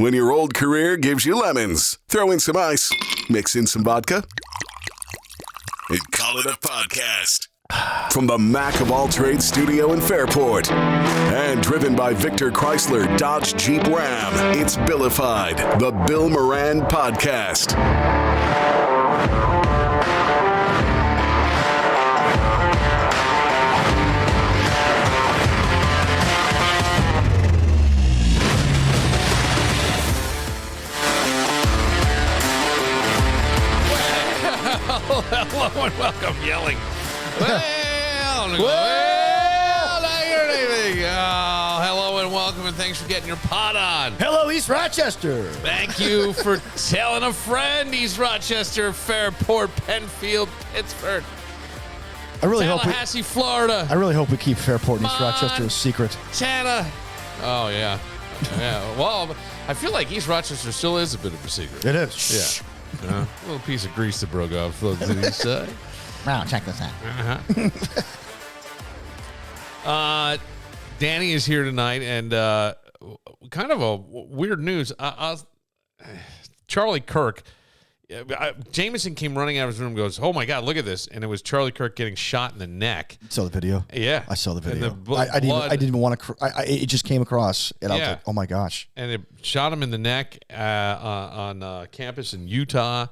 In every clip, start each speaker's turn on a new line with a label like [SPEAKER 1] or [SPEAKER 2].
[SPEAKER 1] When your old career gives you lemons, throw in some ice, mix in some vodka, and call it a podcast. From the Mac of All Trades studio in Fairport, and driven by Victor Chrysler Dodge Jeep Ram, it's Billified, the Bill Moran Podcast.
[SPEAKER 2] Hello and welcome, yelling. Hello and welcome, and thanks for getting your pot on.
[SPEAKER 3] Hello, East Rochester.
[SPEAKER 2] Thank you for telling a friend. East Rochester, Fairport, Penfield, Pittsburgh, Tallahassee, Florida.
[SPEAKER 3] I really hope we keep Fairport and East Rochester a secret.
[SPEAKER 2] Montana. Oh, yeah. Yeah. Well, I feel like East Rochester still is a bit of a secret.
[SPEAKER 3] It is.
[SPEAKER 2] Yeah. A little piece of grease that broke off to the east side.
[SPEAKER 3] Wow, check this out.
[SPEAKER 2] Danny is here tonight, and kind of a weird news. Charlie Kirk, Jameson came running out of his room and goes, "Oh, my God, look at this." And it was Charlie Kirk getting shot in the neck.
[SPEAKER 3] Saw the video?
[SPEAKER 2] Yeah.
[SPEAKER 3] I saw the video.
[SPEAKER 2] I
[SPEAKER 3] didn't even want to. It just came across, and I was like, oh, my gosh.
[SPEAKER 2] And it shot him in the neck on campus in Utah.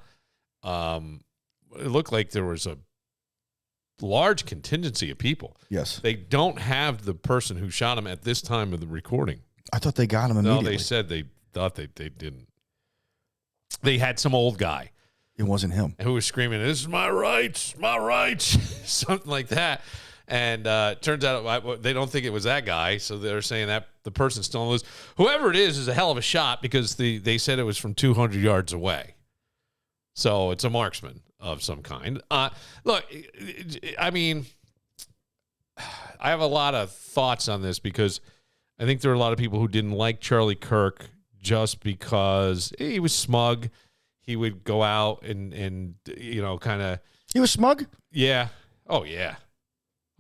[SPEAKER 2] It looked like there was a large contingency of people.
[SPEAKER 3] Yes.
[SPEAKER 2] They don't have the person who shot him at this time of the recording.
[SPEAKER 3] I thought they got him immediately.
[SPEAKER 2] No, they said they thought they didn't. They had some old guy.
[SPEAKER 3] It wasn't him.
[SPEAKER 2] Who was screaming, "This is my rights, my rights," something like that. And turns out they don't think it was that guy, so they're saying that the person's still on the list. Whoever it is a hell of a shot because they said it was from 200 yards away. So it's a marksman of some kind. Look, I mean, I have a lot of thoughts on this because I think there are a lot of people who didn't like Charlie Kirk just because he was smug. He would go out and kind of.
[SPEAKER 3] He was smug?
[SPEAKER 2] Yeah. Oh, yeah.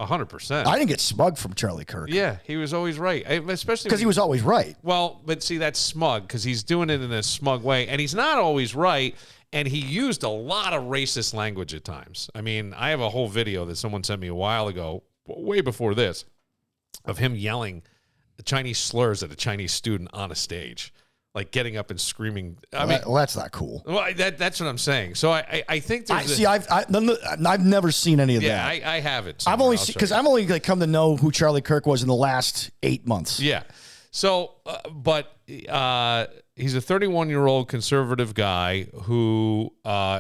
[SPEAKER 2] 100%.
[SPEAKER 3] I didn't get smug from Charlie Kirk.
[SPEAKER 2] Yeah, he was always right, especially
[SPEAKER 3] because he was always right.
[SPEAKER 2] Well, but see, that's smug because he's doing it in a smug way, and he's not always right. And he used a lot of racist language at times. I mean, I have a whole video that someone sent me a while ago, way before this, of him yelling the Chinese slurs at a Chinese student on a stage, like getting up and screaming.
[SPEAKER 3] Well, that's not cool.
[SPEAKER 2] Well, that's what I'm saying. So I think there's
[SPEAKER 3] I've never seen any of that.
[SPEAKER 2] Yeah, I haven't.
[SPEAKER 3] I've only because I've only come to know who Charlie Kirk was in the last 8 months.
[SPEAKER 2] Yeah. So, but he's a 31-year-old conservative guy who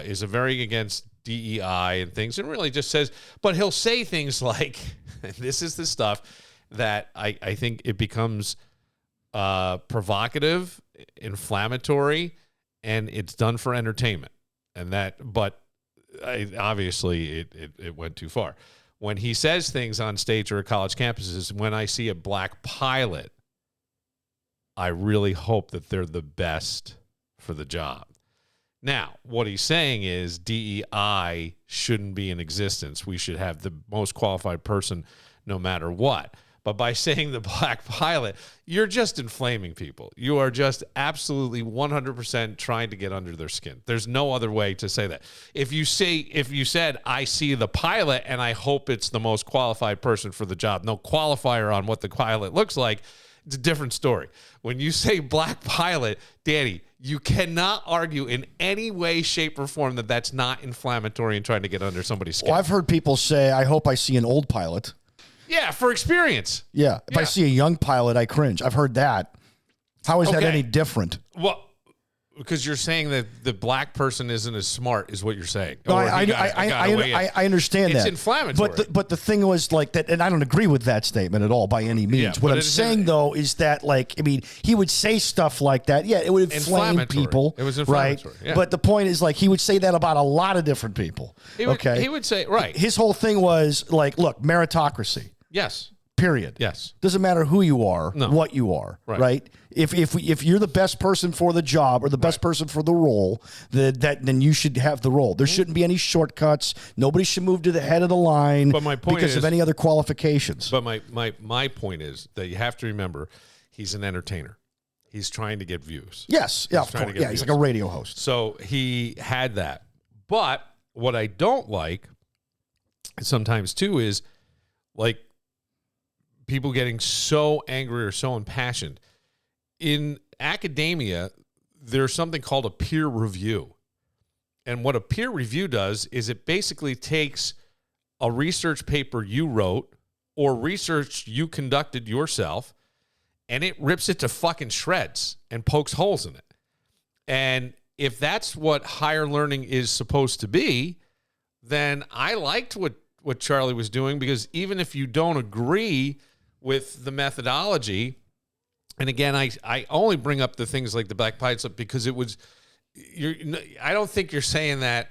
[SPEAKER 2] is a very against DEI and things, and really just says, but he'll say things like, this is the stuff that I think it becomes provocative, inflammatory, and it's done for entertainment. But obviously it went too far. When he says things on stage or at college campuses, when I see a black pilot, I really hope that they're the best for the job. Now, what he's saying is DEI shouldn't be in existence. We should have the most qualified person no matter what. But by saying the black pilot, you're just inflaming people. You are just absolutely 100% trying to get under their skin. There's no other way to say that. If you said, I see the pilot and I hope it's the most qualified person for the job, no qualifier on what the pilot looks like, it's a different story. When you say black pilot, Danny, you cannot argue in any way, shape, or form that that's not inflammatory and trying to get under somebody's skin.
[SPEAKER 3] Well, I've heard people say, I hope I see an old pilot.
[SPEAKER 2] Yeah, for experience.
[SPEAKER 3] Yeah. If I see a young pilot, I cringe. I've heard that. How is that any different?
[SPEAKER 2] Well, because you're saying that the black person isn't as smart, is what you're saying.
[SPEAKER 3] No, I understand that.
[SPEAKER 2] It's inflammatory.
[SPEAKER 3] But the thing was like that, and I don't agree with that statement at all by any means.
[SPEAKER 2] Yeah,
[SPEAKER 3] what I'm saying, though, is that, like, I mean, he would say stuff like that. Yeah, it would inflame people.
[SPEAKER 2] It was inflammatory.
[SPEAKER 3] Right?
[SPEAKER 2] Yeah.
[SPEAKER 3] But the point is, like, he would say that about a lot of different people. He
[SPEAKER 2] would say, right.
[SPEAKER 3] His whole thing was, like, look, meritocracy.
[SPEAKER 2] Yes.
[SPEAKER 3] Period.
[SPEAKER 2] Yes.
[SPEAKER 3] Doesn't matter who you are, what you are, right? If you're the best person for the job or the best person for the role, then you should have the role. There shouldn't be any shortcuts. Nobody should move to the head of the line because of any other qualifications.
[SPEAKER 2] But my point is that you have to remember he's an entertainer. He's trying to get views.
[SPEAKER 3] Yes. Yeah, of course. Yeah, he's like a radio host.
[SPEAKER 2] So he had that. But what I don't like sometimes too is like people getting so angry or so impassioned. In academia, there's something called a peer review. And what a peer review does is it basically takes a research paper you wrote or research you conducted yourself, and it rips it to fucking shreds and pokes holes in it. And if that's what higher learning is supposed to be, then I liked what Charlie was doing, because even if you don't agree with the methodology, and again, I only bring up the things like the Black Pie stuff because it was, I don't think you're saying that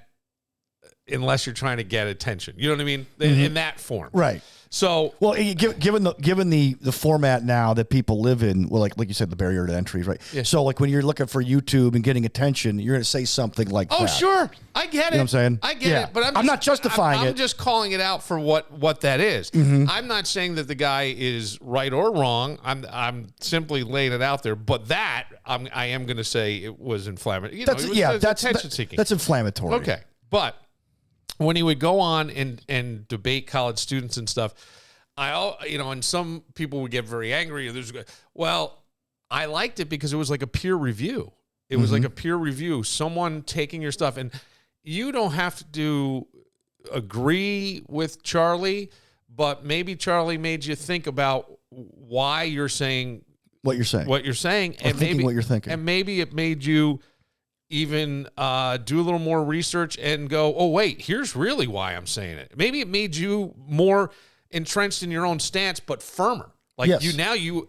[SPEAKER 2] unless you're trying to get attention. You know what I mean? In that form.
[SPEAKER 3] Right.
[SPEAKER 2] So,
[SPEAKER 3] well, given the format now that people live in, well, like you said, the barrier to entry, right? Yeah. So, like when you're looking for YouTube and getting attention, you're going to say something like that.
[SPEAKER 2] Oh, sure. I get it.
[SPEAKER 3] You know what I'm saying?
[SPEAKER 2] I get it. But
[SPEAKER 3] I'm not justifying it.
[SPEAKER 2] I'm just calling it out for what that is. Mm-hmm. I'm not saying that the guy is right or wrong. I'm simply laying it out there. But that, I am going to say it was inflammatory.
[SPEAKER 3] That's attention seeking. That's inflammatory.
[SPEAKER 2] Okay. But when he would go on and debate college students and stuff, and some people would get very angry. Well, I liked it because it was like a peer review. It was like a peer review, someone taking your stuff. And you don't have to agree with Charlie, but maybe Charlie made you think about why you're saying
[SPEAKER 3] what you're saying,
[SPEAKER 2] and
[SPEAKER 3] maybe what you're thinking.
[SPEAKER 2] And maybe it made you even do a little more research and go, oh, wait, here's really why I'm saying it. Maybe it made you more entrenched in your own stance, but firmer. Like yes.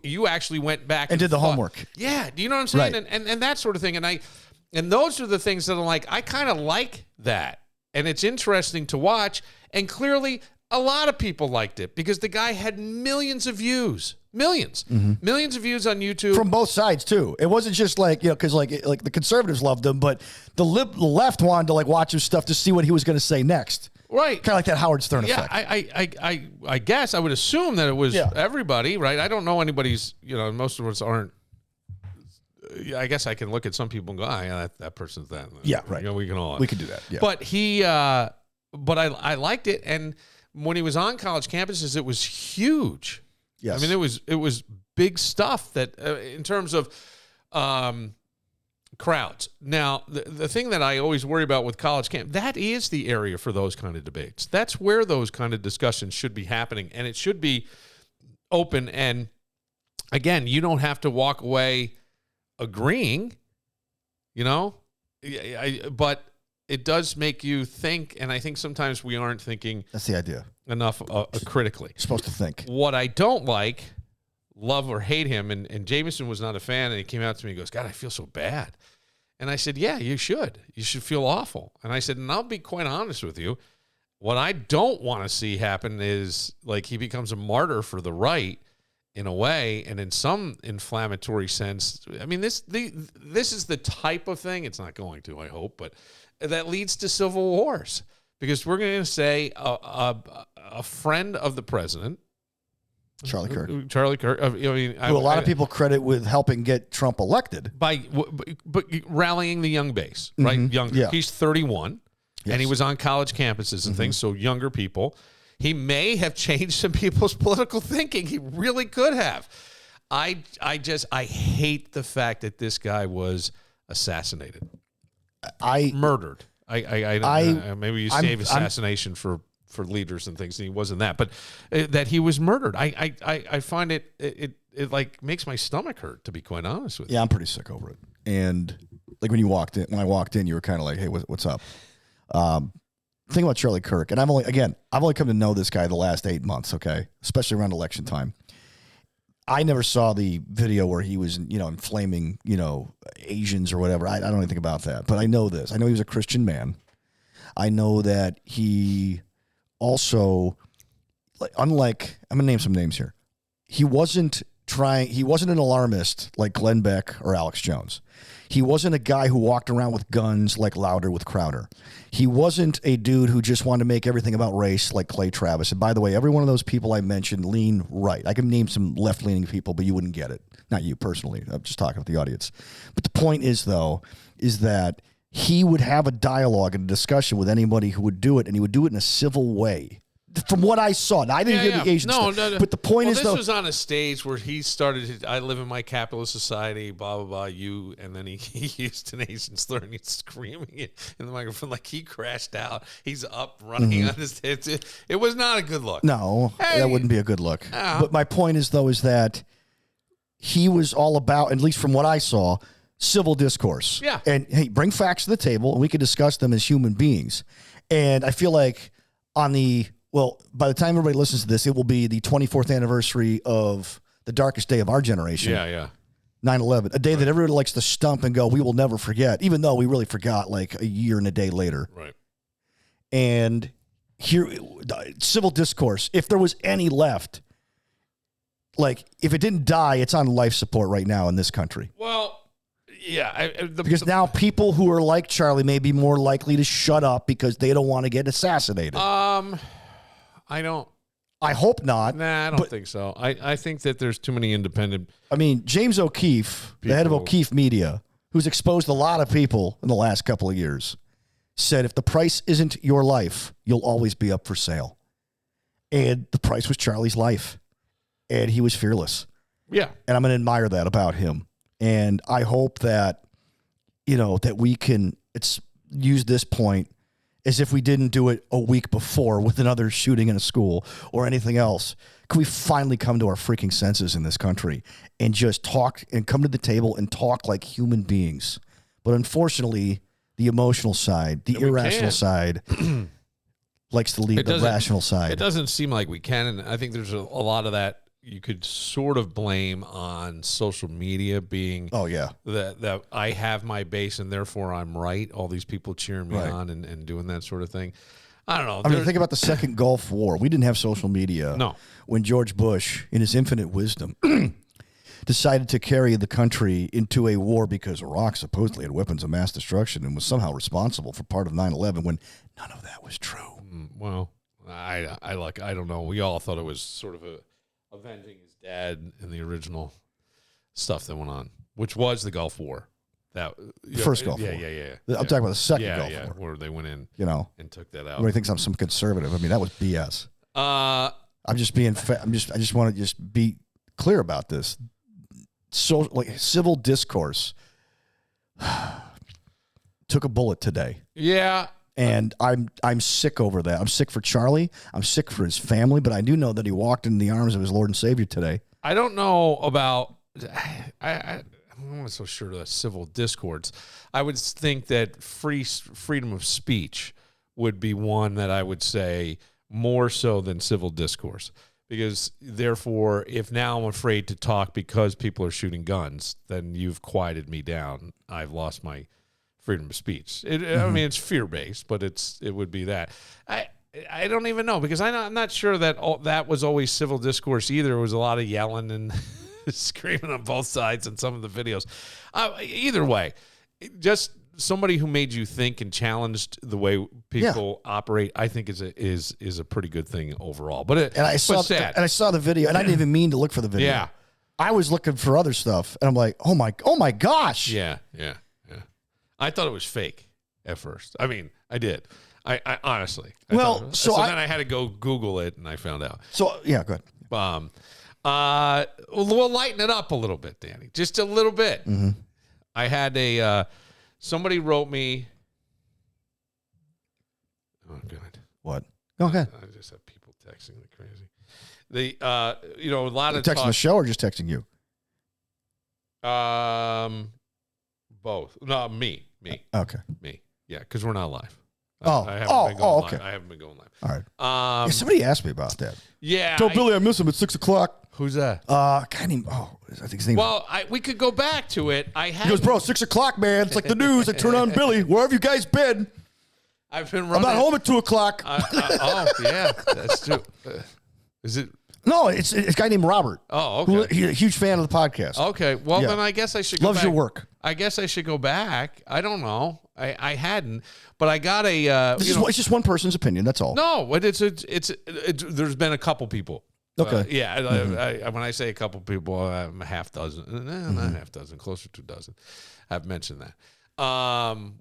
[SPEAKER 2] you actually went back
[SPEAKER 3] and did the homework.
[SPEAKER 2] Yeah. Do you know what I'm saying?
[SPEAKER 3] Right.
[SPEAKER 2] And that sort of thing. And those are the things that I'm like, I kind of like that. And it's interesting to watch. And clearly a lot of people liked it because the guy had millions of views. Millions of views on YouTube
[SPEAKER 3] from both sides too. It wasn't just like, because like the conservatives loved him, but the left wanted to like watch his stuff to see what he was going to say next.
[SPEAKER 2] Right,
[SPEAKER 3] kind of like that Howard Stern effect.
[SPEAKER 2] I guess I would assume that it was everybody. Right, I don't know anybody's. Most of us aren't. I guess I can look at some people and go, that person's that.
[SPEAKER 3] Yeah, right.
[SPEAKER 2] We can
[SPEAKER 3] do that. Yeah.
[SPEAKER 2] But I liked it, and when he was on college campuses, it was huge.
[SPEAKER 3] Yes.
[SPEAKER 2] I mean, it was big stuff that in terms of crowds. Now, the thing that I always worry about with college camp, that is the area for those kind of debates. That's where those kind of discussions should be happening, and it should be open. And again, you don't have to walk away agreeing, but it does make you think, and I think sometimes we aren't thinking.
[SPEAKER 3] That's the idea.
[SPEAKER 2] Enough critically.
[SPEAKER 3] You're supposed to think.
[SPEAKER 2] What I don't like, love or hate him, and Jameson was not a fan, and he came out to me and goes, God, I feel so bad. And I said, yeah, you should. You should feel awful. And I said, and I'll be quite honest with you, what I don't want to see happen is like he becomes a martyr for the right in a way, and in some inflammatory sense. I mean, this is the type of thing, it's not going to, I hope, but that leads to civil wars. Because we're going to say a friend of the president,
[SPEAKER 3] Charlie Kirk,
[SPEAKER 2] who
[SPEAKER 3] a lot of people credit with helping get Trump elected
[SPEAKER 2] by rallying the young base, right? Younger. Yeah. He's 31, and he was on college campuses and things, so younger people. He may have changed some people's political thinking. He really could have. I hate the fact that this guy was assassinated, murdered. Maybe you save assassination for leaders and things, and he wasn't that, but that he was murdered. I find it like makes my stomach hurt, to be quite honest with you.
[SPEAKER 3] Yeah, I'm pretty sick over it. And like when I walked in, you were kind of like, hey, what's up? Thing about Charlie Kirk, and I've only come to know this guy the last 8 months, okay, especially around election time. I never saw the video where he was, inflaming, Asians or whatever. I don't know anything about that, but I know this. I know he was a Christian man. I know that he also, unlike, I'm going to name some names here. He wasn't He wasn't an alarmist like Glenn Beck or Alex Jones. He wasn't a guy who walked around with guns like Louder with Crowder. He wasn't a dude who just wanted to make everything about race like Clay Travis. And by the way, every one of those people I mentioned lean right. I can name some left-leaning people, but you wouldn't get it. Not you personally. I'm just talking with the audience. But the point is, though, is that he would have a dialogue and a discussion with anybody who would do it, and he would do it in a civil way. From what I saw, now, I didn't hear the Asian stuff. No. But the point is,
[SPEAKER 2] this was on a stage where he started. I live in my capitalist society, blah blah blah. You, and then he used an Asian slur and he's screaming it in the microphone like he crashed out. He's up running on his head. It was not a good look.
[SPEAKER 3] No, that wouldn't be a good look. But my point is, though, is that he was all about, at least from what I saw, civil discourse.
[SPEAKER 2] Yeah.
[SPEAKER 3] And hey, bring facts to the table, and we can discuss them as human beings. And I feel like by the time everybody listens to this, it will be the 24th anniversary of the darkest day of our generation.
[SPEAKER 2] Yeah.
[SPEAKER 3] 9/11, a day that everybody likes to stump and go, we will never forget, even though we really forgot like a year and a day later.
[SPEAKER 2] Right.
[SPEAKER 3] And here, civil discourse, if there was any left, like if it didn't die, it's on life support right now in this country.
[SPEAKER 2] Well, yeah.
[SPEAKER 3] Because now people who are like Charlie may be more likely to shut up because they don't want to get assassinated. I hope not.
[SPEAKER 2] Nah, I don't think so. I think that there's too many independent.
[SPEAKER 3] I mean, James O'Keefe, the head of O'Keefe Media, who's exposed a lot of people in the last couple of years, said if the price isn't your life, you'll always be up for sale. And the price was Charlie's life. And he was fearless.
[SPEAKER 2] Yeah.
[SPEAKER 3] And I'm going to admire that about him. And I hope that, that we can use this point as if we didn't do it a week before with another shooting in a school or anything else. Can we finally come to our freaking senses in this country and just talk and come to the table and talk like human beings? But unfortunately, the emotional side, the irrational side likes to lead the rational side.
[SPEAKER 2] It doesn't seem like we can. And I think there's a lot of that you could sort of blame on social media being that I have my base and therefore I'm right. All these people cheering me on and doing that sort of thing. I don't know.
[SPEAKER 3] I mean, think about the second Gulf War. We didn't have social media.
[SPEAKER 2] No.
[SPEAKER 3] When George Bush, in his infinite wisdom, decided to carry the country into a war because Iraq supposedly had weapons of mass destruction and was somehow responsible for part of 9/11 when none of that was true.
[SPEAKER 2] Well, I don't know. We all thought it was sort of avenging his dad in the original stuff that went on, which was the Gulf War. The
[SPEAKER 3] first Gulf War.
[SPEAKER 2] Yeah.
[SPEAKER 3] I'm talking about the second Gulf War.
[SPEAKER 2] Where they went in, and took that out.
[SPEAKER 3] Everybody thinks I'm some conservative. I mean, that was BS. I'm just being. I just want to just be clear about this. So, like, civil discourse took a bullet today.
[SPEAKER 2] Yeah.
[SPEAKER 3] And I'm sick over that. I'm sick for Charlie. I'm sick for his family. But I do know that he walked in the arms of his Lord and Savior today.
[SPEAKER 2] I don't know about. I'm not so sure of the civil discourse. I would think that freedom of speech would be one that I would say more so than civil discourse. Because therefore, if now I'm afraid to talk because people are shooting guns, then you've quieted me down. I've lost my freedom of speech. I mean, it's fear-based, but it would be that. I don't even know, because I'm not sure that that was always civil discourse either. It was a lot of yelling and screaming on both sides in some of the videos. Either way, just somebody who made you think and challenged the way people operate, I think is a pretty good thing overall. But
[SPEAKER 3] I saw the video, and I didn't even mean to look for the video.
[SPEAKER 2] Yeah,
[SPEAKER 3] I was looking for other stuff, and I'm like, oh my gosh.
[SPEAKER 2] Yeah. I thought it was fake at first. I mean, I did. I honestly. Then I had to go Google it, and I found out.
[SPEAKER 3] So yeah, go ahead.
[SPEAKER 2] We'll lighten it up a little bit, Danny. Just a little bit.
[SPEAKER 3] Mm-hmm.
[SPEAKER 2] I had somebody wrote me. Oh God.
[SPEAKER 3] What? Go ahead.
[SPEAKER 2] I just have people texting like crazy. A lot of
[SPEAKER 3] texting the show or just texting you?
[SPEAKER 2] Both. No, me.
[SPEAKER 3] Okay.
[SPEAKER 2] Me. Yeah, because we're not live.
[SPEAKER 3] Okay.
[SPEAKER 2] I haven't been going live.
[SPEAKER 3] All right. Somebody asked me about that.
[SPEAKER 2] Yeah.
[SPEAKER 3] Tell Billy I miss him at 6:00.
[SPEAKER 2] Who's that?
[SPEAKER 3] I think his name.
[SPEAKER 2] Well, we could go back to it. He
[SPEAKER 3] goes, bro, 6:00, man. It's like the news. I turn on Billy. Where have you guys been?
[SPEAKER 2] I've been running.
[SPEAKER 3] I'm not home at 2:00.
[SPEAKER 2] Oh, yeah, that's true. Is it?
[SPEAKER 3] No, it's a guy named Robert.
[SPEAKER 2] Oh, okay.
[SPEAKER 3] He's a huge fan of the podcast.
[SPEAKER 2] Okay, well, then I guess I should go
[SPEAKER 3] Loves
[SPEAKER 2] back.
[SPEAKER 3] your work.
[SPEAKER 2] I guess I should go back. I don't know. I hadn't, but I got a.
[SPEAKER 3] It's just one person's opinion. That's all.
[SPEAKER 2] No, but it's there's been a couple people.
[SPEAKER 3] Okay.
[SPEAKER 2] When I say a couple people, a half dozen, not half dozen, closer to a dozen. I've mentioned that,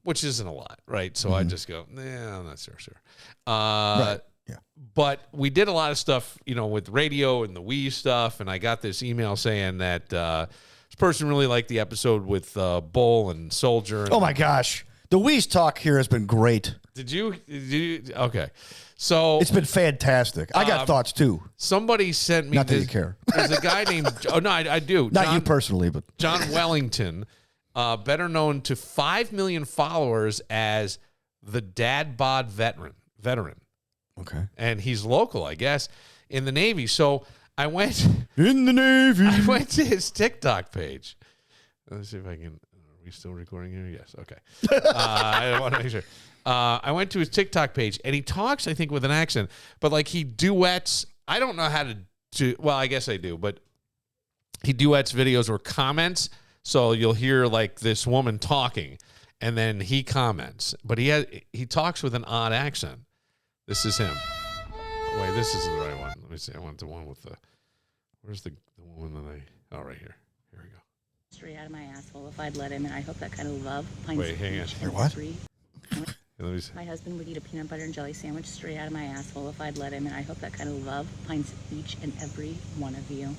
[SPEAKER 2] which isn't a lot, right? So I just go, I'm not sure.
[SPEAKER 3] Right. Yeah.
[SPEAKER 2] But we did a lot of stuff, with radio and the Wii stuff, and I got this email saying that this person really liked the episode with Bull and Soldier. And
[SPEAKER 3] oh my gosh, the Wii's talk here has been great.
[SPEAKER 2] Did you? Okay. So
[SPEAKER 3] it's been fantastic. I got thoughts too.
[SPEAKER 2] Somebody sent me.
[SPEAKER 3] Not that you care.
[SPEAKER 2] There's a guy named. Oh no, I do.
[SPEAKER 3] Not you personally, but
[SPEAKER 2] John Wellington, better known to 5 million followers as the Dad Bod veteran.
[SPEAKER 3] Okay.
[SPEAKER 2] And he's local, I guess, in the Navy. So I went
[SPEAKER 3] in the Navy.
[SPEAKER 2] I went to his TikTok page. Let's see if I can. Are we still recording here? Yes. Okay. I want to make sure. I went to his TikTok page, and he talks, I think, with an accent, but like he duets. I don't know how to. Well, I guess I do, but he duets videos or comments. So you'll hear like this woman talking, and then he comments, but he talks with an odd accent. This is him. Wait, this isn't the right one. Let me see. I want the one with the. Where's the one that I? Oh, right here. Here we go.
[SPEAKER 4] Straight out of my asshole if I'd let him, and I hope that kind of love finds.
[SPEAKER 2] Wait, hang on.
[SPEAKER 3] What?
[SPEAKER 2] Let me see.
[SPEAKER 4] My husband would eat a peanut butter and jelly sandwich straight out of my asshole if I'd let him, and I hope that kind of love finds each and every one of you.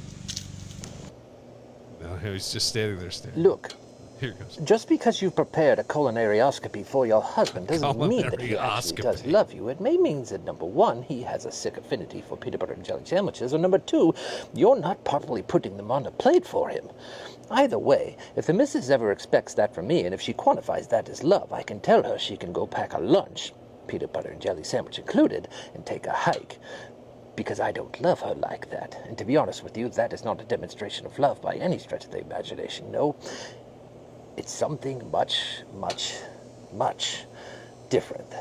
[SPEAKER 2] No, he's just standing there staring.
[SPEAKER 5] Look.
[SPEAKER 2] Here it goes.
[SPEAKER 5] Just because you've prepared a culinarioscopy for your husband doesn't mean that he actually does love you. It may mean that, number one, he has a sick affinity for peanut butter and jelly sandwiches, or number two, you're not properly putting them on a plate for him. Either way, if the missus ever expects that from me, and if she quantifies that as love, I can tell her she can go pack a lunch, peanut butter and jelly sandwich included, and take a hike. Because I don't love her like that. And to be honest with you, that is not a demonstration of love by any stretch of the imagination, no. It's something much, much, much different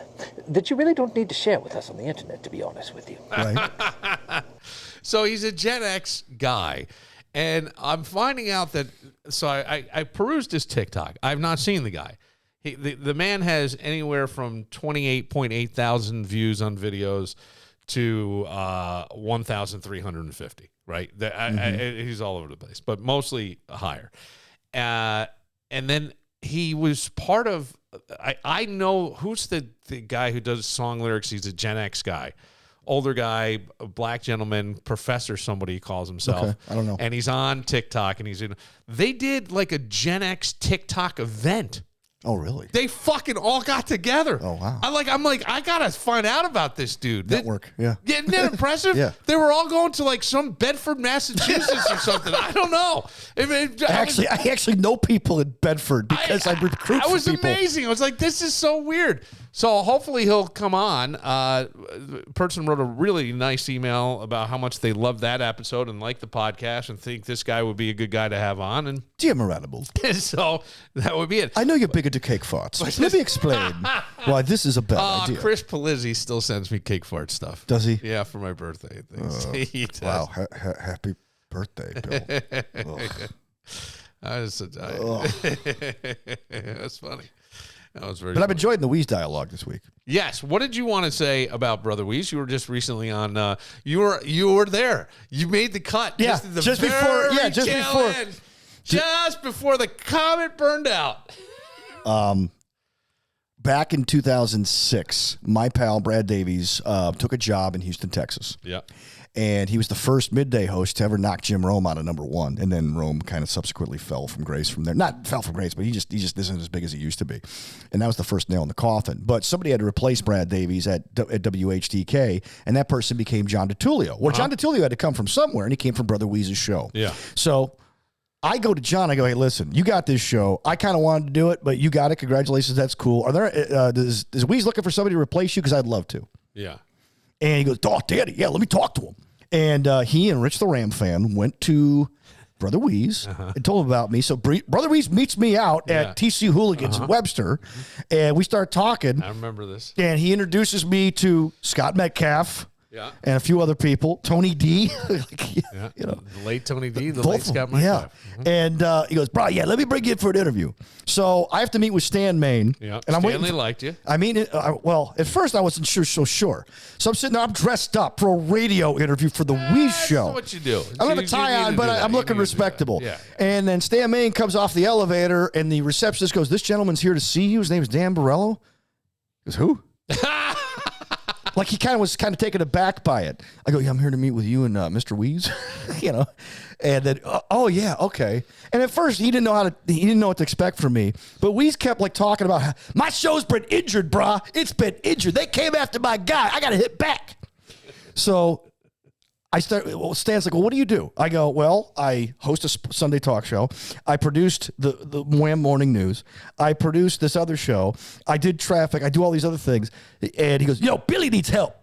[SPEAKER 5] that you really don't need to share with us on the internet, to be honest with you.
[SPEAKER 3] Right.
[SPEAKER 2] So he's a Gen X guy. And I'm finding out that, so I perused his TikTok. I've not seen the guy. The man has anywhere from 28.8 thousand views on videos to 1,350, right? He's all over the place, but mostly higher. And then he was part of, I know, who's the guy who does song lyrics? He's a Gen X guy. Older guy, a black gentleman, professor, somebody he calls himself.
[SPEAKER 3] Okay, I don't know.
[SPEAKER 2] And he's on TikTok, and they did like a Gen X TikTok event.
[SPEAKER 3] Oh, really?
[SPEAKER 2] They fucking all got together.
[SPEAKER 3] Oh, wow.
[SPEAKER 2] I'm like, I gotta find out about this dude.
[SPEAKER 3] Network, yeah.
[SPEAKER 2] Isn't that impressive?
[SPEAKER 3] Yeah.
[SPEAKER 2] They were all going to like some Bedford, Massachusetts or something. I don't know.
[SPEAKER 3] I actually know people in Bedford because I recruit for people.
[SPEAKER 2] It was amazing. I was like, this is so weird. So hopefully he'll come on. Person wrote a really nice email about how much they loved that episode and like the podcast and think this guy would be a good guy to have on. And
[SPEAKER 3] Dear Moranible.
[SPEAKER 2] So that would be it.
[SPEAKER 3] I know you're big into cake farts. Let me explain why this is a bad idea.
[SPEAKER 2] Chris Polizzi still sends me cake fart stuff.
[SPEAKER 3] Does he?
[SPEAKER 2] Yeah, for my birthday. He does.
[SPEAKER 3] Wow, happy birthday, Bill.
[SPEAKER 2] That's funny. That was very.
[SPEAKER 3] But I've
[SPEAKER 2] funny.
[SPEAKER 3] enjoyed the Wheeze dialogue this week.
[SPEAKER 2] Yes. What did you want to say about Brother Wheeze? You were just recently on. You were there. You made the cut.
[SPEAKER 3] Yeah, just before
[SPEAKER 2] the comet burned out.
[SPEAKER 3] Back in 2006, my pal Brad Davies took a job in Houston, Texas.
[SPEAKER 2] Yeah.
[SPEAKER 3] And he was the first midday host to ever knock Jim Rome out of number one. And then Rome kind of subsequently fell from grace from there. Not fell from grace, but he just isn't as big as he used to be. And that was the first nail in the coffin. But somebody had to replace Brad Davies at WHTK, and that person became John DiTullio. Well, John DiTullio had to come from somewhere, and he came from Brother Wheeze's show.
[SPEAKER 2] Yeah.
[SPEAKER 3] So I go to John. I go, hey, listen, you got this show. I kind of wanted to do it, but you got it. Congratulations. That's cool. Are there is Wheeze looking for somebody to replace you? Because I'd love to.
[SPEAKER 2] Yeah.
[SPEAKER 3] And he goes, oh, Daddy, yeah, let me talk to him. And he and Rich the Ram fan went to Brother Wheeze and told him about me. So Brother Wheeze meets me out at TC Hooligans in Webster, and we start talking.
[SPEAKER 2] I remember this.
[SPEAKER 3] And he introduces me to Scott Metcalf,
[SPEAKER 2] Yeah.
[SPEAKER 3] And a few other people, Tony D,
[SPEAKER 2] The late Tony D, the late Scott Minecraft.
[SPEAKER 3] And he goes, bro, let me bring you in for an interview. So I have to meet with Stan Main.
[SPEAKER 2] Yeah,
[SPEAKER 3] and
[SPEAKER 2] Stanley liked you.
[SPEAKER 3] I mean, well, at first I wasn't so sure. So I'm sitting there, I'm dressed up for a radio interview for the Wii show.
[SPEAKER 2] That's what you do.
[SPEAKER 3] I don't have a tie on, but I'm looking respectable.
[SPEAKER 2] Yeah.
[SPEAKER 3] And then Stan Main comes off the elevator, and the receptionist goes, this gentleman's here to see you. His name is Dan Borello. He goes, who? Like he was taken aback by it. I go, yeah, I'm here to meet with you and Mr. Weeze, and then, oh yeah, okay. And at first he didn't know what to expect from me. But Weeze kept like talking about my show's been injured, brah. It's been injured. They came after my guy. I got to hit back. So Stan's like, well, what do you do? I go, well, I host a Sunday talk show. I produced the Wham Morning News. I produced this other show. I did traffic. I do all these other things. And he goes, Billy needs help.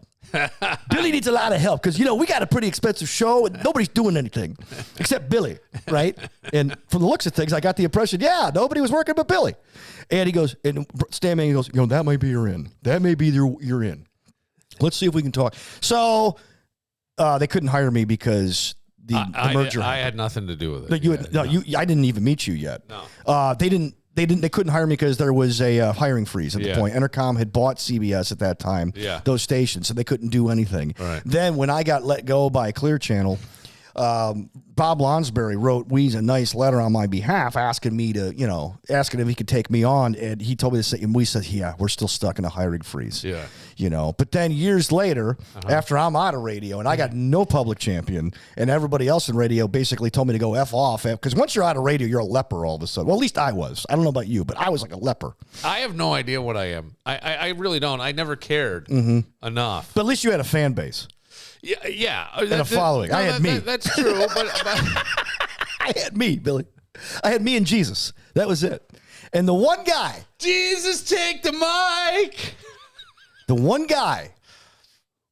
[SPEAKER 3] Billy needs a lot of help because, we got a pretty expensive show and nobody's doing anything except Billy, right? And from the looks of things, I got the impression, nobody was working but Billy. And he goes, and Stan Manning goes, that might be your in. That may be your in. Let's see if we can talk. So they couldn't hire me because the merger.
[SPEAKER 2] I had nothing to do with it.
[SPEAKER 3] I didn't even meet you yet.
[SPEAKER 2] No.
[SPEAKER 3] They couldn't hire me because there was a hiring freeze at the point. Entercom had bought CBS at that time, those stations, so they couldn't do anything.
[SPEAKER 2] Right.
[SPEAKER 3] Then when I got let go by Clear Channel, Bob Lonsberry wrote Weeze a nice letter on my behalf asking me to, asking if he could take me on. And he told me to say, and we said, we're still stuck in a hiring freeze.
[SPEAKER 2] Yeah.
[SPEAKER 3] But then years later, after I'm out of radio and I got no public champion and everybody else in radio basically told me to go F off. Because once you're out of radio, you're a leper all of a sudden. Well, at least I was. I don't know about you, but I was like a leper.
[SPEAKER 2] I have no idea what I am. I really don't. I never cared enough.
[SPEAKER 3] But at least you had a fan base.
[SPEAKER 2] Yeah.
[SPEAKER 3] And a following. I had me.
[SPEAKER 2] That's true. But
[SPEAKER 3] I had me, Billy. I had me and Jesus. That was it. And the one guy.
[SPEAKER 2] Jesus, take the mic.
[SPEAKER 3] The one guy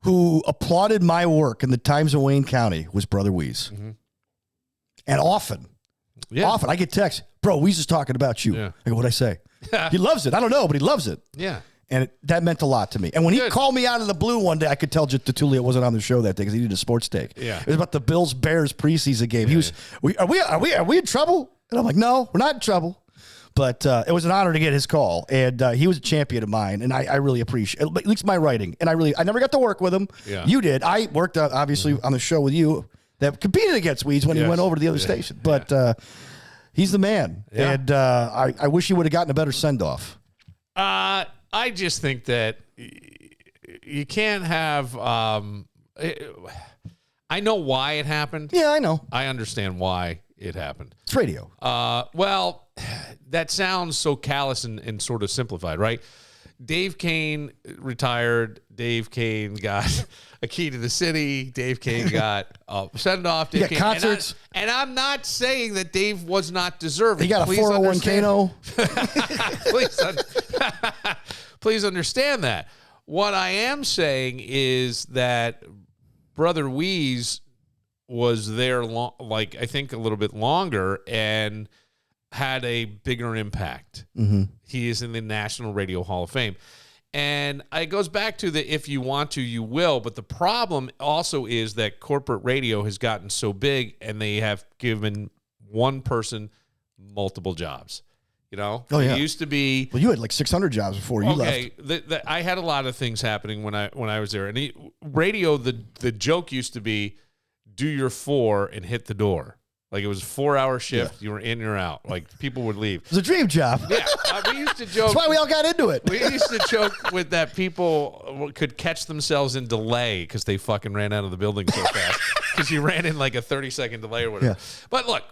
[SPEAKER 3] who applauded my work in the Times of Wayne County was Brother Weeze. And often I get texts, bro, Weeze is talking about you. I go, what'd I say? He loves it. I don't know, but he loves it.
[SPEAKER 2] Yeah.
[SPEAKER 3] And that meant a lot to me. And when he called me out of the blue one day, I could tell Tertulia wasn't on the show that day because he did a sports take.
[SPEAKER 2] Yeah.
[SPEAKER 3] It was about the Bills-Bears preseason game. He was, are we in trouble? And I'm like, no, we're not in trouble. But it was an honor to get his call. And he was a champion of mine. And I really appreciate at least my writing. And I never got to work with him. Yeah. You did. I worked obviously on the show with you that competed against Weeze when he went over to the other station. But he's the man. Yeah. And I wish he would have gotten a better send-off.
[SPEAKER 2] I just think that you can't have. I know why it happened.
[SPEAKER 3] Yeah, I know.
[SPEAKER 2] I understand why it happened.
[SPEAKER 3] It's radio.
[SPEAKER 2] Well, that sounds so callous and sort of simplified, right? Dave Kane retired. Dave Kane got a key to the city. Dave Kane got a send-off. Dave Kane,
[SPEAKER 3] concerts.
[SPEAKER 2] And I'm not saying that Dave was not deserving.
[SPEAKER 3] He got a 401k.
[SPEAKER 2] Please understand that. What I am saying is that Brother Weeze was there, I think, a little bit longer and had a bigger impact. He is in the National Radio Hall of Fame. And it goes back to the if you want to, you will. But the problem also is that corporate radio has gotten so big and they have given one person multiple jobs. It used to be.
[SPEAKER 3] Well, you had like 600 jobs before you left.
[SPEAKER 2] I had a lot of things happening when I was there. And radio, the joke used to be, do your 4 and hit the door. Like it was a 4-hour shift. Yeah. You were in, you're out. Like people would leave.
[SPEAKER 3] It was a dream job.
[SPEAKER 2] Yeah. We used to joke.
[SPEAKER 3] That's why we all got into it.
[SPEAKER 2] We used to joke with that people could catch themselves in delay because they fucking ran out of the building so fast. Because you ran in like a 30-second delay or whatever. Yeah. But look,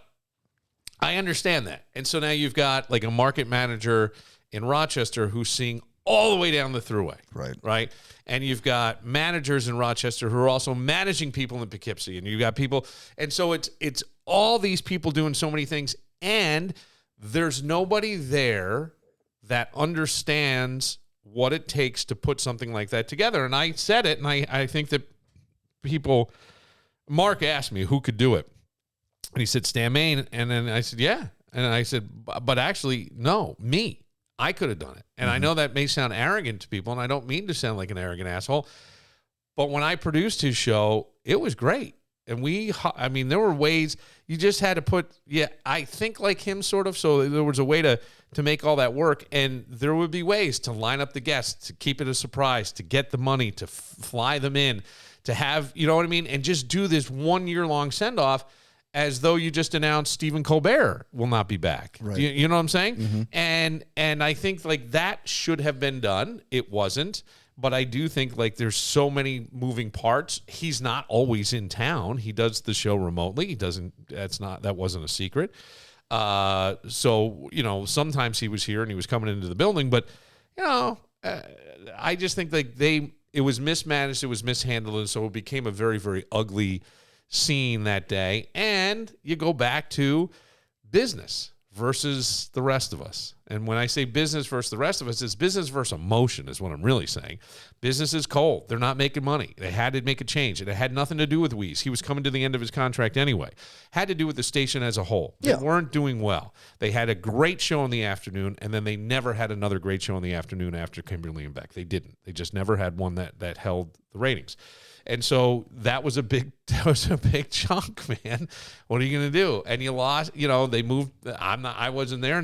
[SPEAKER 2] I understand that. And so now you've got like a market manager in Rochester who's seeing all the way down the thruway. Right. And you've got managers in Rochester who are also managing people in Poughkeepsie. And you've got people. And so it's all these people doing so many things. And there's nobody there that understands what it takes to put something like that together. And I said it, and I think that Mark asked me who could do it. And he said, Stan Main. And then I said, yeah. And I said, but actually, no, me. I could have done it. And I know that may sound arrogant to people, and I don't mean to sound like an arrogant asshole. But when I produced his show, it was great. And there were ways you just had to put, I think like him sort of. So there was a way to make all that work. And there would be ways to line up the guests, to keep it a surprise, to get the money, to fly them in, to have, you know what I mean? And just do this 1 year long send off as though you just announced Stephen Colbert will not be back.
[SPEAKER 3] Right.
[SPEAKER 2] You know what I'm saying?
[SPEAKER 3] Mm-hmm.
[SPEAKER 2] And I think like that should have been done. It wasn't. But I do think like there's so many moving parts. He's not always in town. He does the show remotely. That wasn't a secret. So, sometimes he was here and he was coming into the building, but I just think like it was mismanaged. It was mishandled. And so it became a very, very ugly scene that day. And you go back to business versus the rest of us. And when I say business versus the rest of us, it's business versus emotion is what I'm really saying. Business is cold. They're not making money. They had to make a change. And it had nothing to do with Weeze. He was coming to the end of his contract anyway. Had to do with the station as a whole. They weren't doing well. They had a great show in the afternoon, and then they never had another great show in the afternoon after Kimberly and Beck. They didn't. They just never had one that held the ratings. And so that was a big chunk, man. What are you going to do? And you lost, they moved. I wasn't there,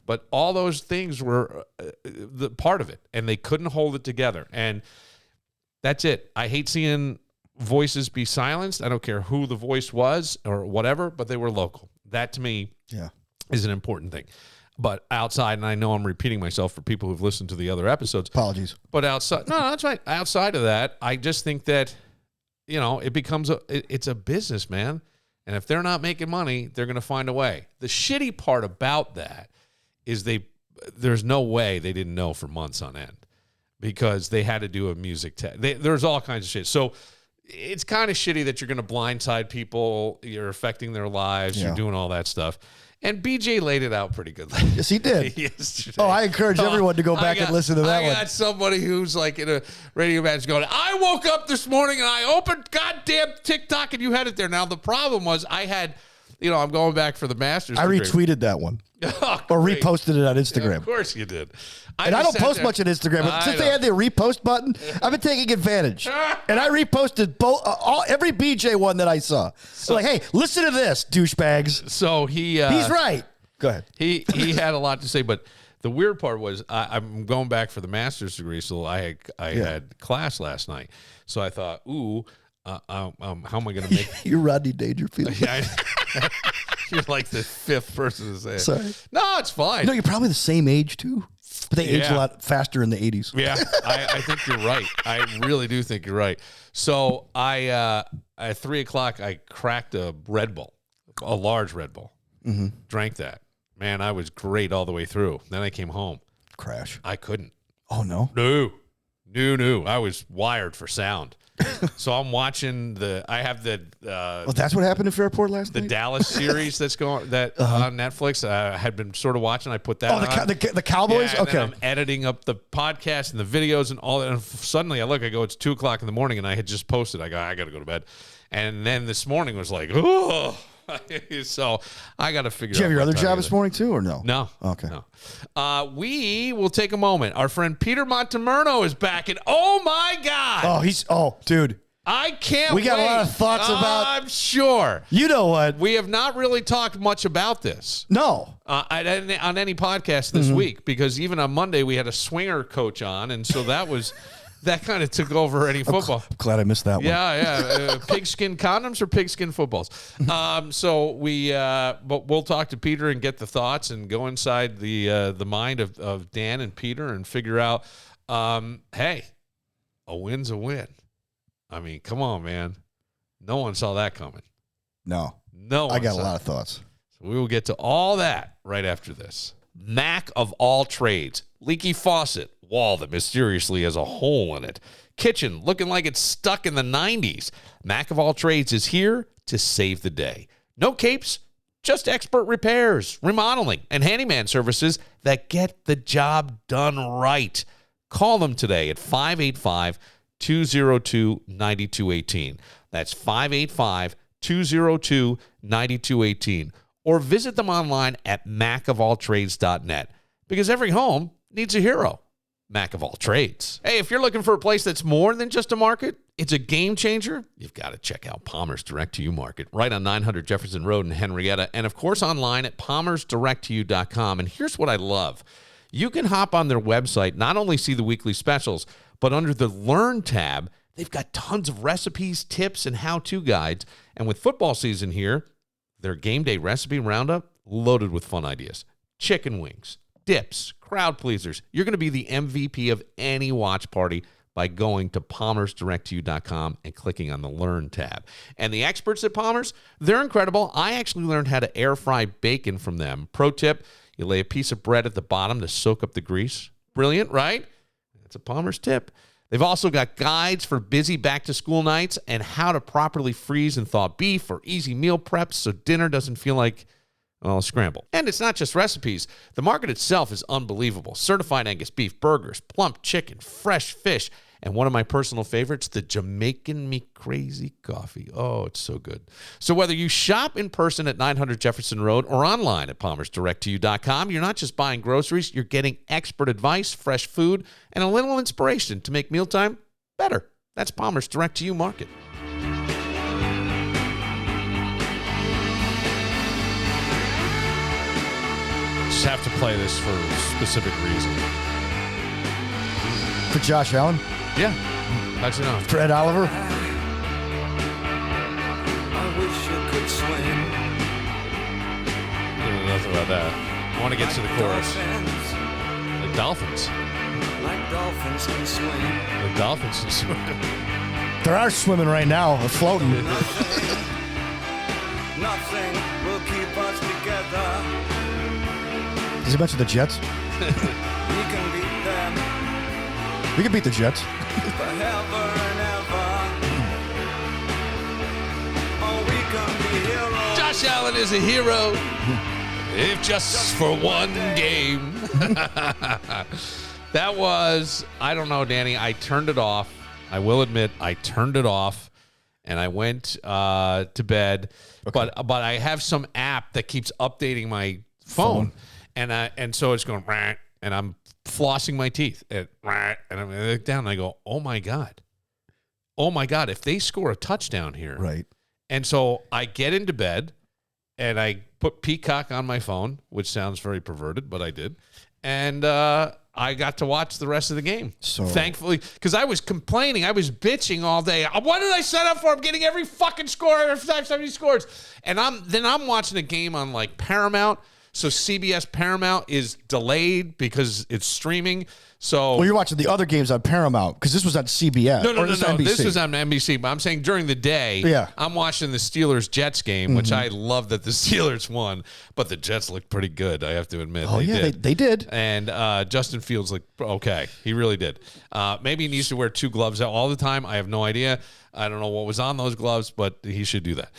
[SPEAKER 2] but all those things were the part of it, and they couldn't hold it together. And that's it. I hate seeing voices be silenced. I don't care who the voice was or whatever, but they were local. That to me is an important thing. But outside, and I know I'm repeating myself for people who've listened to the other episodes.
[SPEAKER 3] Apologies.
[SPEAKER 2] But outside, no, that's right. Outside of that, I just think that, it becomes it's a business, man. And if they're not making money, they're going to find a way. The shitty part about that is there's no way they didn't know for months on end because they had to do a music test. There's all kinds of shit. So it's kind of shitty that you're going to blindside people. You're affecting their lives. You're doing all that stuff. And BJ laid it out pretty good.
[SPEAKER 3] Yes, he did.
[SPEAKER 2] Yesterday.
[SPEAKER 3] Oh, I encourage everyone to go back and listen to that one.
[SPEAKER 2] I got somebody who's like in a radio match going, I woke up this morning and I opened goddamn TikTok and you had it there. Now, the problem was I had, I'm going back for the Masters.
[SPEAKER 3] I retweeted that one. Or reposted it on Instagram.
[SPEAKER 2] Yeah, of course you did.
[SPEAKER 3] I don't post much on Instagram, but since they had the repost button, I've been taking advantage. And I reposted every BJ one that I saw. So like, hey, listen to this, douchebags.
[SPEAKER 2] So he's
[SPEAKER 3] right. Go ahead.
[SPEAKER 2] He had a lot to say, but the weird part was I'm going back for the master's degree, so I had class last night. So I thought, how am I going to make?
[SPEAKER 3] You're Rodney Dangerfield.
[SPEAKER 2] Yeah, you're like the fifth person to say it.
[SPEAKER 3] Sorry.
[SPEAKER 2] No, it's fine.
[SPEAKER 3] No, you're probably the same age too. But they aged a lot faster in the 80s.
[SPEAKER 2] Yeah, I think you're right. I really do think you're right. So at 3 o'clock, I cracked a Red Bull, a large Red Bull. Mm-hmm. Drank that. Man, I was great all the way through. Then I came home.
[SPEAKER 3] Crash.
[SPEAKER 2] I couldn't.
[SPEAKER 3] Oh, no?
[SPEAKER 2] No. I was wired for sound. So I'm watching
[SPEAKER 3] that's what happened in Fairport last night?
[SPEAKER 2] The Dallas series that's going on Netflix. I had been sort of watching. I put that on.
[SPEAKER 3] The Cowboys?
[SPEAKER 2] Yeah, and
[SPEAKER 3] okay.
[SPEAKER 2] then I'm editing up the podcast and the videos and all that. And suddenly I go, it's 2 o'clock in the morning, and I had just posted. I go, I got to go to bed. And then this morning was like, oh. So I got to figure out.
[SPEAKER 3] Did you have your other job this morning too, or no?
[SPEAKER 2] No.
[SPEAKER 3] Okay.
[SPEAKER 2] No. We will take a moment. Our friend Peter Montemurno is back, and oh my God!
[SPEAKER 3] Dude,
[SPEAKER 2] I can't.
[SPEAKER 3] We got a lot of thoughts about.
[SPEAKER 2] I'm sure.
[SPEAKER 3] You know what?
[SPEAKER 2] We have not really talked much about this.
[SPEAKER 3] No.
[SPEAKER 2] On any podcast this week, because even on Monday we had a swinger coach on, and so that was. That kind of took over any football.
[SPEAKER 3] I'm glad I missed that one.
[SPEAKER 2] Yeah. Pigskin condoms or pigskin footballs. But we'll talk to Peter and get the thoughts and go inside the mind of Dan and Peter and figure out, hey, a win's a win. I mean, come on, man. No one saw that coming.
[SPEAKER 3] No.
[SPEAKER 2] I
[SPEAKER 3] got a lot of thoughts.
[SPEAKER 2] So we will get to all that right after this. Mac of all trades. Leaky faucet. Wall that mysteriously has a hole in it. Kitchen looking like it's stuck in the 90s. Mac of all trades is here to save the day. No capes, just expert repairs, remodeling, and handyman services that get the job done right. Call them today at 585-202-9218. That's 585-202-9218. Or visit them online at macofalltrades.net, because every home needs a hero. Mac of all trades. Hey, if you're looking for a place that's more than just a market, it's a game changer, you've got to check out Palmer's Direct to You Market, right on 900 Jefferson Road in Henrietta, and of course online at palmersdirecttoyou.com. And here's what I love. You can hop on their website, not only see the weekly specials, but under the Learn tab, they've got tons of recipes, tips, and how-to guides. And with football season here, their game day recipe roundup loaded with fun ideas. Chicken wings, dips, crowd pleasers. You're going to be the MVP of any watch party by going to palmersdirecttoyou.com and clicking on the Learn tab. And the experts at Palmer's, they're incredible. I actually learned how to air fry bacon from them. Pro tip, you lay a piece of bread at the bottom to soak up the grease. Brilliant, right? That's a Palmer's tip. They've also got guides for busy back-to-school nights and how to properly freeze and thaw beef for easy meal preps so dinner doesn't feel like scramble. And it's not just recipes. The market itself is unbelievable. Certified Angus beef, burgers, plump chicken, fresh fish, and one of my personal favorites, the Jamaican Me Crazy coffee. Oh, it's so good. So whether you shop in person at 900 Jefferson Road or online at palmersdirecttoyou.com, you're not just buying groceries, you're getting expert advice, fresh food, and a little inspiration to make mealtime better. That's Palmer's Direct to You Market. Just have to play this for a specific reason.
[SPEAKER 3] For Josh Allen?
[SPEAKER 2] Yeah. How'd you know?
[SPEAKER 3] For Ed Oliver?
[SPEAKER 6] I wish you could swim.
[SPEAKER 2] Nothing about that. I want to get to the chorus. Like dolphins.
[SPEAKER 6] Like dolphins can swim.
[SPEAKER 2] Like dolphins can swim.
[SPEAKER 3] There are swimming right now. They're floating.
[SPEAKER 6] Nothing will keep us together.
[SPEAKER 3] Does he mention the Jets?
[SPEAKER 6] We can beat them.
[SPEAKER 3] We can beat the Jets.
[SPEAKER 6] Forever and ever. Oh, we can be heroes.
[SPEAKER 2] Josh Allen is a hero, if just for one game. That was, I don't know, Danny. I turned it off. I will admit, I turned it off, and I went to bed. Okay. But I have some app that keeps updating my phone. And so it's going, and I'm flossing my teeth, and I'm going to look down, and I go, oh my God, if they score a touchdown here.
[SPEAKER 3] Right.
[SPEAKER 2] And so I get into bed, and I put Peacock on my phone, which sounds very perverted, but I did. And I got to watch the rest of the game. So thankfully, because I was complaining, I was bitching all day. What did I sign up for? I'm getting every fucking score every time somebody scores. And I'm watching a game on like Paramount. So CBS Paramount is delayed because it's streaming. So
[SPEAKER 3] you're watching the other games on Paramount because this was on CBS.
[SPEAKER 2] No. This was on NBC. But I'm saying during the day, I'm watching the Steelers-Jets game, which I love that the Steelers won. But the Jets looked pretty good, I have to admit.
[SPEAKER 3] They did.
[SPEAKER 2] And Justin Fields looked okay. He really did. Maybe he needs to wear two gloves out all the time. I have no idea. I don't know what was on those gloves, but he should do that.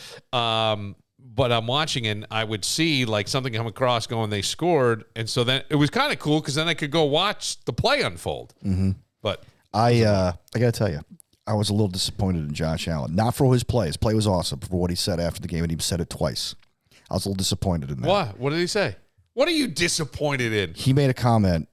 [SPEAKER 2] But I'm watching, and I would see like something come across going, they scored. And so then it was kind of cool because then I could go watch the play unfold. Mm-hmm. But
[SPEAKER 3] I got to tell you, I was a little disappointed in Josh Allen. Not for his play. His play was awesome for what he said after the game, and he said it twice. I was a little disappointed in that.
[SPEAKER 2] What? What did he say? What are you disappointed in?
[SPEAKER 3] He made a comment.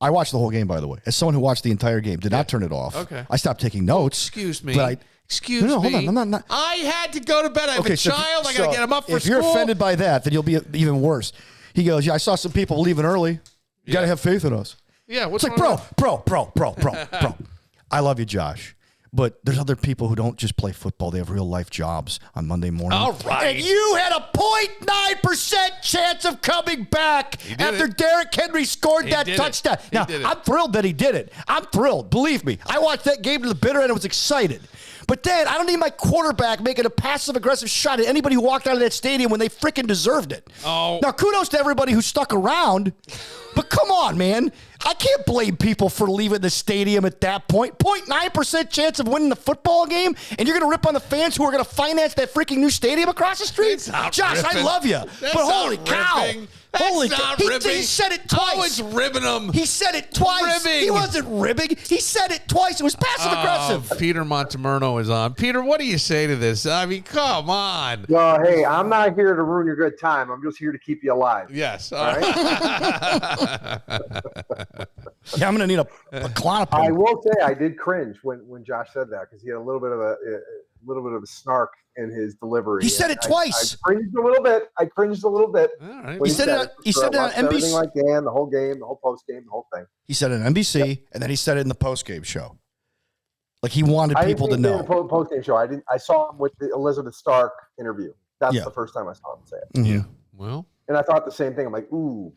[SPEAKER 3] I watched the whole game, by the way. As someone who watched the entire game, did not turn it off.
[SPEAKER 2] Okay.
[SPEAKER 3] I stopped taking notes.
[SPEAKER 2] Excuse me.
[SPEAKER 3] But
[SPEAKER 2] Excuse me.
[SPEAKER 3] Hold on. I'm not.
[SPEAKER 2] I had to go to bed. I have a child. I got to get him up for
[SPEAKER 3] if
[SPEAKER 2] school.
[SPEAKER 3] If you're offended by that, then you'll be even worse. He goes, I saw some people leaving early. You got to have faith in us.
[SPEAKER 2] Yeah.
[SPEAKER 3] It's like, bro. I love you, Josh. But there's other people who don't just play football. They have real life jobs on Monday morning.
[SPEAKER 2] All right.
[SPEAKER 3] And you had a 0.9% chance of coming back after Derrick Henry scored that touchdown. Now, I'm thrilled that he did it. I'm thrilled. Believe me. I watched that game to the bitter end and was excited. But then I don't need my quarterback making a passive-aggressive shot at anybody who walked out of that stadium when they freaking deserved it.
[SPEAKER 2] Oh.
[SPEAKER 3] Now, kudos to everybody who stuck around. But come on, man. I can't blame people for leaving the stadium at that point. 0.9% chance of winning the football game, and you're going to rip on the fans who are going to finance that freaking new stadium across the street? Josh, I love you. But holy cow. Holy cow. He said it twice.
[SPEAKER 2] I was ribbing him.
[SPEAKER 3] He said it twice.
[SPEAKER 2] Ribbing.
[SPEAKER 3] He wasn't ribbing. He said it twice. It was passive-aggressive.
[SPEAKER 2] Peter Montemurno is on. Peter, what do you say to this? I mean, come on.
[SPEAKER 7] Well, hey, I'm not here to ruin your good time. I'm just here to keep you alive.
[SPEAKER 2] Yes.
[SPEAKER 7] All right?
[SPEAKER 3] Yeah, I'm going to need a Klonopin.
[SPEAKER 7] I will say I did cringe when Josh said that because he had a little bit of a snark in his delivery.
[SPEAKER 3] He said it twice.
[SPEAKER 7] I cringed a little bit.
[SPEAKER 2] All right.
[SPEAKER 3] He said it on NBC.
[SPEAKER 7] Everything like Dan, the whole game, the whole post game, the whole thing.
[SPEAKER 3] He said it on NBC, and then he said it in the post game show. Like he wanted people to know.
[SPEAKER 7] The post game show. I saw him with the Elizabeth Stark interview. That's the first time I saw him say it.
[SPEAKER 3] Mm-hmm.
[SPEAKER 2] Yeah. Well,
[SPEAKER 7] and I thought the same thing. I'm like, ooh.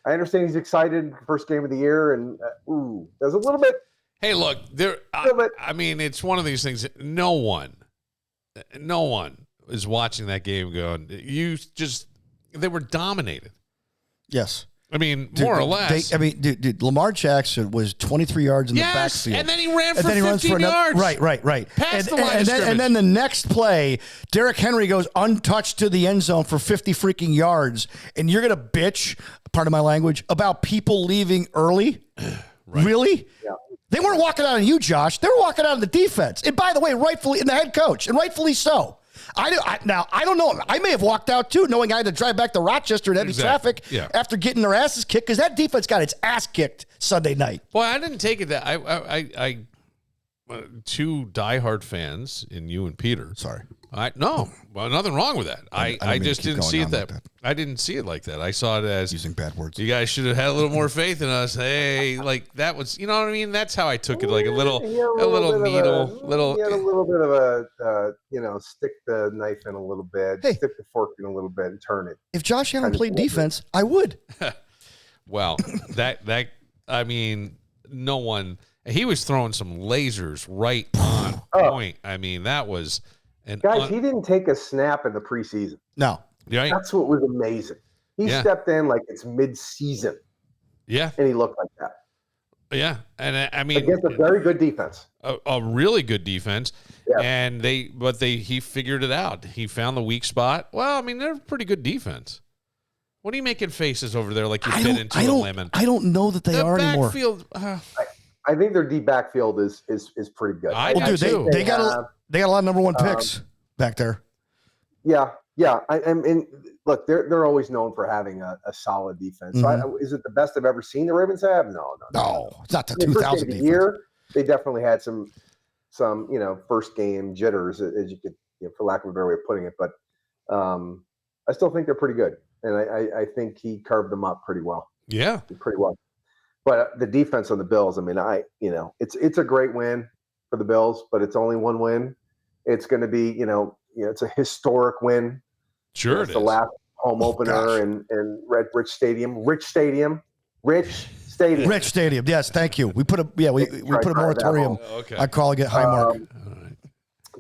[SPEAKER 7] I understand he's excited, first game of the year, and there's a little bit.
[SPEAKER 2] Hey, look, I mean, it's one of these things. No one is watching that game going, they were dominated.
[SPEAKER 3] Yes.
[SPEAKER 2] I mean, more or less.
[SPEAKER 3] Dude, Lamar Jackson was 23 yards in the backfield.
[SPEAKER 2] And then he ran for 15 yards.
[SPEAKER 3] Right.
[SPEAKER 2] Past the line of scrimmage.
[SPEAKER 3] And then the next play, Derrick Henry goes untouched to the end zone for 50 freaking yards. And you're going to bitch, pardon my language, about people leaving early? Right. Really? Yeah. They weren't walking out on you, Josh. They were walking out on the defense. And by the way, rightfully, in the head coach, and rightfully so. I don't know. I may have walked out too, knowing I had to drive back to Rochester in heavy traffic after getting their asses kicked because that defense got its ass kicked Sunday night.
[SPEAKER 2] Boy, I didn't take it that I two diehard fans in you and Peter.
[SPEAKER 3] Sorry.
[SPEAKER 2] Nothing wrong with that. I just didn't see it that. I didn't see it like that. I saw it as
[SPEAKER 3] using bad words.
[SPEAKER 2] You guys should have had a little more faith in us. Hey, like that was, you know what I mean? That's how I took it. Like a little needle.
[SPEAKER 7] You had a little bit of a, stick the knife in a little bit, stick the fork in a little bit, and turn it.
[SPEAKER 3] If Josh Allen played defense, I would.
[SPEAKER 2] Well, I mean, no one. He was throwing some lasers right on point. I mean, that was.
[SPEAKER 7] Guys, he didn't take a snap in the preseason.
[SPEAKER 3] No.
[SPEAKER 2] Right.
[SPEAKER 7] That's what was amazing. He stepped in like it's mid-season. Yeah. And he looked like that.
[SPEAKER 2] Yeah. And I mean.
[SPEAKER 7] Against a very good defense.
[SPEAKER 2] A really good defense.
[SPEAKER 7] Yeah.
[SPEAKER 2] And he figured it out. He found the weak spot. Well, I mean, they're a pretty good defense. What are you making faces over there like you bit into a lemon?
[SPEAKER 3] I don't know that they are anymore.
[SPEAKER 7] I think their deep backfield is pretty good.
[SPEAKER 3] They got a lot of number one picks back there.
[SPEAKER 7] Yeah. I mean, look, they're always known for having a solid defense. Mm-hmm. So is it the best I've ever seen the Ravens have? No.
[SPEAKER 3] It's not the 2000 defense.
[SPEAKER 7] Year, they definitely had some first game jitters, as you could, for lack of a better way of putting it. But I still think they're pretty good, and I think he carved them up pretty well.
[SPEAKER 2] Yeah,
[SPEAKER 7] pretty well. But the defense on the Bills, I mean, it's a great win for the Bills, but it's only one win. It's going to be, it's a historic win.
[SPEAKER 2] Sure,
[SPEAKER 7] it's the last home opener in Rich Stadium.
[SPEAKER 3] Yes, thank you. We put a moratorium. I call it Highmark.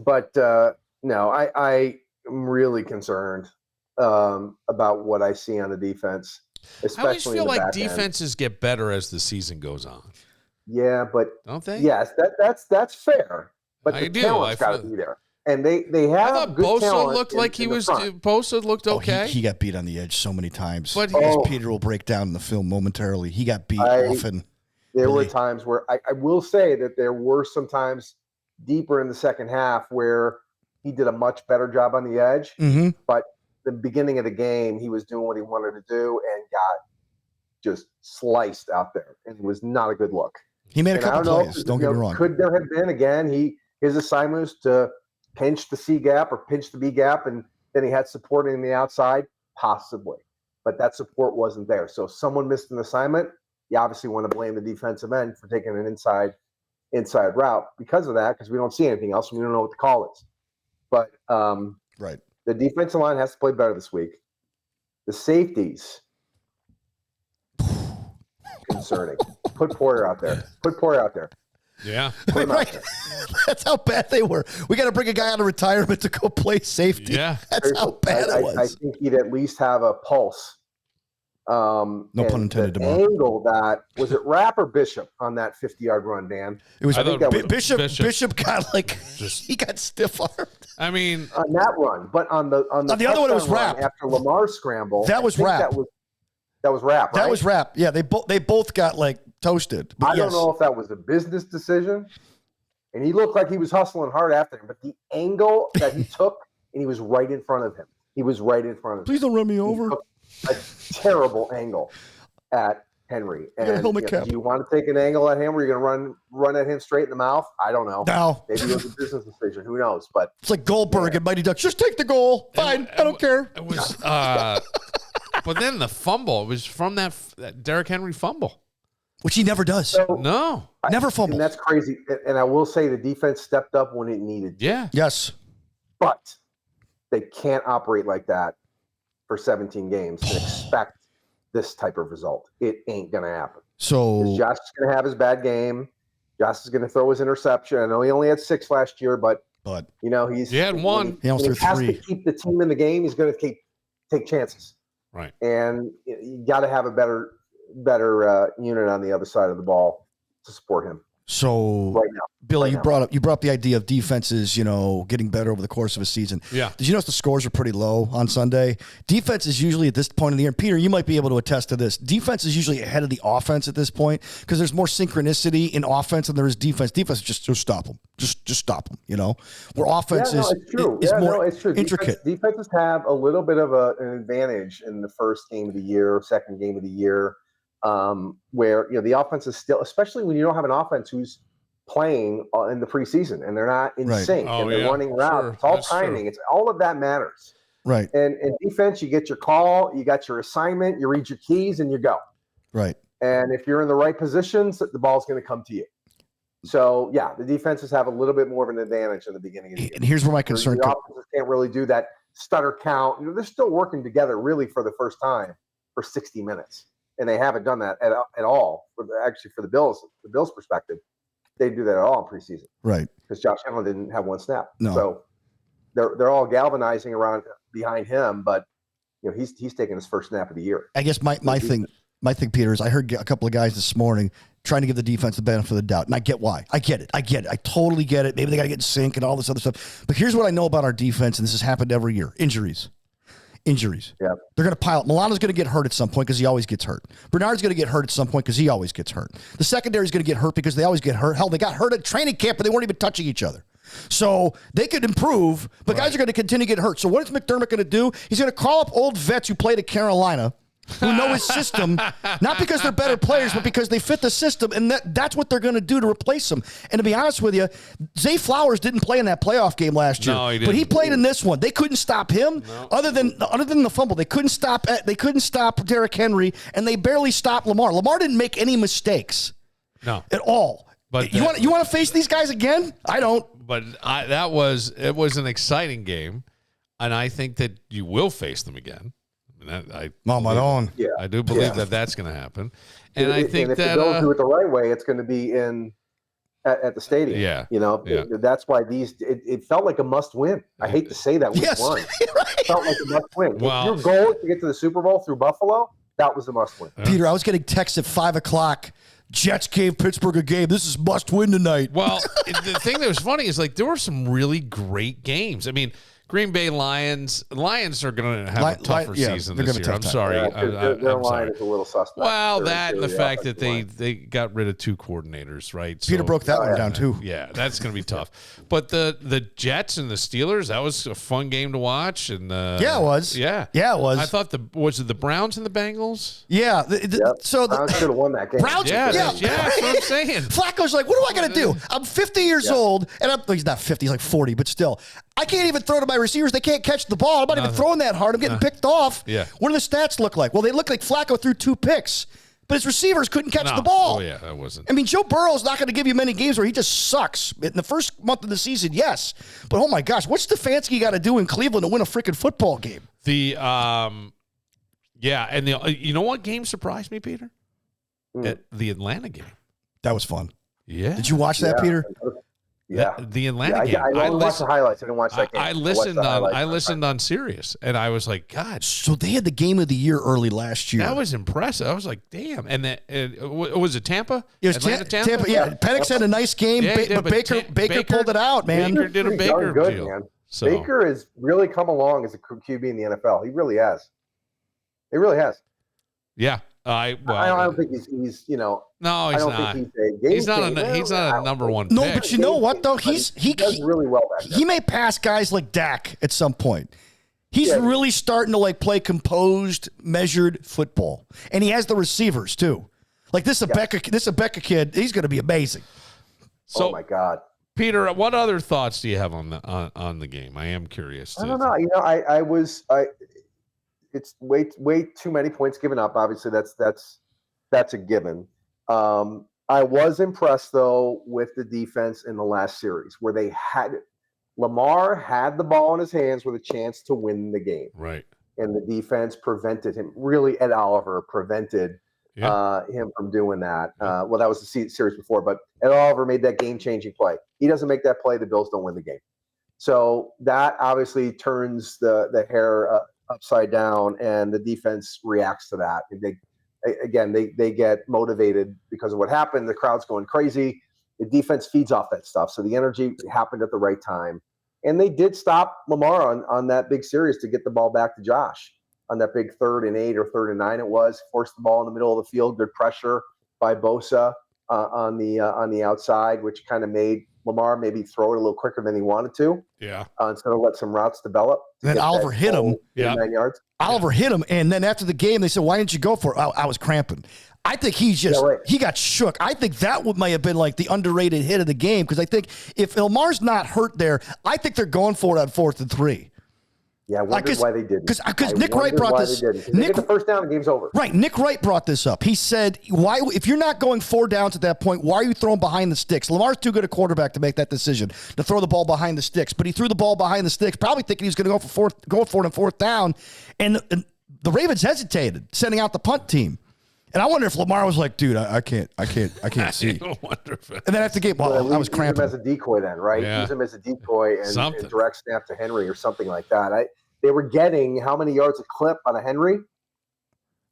[SPEAKER 7] But no, I am really concerned about what I see on the defense.
[SPEAKER 2] I always feel like defenses get better as the season goes on.
[SPEAKER 7] Yeah, but
[SPEAKER 2] don't they?
[SPEAKER 7] Yes, that's fair. But the talent's got to be there, and they have.
[SPEAKER 2] I thought
[SPEAKER 7] good
[SPEAKER 2] Bosa looked like he was. Bosa looked okay.
[SPEAKER 3] He got beat on the edge so many times.
[SPEAKER 2] But
[SPEAKER 3] as Peter will break down in the film momentarily, he got beat often.
[SPEAKER 7] There were times where I will say that there were some times deeper in the second half where he did a much better job on the edge, but. The beginning of the game, he was doing what he wanted to do and got just sliced out there, and it was not a good look.
[SPEAKER 3] He made a couple plays. Don't get me wrong.
[SPEAKER 7] Could there have been again? His assignment was to pinch the C gap or pinch the B gap, and then he had support in the outside, possibly, but that support wasn't there. So if someone missed an assignment, you obviously want to blame the defensive end for taking an inside route because of that, because we don't see anything else and we don't know what the call is. But
[SPEAKER 3] right.
[SPEAKER 7] The defensive line has to play better this week. The safeties, concerning. Put Porter out there.
[SPEAKER 2] Yeah.
[SPEAKER 3] Right. That's how bad they were. We got to bring a guy out of retirement to go play safety.
[SPEAKER 2] Yeah.
[SPEAKER 3] That's how bad it was.
[SPEAKER 7] I think he'd at least have a pulse.
[SPEAKER 3] No pun intended.
[SPEAKER 7] The angle that was it Rapp or Bishop on that 50-yard run, Dan?
[SPEAKER 3] It was Bishop got he got stiff armed.
[SPEAKER 2] I mean
[SPEAKER 7] on that run, but on the
[SPEAKER 3] other one it was Rapp
[SPEAKER 7] after Lamar's scramble.
[SPEAKER 3] That was Rapp.
[SPEAKER 7] That was Rapp. Right?
[SPEAKER 3] That was Rapp. Yeah, they both got toasted. But
[SPEAKER 7] I don't know if that was a business decision, and he looked like he was hustling hard after him. But the angle that he took, and he was right in front of him.
[SPEAKER 3] Please don't run me over.
[SPEAKER 7] A terrible angle at Henry.
[SPEAKER 3] You got a
[SPEAKER 7] And
[SPEAKER 3] helmet cap.
[SPEAKER 7] do you want to take an angle at him where you're going to run at him straight in the mouth? I don't know.
[SPEAKER 3] No.
[SPEAKER 7] Maybe it was a business decision. Who knows? But
[SPEAKER 3] It's like Goldberg and Mighty Ducks. Just take the goal. Fine. I don't care.
[SPEAKER 2] It was, but then the fumble, it was from that Derrick Henry fumble.
[SPEAKER 3] Which he never does.
[SPEAKER 2] No.
[SPEAKER 3] Never fumbles.
[SPEAKER 7] And that's crazy. And I will say the defense stepped up when it needed to.
[SPEAKER 2] Yeah.
[SPEAKER 3] Yes.
[SPEAKER 7] But they can't operate like that for 17 games and expect this type of result. It ain't going to happen.
[SPEAKER 3] So
[SPEAKER 7] Josh is going to have his bad game. Josh is going to throw his interception. I know he only had 6 last year, but
[SPEAKER 2] he had 1.
[SPEAKER 3] He almost threw
[SPEAKER 7] has
[SPEAKER 3] 3.
[SPEAKER 7] to keep the team in the game. He's going to take chances.
[SPEAKER 2] Right.
[SPEAKER 7] And you got to have a better unit on the other side of the ball to support him.
[SPEAKER 3] So
[SPEAKER 7] right now,
[SPEAKER 3] Bill, you brought up the idea of defenses, getting better over the course of a season.
[SPEAKER 2] Yeah.
[SPEAKER 3] Did you notice the scores are pretty low on Sunday? Defense is usually at this point in the year. Peter, you might be able to attest to this. Defense is usually ahead of the offense at this point because there's more synchronicity in offense than there is defense. Defense just stop them. Just stop them. Where offense is more intricate.
[SPEAKER 7] Defenses have a little bit of an advantage in the first game of the year, second game of the year. Where the offense is still, especially when you don't have an offense who's playing in the preseason and they're not in sync and they're running routes. Sure. It's all timing. It's all of that matters.
[SPEAKER 3] Right.
[SPEAKER 7] And in defense, you get your call, you got your assignment, you read your keys, and you go.
[SPEAKER 3] Right.
[SPEAKER 7] And if you're in the right positions, the ball's going to come to you. So yeah, the defenses have a little bit more of an advantage in the beginning of the year.
[SPEAKER 3] And here's where my concern
[SPEAKER 7] comes. The offenses can't really do that stutter count. They're still working together really for the first time for 60 minutes. And they haven't done that at all. For the Bills' perspective, they didn't do that at all in preseason,
[SPEAKER 3] right? Because
[SPEAKER 7] Josh Allen didn't have one snap.
[SPEAKER 3] No.
[SPEAKER 7] So they're all galvanizing around behind him, but he's taking his first snap of the year.
[SPEAKER 3] I guess my thing, Peter, is I heard a couple of guys this morning trying to give the defense the benefit of the doubt, and I get why. I get it. I totally get it. Maybe they got to get in sync and all this other stuff. But here's what I know about our defense, and this has happened every year: injuries. Yeah. They're going to pile up. Milano's going to get hurt at some point because he always gets hurt. Bernard's going to get hurt at some point because he always gets hurt. The secondary's going to get hurt because they always get hurt. Hell, they got hurt at training camp, but they weren't even touching each other. So they could improve, but guys are going to continue to get hurt. So what is McDermott going to do? He's going to call up old vets who played at Carolina, who know his system, not because they're better players, but because they fit the system, and that's what they're going to do to replace them. And to be honest with you, Zay Flowers didn't play in that playoff game last year, but he played in this one. They couldn't stop him, other than the fumble. They couldn't stop Derrick Henry, and they barely stopped Lamar. Lamar didn't make any mistakes, at all. But you want to face these guys again? I don't.
[SPEAKER 2] But it was an exciting game, and I think that you will face them again. I do believe that that's going to happen, and I think
[SPEAKER 7] if
[SPEAKER 2] that
[SPEAKER 7] you don't do it the right way, it's going to be at the stadium. That's why it felt like a must win. I hate to say that week one. It felt like a must win. Well, if your goal is to get to the Super Bowl through Buffalo, that was a must win.
[SPEAKER 3] Peter, I was getting texts at 5:00. Jets gave Pittsburgh a game. This is must win tonight.
[SPEAKER 2] Well, the thing that was funny is there were some really great games. I mean, Green Bay Lions are going to have a tougher season this year. I'm sorry.
[SPEAKER 7] Their line is a little suspect.
[SPEAKER 2] Well, that and the fact that they got rid of 2 coordinators, right?
[SPEAKER 3] Peter broke that one down too.
[SPEAKER 2] Yeah, that's going to be tough. But the Jets and the Steelers, that was a fun game to watch. And
[SPEAKER 3] it was.
[SPEAKER 2] Yeah,
[SPEAKER 3] it was.
[SPEAKER 2] I thought was it the Browns and the Bengals?
[SPEAKER 3] Yeah. So the
[SPEAKER 7] Browns should have won that game.
[SPEAKER 3] Browns,
[SPEAKER 2] that's what I'm saying.
[SPEAKER 3] Flacco's like, what am I going to do? I'm 50 years old, and he's not 50, he's like 40, but still. I can't even throw to my receivers. They can't catch the ball. I'm not even throwing that hard. I'm getting picked off.
[SPEAKER 2] Yeah.
[SPEAKER 3] What do the stats look like? Well, they look like Flacco threw 2 picks, but his receivers couldn't catch the ball.
[SPEAKER 2] Oh, yeah, that wasn't.
[SPEAKER 3] I mean, Joe Burrow's not going to give you many games where he just sucks. In the first month of the season, yes. But, oh, my gosh, what's Stefanski got to do in Cleveland to win a freaking football game?
[SPEAKER 2] You know what game surprised me, Peter? The Atlanta game.
[SPEAKER 3] That was fun.
[SPEAKER 2] Yeah.
[SPEAKER 3] Did you watch that, Peter?
[SPEAKER 7] Yeah,
[SPEAKER 2] the Atlanta game.
[SPEAKER 7] I watched the highlights. I didn't watch that game.
[SPEAKER 2] I listened on Sirius, and I was like, God.
[SPEAKER 3] So they had the game of the year early last year.
[SPEAKER 2] That was impressive. I was like, damn. And was it Tampa?
[SPEAKER 3] It was Tampa. Yeah, Penix had a nice game, but Baker pulled it out, man.
[SPEAKER 2] Baker did a Baker deal.
[SPEAKER 7] Man. So. Baker has really come along as a QB in the NFL. He really has. He really has.
[SPEAKER 2] Yeah.
[SPEAKER 7] I don't think he's
[SPEAKER 2] No, he's not. He's not a number one pick.
[SPEAKER 3] No, but you know what though? He
[SPEAKER 7] does really well back there.
[SPEAKER 3] He may pass guys like Dak at some point. He's really starting to play composed, measured football, and he has the receivers too. Like this Abeka kid, he's going to be amazing.
[SPEAKER 2] So,
[SPEAKER 7] oh my God,
[SPEAKER 2] Peter, what other thoughts do you have on the game? I am curious.
[SPEAKER 7] I don't know. You know, it's way too many points given up. Obviously, that's a given. I was impressed though with the defense in the last series where Lamar had the ball in his hands with a chance to win the game.
[SPEAKER 2] Right.
[SPEAKER 7] And the defense prevented him. Really, Ed Oliver prevented him from doing that. Well, that was the series before, but Ed Oliver made that game-changing play. He doesn't make that play, the Bills don't win the game. So that obviously turns the hair upside down, and the defense reacts to that. They get motivated because of what happened. The crowd's going crazy. The defense feeds off that stuff. So the energy happened at the right time. And they did stop Lamar on that big series to get the ball back to Josh on that big 3rd and 8 or 3rd and 9 it was. Forced the ball in the middle of the field. Good pressure by Bosa on the outside, which kind of made Lamar maybe throw it a little quicker than he wanted to.
[SPEAKER 2] Yeah.
[SPEAKER 7] Instead of let some routes develop.
[SPEAKER 3] Then Oliver hit him.
[SPEAKER 7] 9 yards.
[SPEAKER 3] Oliver hit him, and then after the game, they said, "Why didn't you go for it?" I was cramping. I think he got shook. I think that might have been like the underrated hit of the game, because I think if Lamar's not hurt there, I think they're going for it on 4th and 3.
[SPEAKER 7] Yeah, I wondered why they didn't.
[SPEAKER 3] Because Nick Wright brought this.
[SPEAKER 7] They get the first down, the game's over.
[SPEAKER 3] Right, Nick Wright brought this up. He said, "Why, if you're not going 4 downs at that point, why are you throwing behind the sticks?" Lamar's too good a quarterback to make that decision to throw the ball behind the sticks, but he threw the ball behind the sticks, probably thinking he was going to go for it on 4th down, and the Ravens hesitated, sending out the punt team. And I wonder if Lamar was like, "Dude, I can't see." And then after the game, I was cramping.
[SPEAKER 7] Use him as a decoy then, right?
[SPEAKER 2] Yeah.
[SPEAKER 7] Use him as a decoy and direct snap to Henry or something like that. They were getting how many yards a clip on a Henry?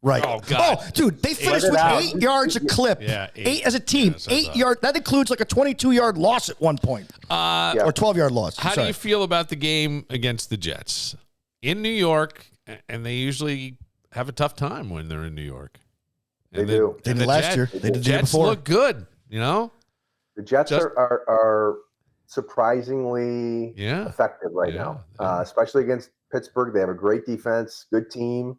[SPEAKER 3] Right.
[SPEAKER 2] Oh, God.
[SPEAKER 3] Oh, dude, they finished with 8 yards a clip.
[SPEAKER 2] Yeah,
[SPEAKER 3] 8 as a team. 8 yards. That includes like a 22-yard loss at one point. Or 12-yard loss.
[SPEAKER 2] How do you feel about the game against the Jets? In New York, and they usually have a tough time when they're in New York.
[SPEAKER 7] They do.
[SPEAKER 3] They did last year. They did the year before.
[SPEAKER 2] Look good, you know?
[SPEAKER 7] The Jets are surprisingly effective right now, especially against Pittsburgh. They have a great defense, good team.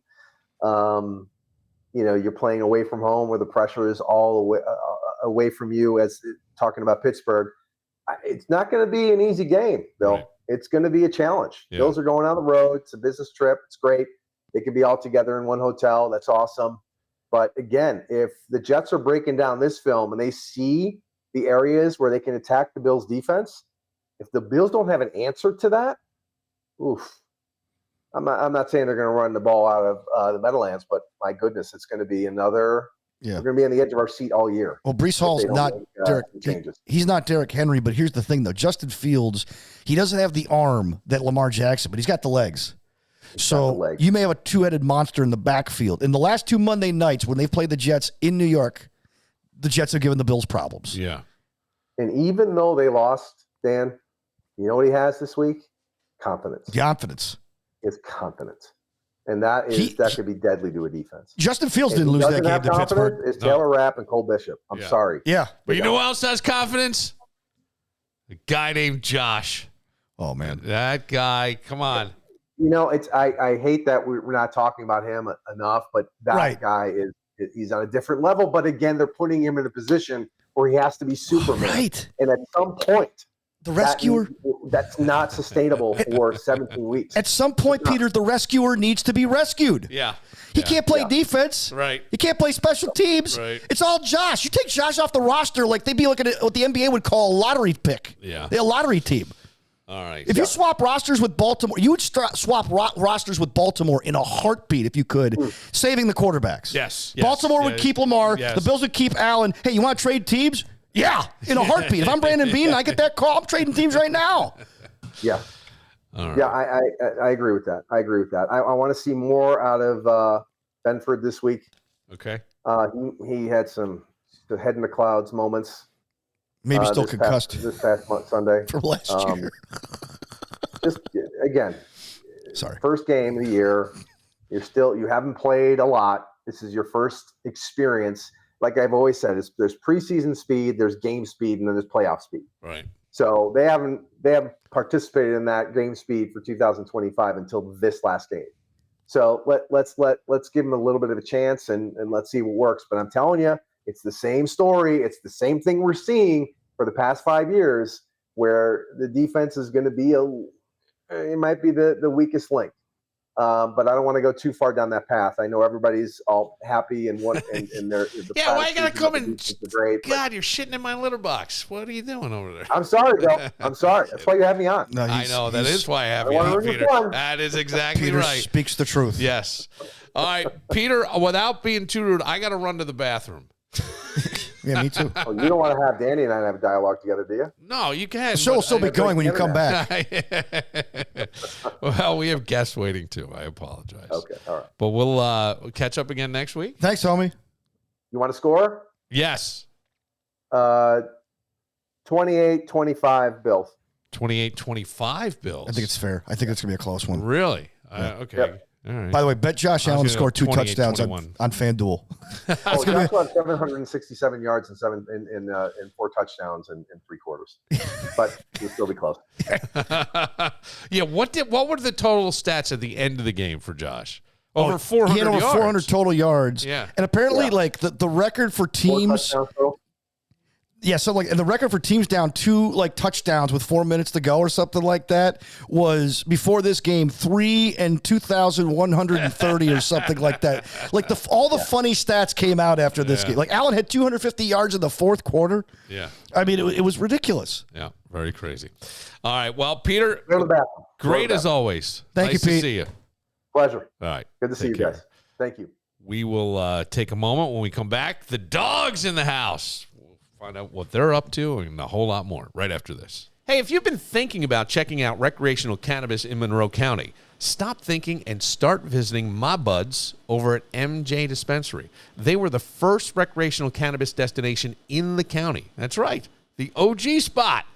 [SPEAKER 7] You're playing away from home where the pressure is all away from you. As talking about Pittsburgh, it's not going to be an easy game, Bill. Right. It's going to be a challenge. Yeah. Bills are going on the road. It's a business trip. It's great. They can be all together in one hotel. That's awesome. But again, if the Jets are breaking down this film and they see the areas where they can attack the Bills' defense, if the Bills don't have an answer to that, I'm not saying they're going to run the ball out of the Meadowlands, but my goodness, it's going to be another. Yeah. We're going to be on the edge of our seat all year.
[SPEAKER 3] Well, Breece Hall's not Derek. He's not Derrick Henry, but here's the thing, though. Justin Fields, he doesn't have the arm that Lamar Jackson, but he's got the legs. So you may have a two-headed monster in the backfield. In the last 2 Monday nights when they've played the Jets in New York, the Jets have given the Bills problems.
[SPEAKER 2] Yeah.
[SPEAKER 7] And even though they lost, Dan, you know what he has this week? Confidence.
[SPEAKER 3] Confidence.
[SPEAKER 7] His confidence. And that could be deadly to a defense.
[SPEAKER 3] Justin Fields didn't lose that game to Pittsburgh.
[SPEAKER 7] It's Taylor Rapp and Cole Bishop. I'm sorry.
[SPEAKER 3] Yeah.
[SPEAKER 2] But you know who else has confidence? A guy named Josh.
[SPEAKER 3] Oh, man.
[SPEAKER 2] That guy. Come on.
[SPEAKER 7] I hate that we're not talking about him enough, but that guy he's on a different level. But again, they're putting him in a position where he has to be Superman.
[SPEAKER 3] Right.
[SPEAKER 7] And at some point,
[SPEAKER 3] the rescuer,
[SPEAKER 7] that's not sustainable for 17 weeks.
[SPEAKER 3] At some point, Peter, the rescuer needs to be rescued.
[SPEAKER 2] Yeah.
[SPEAKER 3] He can't play defense.
[SPEAKER 2] Right.
[SPEAKER 3] He can't play special teams.
[SPEAKER 2] Right.
[SPEAKER 3] It's all Josh. You take Josh off the roster, like they'd be looking at what the NBA would call a lottery pick.
[SPEAKER 2] Yeah.
[SPEAKER 3] They're a lottery team.
[SPEAKER 2] All right.
[SPEAKER 3] If you swap rosters with Baltimore, you would swap rosters with Baltimore in a heartbeat if you could, saving the quarterbacks.
[SPEAKER 2] Yes.
[SPEAKER 3] Baltimore would keep Lamar. Yes. The Bills would keep Allen. Hey, you want to trade teams? Yeah, in a heartbeat. If I'm Brandon Beane and I get that call, I'm trading teams right now.
[SPEAKER 7] Yeah.
[SPEAKER 2] All right.
[SPEAKER 7] Yeah, I agree with that. I want to see more out of Benford this week.
[SPEAKER 2] Okay.
[SPEAKER 7] He had some head in the clouds moments.
[SPEAKER 3] Maybe still concussed.
[SPEAKER 7] This past Sunday.
[SPEAKER 3] From last year.
[SPEAKER 7] Just, again,
[SPEAKER 3] sorry.
[SPEAKER 7] First game of the year. You haven't played a lot. This is your first experience. Like I've always said, there's preseason speed, there's game speed, and then there's playoff speed.
[SPEAKER 2] Right.
[SPEAKER 7] So they haven't participated in that game speed for 2025 until this last game. So let's give them a little bit of a chance and let's see what works. But I'm telling you, It's the same story. It's the same thing we're seeing for the past 5 years, where the defense is going to be it might be the weakest link. But I don't want to go too far down that path. I know everybody's all happy and they're
[SPEAKER 2] yeah. Why you gotta come and
[SPEAKER 7] great?
[SPEAKER 2] God, you're shitting in my litter box. What are you doing over there?
[SPEAKER 7] I'm sorry, Bill. I'm sorry. That's why you have me on.
[SPEAKER 3] No,
[SPEAKER 2] I know that is why I have you on, Peter. That is exactly
[SPEAKER 3] Peter
[SPEAKER 2] right.
[SPEAKER 3] Speaks the truth.
[SPEAKER 2] Yes. All right, Peter. Without being too rude, I got to run to the bathroom.
[SPEAKER 3] Yeah, me too.
[SPEAKER 7] Oh, you don't want to have Danny and I have a dialogue together, do you?
[SPEAKER 2] No, you can.
[SPEAKER 3] The show will still be going when you come back.
[SPEAKER 2] Well, we have guests waiting too. I apologize.
[SPEAKER 7] Okay, all right.
[SPEAKER 2] But we'll catch up again next week.
[SPEAKER 3] Thanks, homie.
[SPEAKER 7] You want to score?
[SPEAKER 2] Yes.
[SPEAKER 7] 28-25 Bills.
[SPEAKER 2] 28-25 Bills.
[SPEAKER 3] I think it's fair. I think it's going to be a close one.
[SPEAKER 2] Really?
[SPEAKER 3] Yeah.
[SPEAKER 2] Okay.
[SPEAKER 7] Yep.
[SPEAKER 2] All right.
[SPEAKER 3] By the way, bet Josh Allen to score 2 touchdowns on
[SPEAKER 2] 28-21.
[SPEAKER 3] FanDuel.
[SPEAKER 7] Oh, Josh had 767 yards and 4 touchdowns in 3 quarters, but he'll still be close.
[SPEAKER 2] Yeah. What were the total stats at the end of the game for Josh? Over 400
[SPEAKER 3] He had over
[SPEAKER 2] yards.
[SPEAKER 3] 400 total yards.
[SPEAKER 2] Yeah.
[SPEAKER 3] And apparently, like, the record for
[SPEAKER 7] 4
[SPEAKER 3] teams.
[SPEAKER 7] touchdowns total.
[SPEAKER 3] Yeah, so like, and the record for teams down 2 like touchdowns with 4 minutes to go or something like that was before this game 3 and 2,130 or something like that. Like all the funny stats came out after this game. Like Allen had 250 yards in the 4th quarter.
[SPEAKER 2] Yeah,
[SPEAKER 3] I mean it was ridiculous.
[SPEAKER 2] Yeah, very crazy. All right, well, Peter,
[SPEAKER 7] Go to the bathroom.
[SPEAKER 2] great as always.
[SPEAKER 3] Thank
[SPEAKER 2] nice
[SPEAKER 3] you, Pete.
[SPEAKER 2] to see you.
[SPEAKER 7] Pleasure.
[SPEAKER 2] All right,
[SPEAKER 7] Good to see you guys. Thank you.
[SPEAKER 2] We will take a moment when we come back. The Dawgs in the house. Find out what they're up to and a whole lot more right after this. Hey, if you've been thinking about checking out recreational cannabis in Monroe County, stop thinking and start visiting my buds over at MJ Dispensary. They were the first recreational cannabis destination in the county. That's right, the OG spot.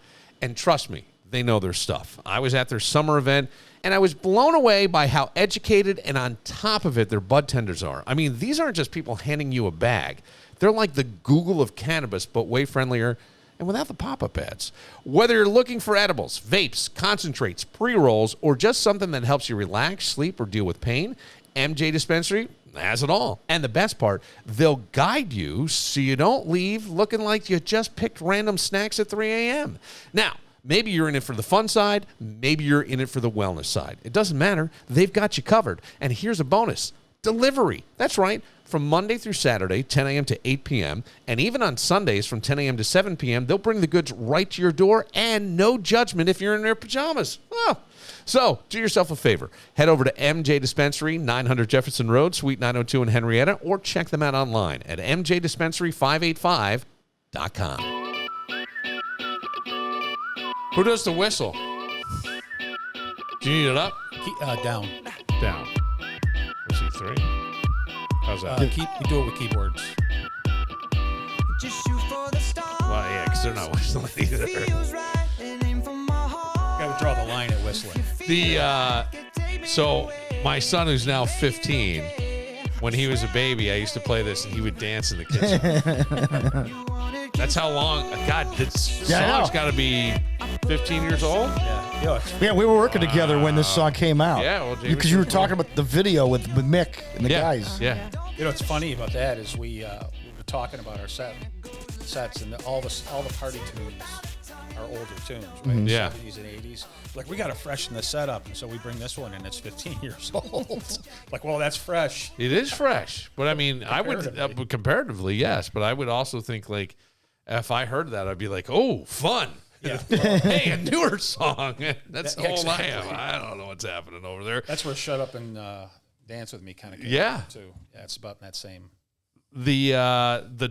[SPEAKER 2] And trust me, they know their stuff. I was at their summer event, and I was blown away by how educated and on top of it their bud tenders are. I mean, these aren't just people handing you a bag. They're like the Google of cannabis, but way friendlier and without the pop-up ads. Whether you're looking for edibles, vapes, concentrates, pre-rolls, or just something that helps you relax, sleep, or deal with pain, MJ Dispensary has it all. And the best part, they'll guide you so you don't leave looking like you just picked random snacks at 3 a.m. Now, maybe you're in it for the fun side. Maybe you're in it for the wellness side. It doesn't matter. They've got you covered. And here's a bonus. Delivery. That's right. From Monday through Saturday, 10 a.m. to 8 p.m., and even on Sundays from 10 a.m. to 7 p.m., they'll bring the goods right to your door and no judgment if you're in their pajamas. Oh. So do yourself a favor. Head over to MJ Dispensary, 900 Jefferson Road, Suite 902 in Henrietta, or check them out online at mjdispensary585.com. Who does the whistle? Do you need it up?
[SPEAKER 8] Down.
[SPEAKER 2] Down. Let's see, 3. How's that?
[SPEAKER 8] You do it with keyboards.
[SPEAKER 2] Well, yeah, because they're not whistling either.
[SPEAKER 8] Got to draw the line at whistling.
[SPEAKER 2] So my son, who's now 15, when he was a baby, I used to play this, and he would dance in the kitchen. That's how long. God, this song's got to be 15 years old.
[SPEAKER 3] Yeah, we were working together when this song came out.
[SPEAKER 2] Yeah, well,
[SPEAKER 3] because you were talking about the video with Mick and the guys.
[SPEAKER 2] Yeah.
[SPEAKER 8] You know what's funny about that is we were talking about our sets and all the party tunes are older tunes, right?
[SPEAKER 3] Mm-hmm.
[SPEAKER 2] Yeah.
[SPEAKER 8] 70s and 80s. Like, we got to freshen the setup, and so we bring this one, and it's 15 years old. Like, well, that's fresh.
[SPEAKER 2] It is fresh, but I mean, I would comparatively, yes, but I would also think like if I heard that, I'd be like, oh, fun.
[SPEAKER 8] Yeah.
[SPEAKER 2] Hey, a newer song. That's all
[SPEAKER 8] exactly.
[SPEAKER 2] I am. I don't know what's happening over there.
[SPEAKER 8] That's where Shut Up and Dance With Me kind of came from, too. Yeah, it's about that same.
[SPEAKER 2] The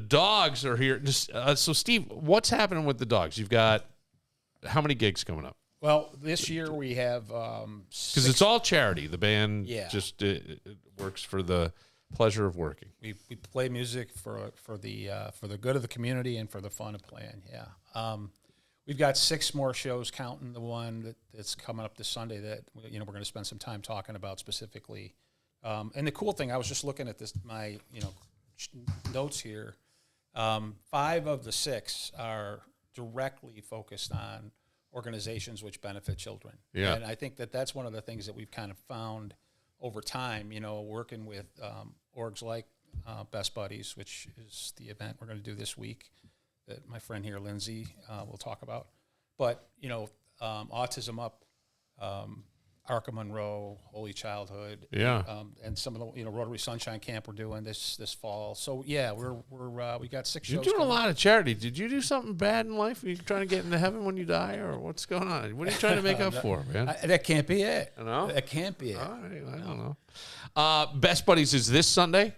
[SPEAKER 2] Dawgs are here. Just so, Steve, what's happening with the Dawgs? You've got how many gigs coming up?
[SPEAKER 8] Well, this year we have
[SPEAKER 2] because it's all charity. The band just it works for the pleasure of working.
[SPEAKER 8] We play music for the good of the community and for the fun of playing. Yeah. We've got 6 more shows, counting the one that's coming up this Sunday that we're going to spend some time talking about specifically. And the cool thing, I was just looking at my notes here. 5 of the 6 are directly focused on organizations which benefit children.
[SPEAKER 2] Yeah.
[SPEAKER 8] And I think that's one of the things that we've kind of found over time. Working with orgs like Best Buddies, which is the event we're going to do this week that my friend here, Lindsay, will talk about. But, Autism Up, Arkham Monroe, Holy Childhood, and some of the Rotary Sunshine Camp we're doing this fall. So yeah, we got 6 shows.
[SPEAKER 2] You're doing a lot of charity. Did you do something bad in life? Are you trying to get into heaven when you die, or what's going on? What are you trying to make up for, man?
[SPEAKER 8] That can't be it.
[SPEAKER 2] No,
[SPEAKER 8] that can't be it.
[SPEAKER 2] All right, I don't know. Best Buddies is this Sunday.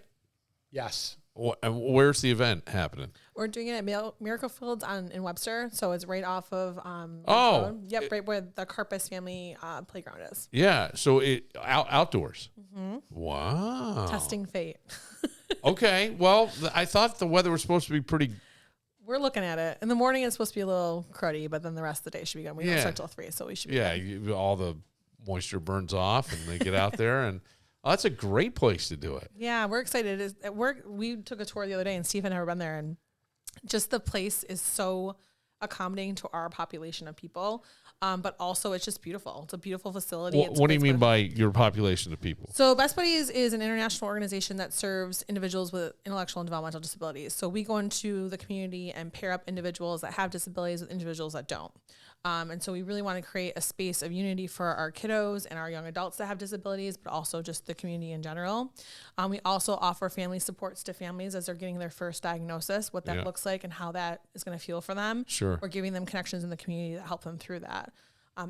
[SPEAKER 8] Yes.
[SPEAKER 2] Where's the event happening?
[SPEAKER 9] We're doing it at Miracle Fields in Webster, so it's right off of
[SPEAKER 2] road.
[SPEAKER 9] Yep, right where the Carpus family playground is.
[SPEAKER 2] Yeah, so outdoors. Mm-hmm. Wow.
[SPEAKER 9] Testing fate.
[SPEAKER 2] Okay, well, I thought the weather was supposed to be pretty.
[SPEAKER 9] We're looking at it. In the morning, it's supposed to be a little cruddy, but then the rest of the day should be good. We don't start till 3, so we should be good.
[SPEAKER 2] All the moisture burns off, and they get out there and. Oh, that's a great place to do it.
[SPEAKER 9] Yeah, we're excited. We took a tour the other day, and Steve had never been there, and just the place is so accommodating to our population of people, but also it's just beautiful. It's a beautiful facility.
[SPEAKER 2] What do you mean by your population of people?
[SPEAKER 9] So Best Buddies is an international organization that serves individuals with intellectual and developmental disabilities. So we go into the community and pair up individuals that have disabilities with individuals that don't. And so we really want to create a space of unity for our kiddos and our young adults that have disabilities, but also just the community in general. We also offer family supports to families as they're getting their first diagnosis, what that looks like and how that is going to feel for them.
[SPEAKER 2] Sure.
[SPEAKER 9] We're giving them connections in the community that help them through that.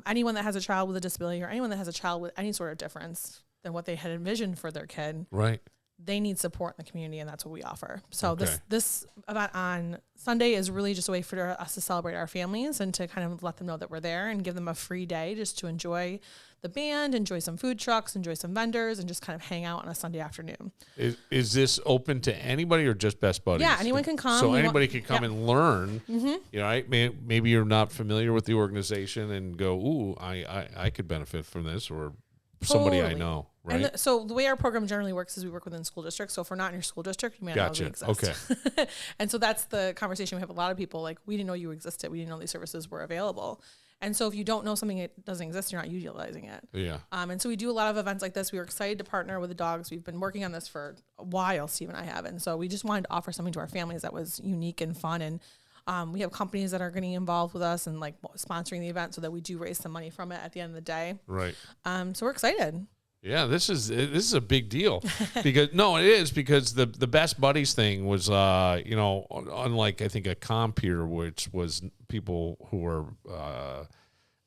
[SPEAKER 9] Anyone that has a child with a disability or anyone that has a child with any sort of difference than what they had envisioned for their kid.
[SPEAKER 2] Right.
[SPEAKER 9] They need support in the community, and that's what we offer. So this event on Sunday is really just a way for us to celebrate our families and to kind of let them know that we're there and give them a free day just to enjoy the band, enjoy some food trucks, enjoy some vendors, and just kind of hang out on a Sunday afternoon.
[SPEAKER 2] Is this open to anybody or just Best Buddies?
[SPEAKER 9] Yeah, anyone can come.
[SPEAKER 2] So anybody can come and learn. Mm-hmm. Maybe you're not familiar with the organization and go, ooh, I could benefit from this, or somebody I know. Right.
[SPEAKER 9] And so the way our program generally works is we work within school districts. So if we're not in your school district, you may not know we exist.
[SPEAKER 2] Okay.
[SPEAKER 9] And so that's the conversation we have with a lot of people. Like, we didn't know you existed. We didn't know these services were available. And so if you don't know something that doesn't exist, you're not utilizing it.
[SPEAKER 2] Yeah.
[SPEAKER 9] And so we do a lot of events like this. We were excited to partner with the Dawgs. We've been working on this for a while, Steve and I have. And so we just wanted to offer something to our families that was unique and fun. And we have companies that are getting involved with us and like sponsoring the event so that we do raise some money from it at the end of the day.
[SPEAKER 2] Right.
[SPEAKER 9] So we're excited.
[SPEAKER 2] Yeah, this is a big deal because the Best Buddies thing was unlike I think a Compeer, which was people who were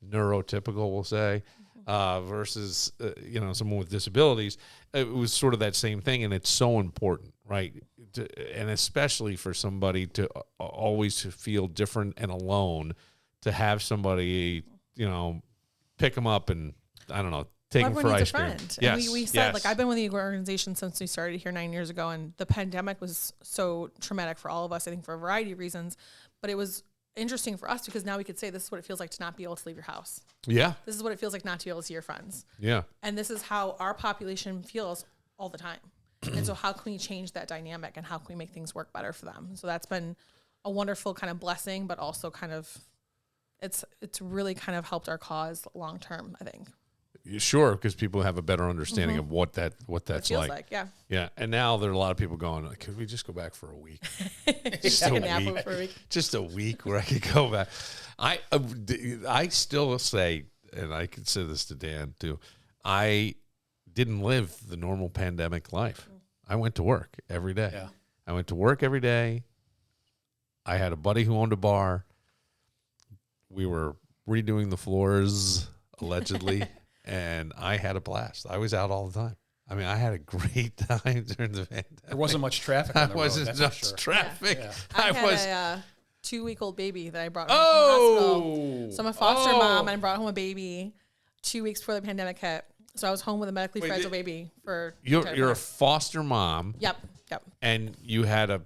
[SPEAKER 2] neurotypical, we'll say, versus someone with disabilities. It was sort of that same thing, and it's so important, right? And especially for somebody to always feel different and alone, to have somebody pick them up and I don't know.
[SPEAKER 9] Everyone needs a friend.
[SPEAKER 2] Yes,
[SPEAKER 9] and we said, like, I've been with the organization since we started here 9 years ago, and the pandemic was so traumatic for all of us, I think, for a variety of reasons. But it was interesting for us because now we could say this is what it feels like to not be able to leave your house.
[SPEAKER 2] Yeah.
[SPEAKER 9] This is what it feels like not to be able to see your friends.
[SPEAKER 2] Yeah.
[SPEAKER 9] And this is how our population feels all the time. And so how can we change that dynamic and how can we make things work better for them? So that's been a wonderful kind of blessing, but also kind of it's really kind of helped our cause long term, I think.
[SPEAKER 2] Sure, because people have a better understanding of what that's
[SPEAKER 9] feels like. Yeah.
[SPEAKER 2] Yeah. And now there are a lot of people going, could we just go back for a week?
[SPEAKER 9] Just a week. For a week.
[SPEAKER 2] Just a week where I could go back. I still say, and I consider this to Dan too, I didn't live the normal pandemic life. I went to work every day.
[SPEAKER 8] Yeah.
[SPEAKER 2] I went to work every day. I had a buddy who owned a bar. We were redoing the floors, allegedly. And I had a blast. I was out all the time. I mean, I had a great time during the pandemic.
[SPEAKER 8] There wasn't much traffic on the road.
[SPEAKER 2] Wasn't much traffic.
[SPEAKER 9] Yeah. I had a 2-week-old baby that I brought home from the hospital. So I'm a foster mom, and I brought home a baby 2 weeks before the pandemic hit. So I was home with a medically fragile baby for.
[SPEAKER 2] You're a foster mom.
[SPEAKER 9] Yep.
[SPEAKER 2] And you had a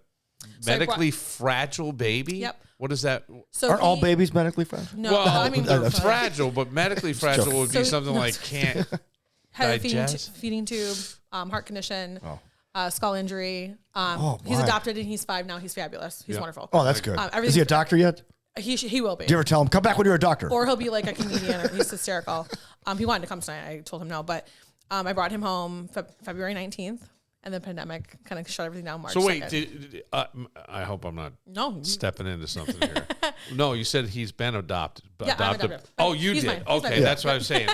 [SPEAKER 2] medically fragile baby.
[SPEAKER 9] Yep.
[SPEAKER 2] What is that?
[SPEAKER 3] So are all babies medically fragile?
[SPEAKER 9] No, I mean
[SPEAKER 2] fragile, but medically fragile would be something like can't
[SPEAKER 9] had
[SPEAKER 2] digest.
[SPEAKER 9] a feeding tube, heart condition, skull injury. He's
[SPEAKER 3] my.
[SPEAKER 9] Adopted and he's 5 now. He's fabulous. He's wonderful.
[SPEAKER 3] Oh, that's good. Is he a doctor yet?
[SPEAKER 9] He will be.
[SPEAKER 3] Do you ever tell him, come back when you're a doctor?
[SPEAKER 9] Or he'll be like a comedian, or he's hysterical. He wanted to come tonight. I told him no, but I brought him home February 19th. and the pandemic kind of shut everything down March.
[SPEAKER 2] So wait,
[SPEAKER 9] 2nd.
[SPEAKER 2] I hope I'm not
[SPEAKER 9] No.
[SPEAKER 2] stepping into something here. No, you said he's been adopted.
[SPEAKER 9] Yeah, I'm adopted.
[SPEAKER 2] Oh, you
[SPEAKER 9] He's
[SPEAKER 2] did.
[SPEAKER 9] mine. He's
[SPEAKER 2] Okay,
[SPEAKER 9] mine.
[SPEAKER 2] that's what I was saying.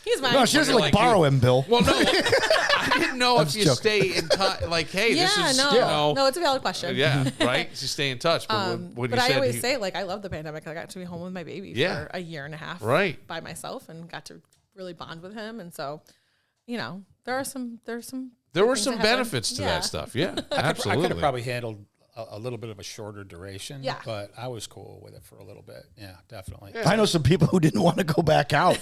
[SPEAKER 9] He's mine.
[SPEAKER 3] No, she doesn't borrow him, Bill.
[SPEAKER 2] Well, no, I didn't know if you
[SPEAKER 3] joking.
[SPEAKER 2] stay in touch. Like, hey, this is
[SPEAKER 9] no, it's a valid question.
[SPEAKER 2] Yeah, right. You stay in touch. But
[SPEAKER 9] But I always say, like, I love the pandemic. I got to be home with my baby for a year and a half,
[SPEAKER 2] right,
[SPEAKER 9] by myself, and got to really bond with him. And so, there were some
[SPEAKER 2] benefits to that stuff. Yeah, absolutely.
[SPEAKER 8] I could have probably handled a little bit of a shorter duration.
[SPEAKER 9] Yeah.
[SPEAKER 8] But I was cool with it for a little bit. Yeah, definitely.
[SPEAKER 3] I know some people who didn't want to go back out.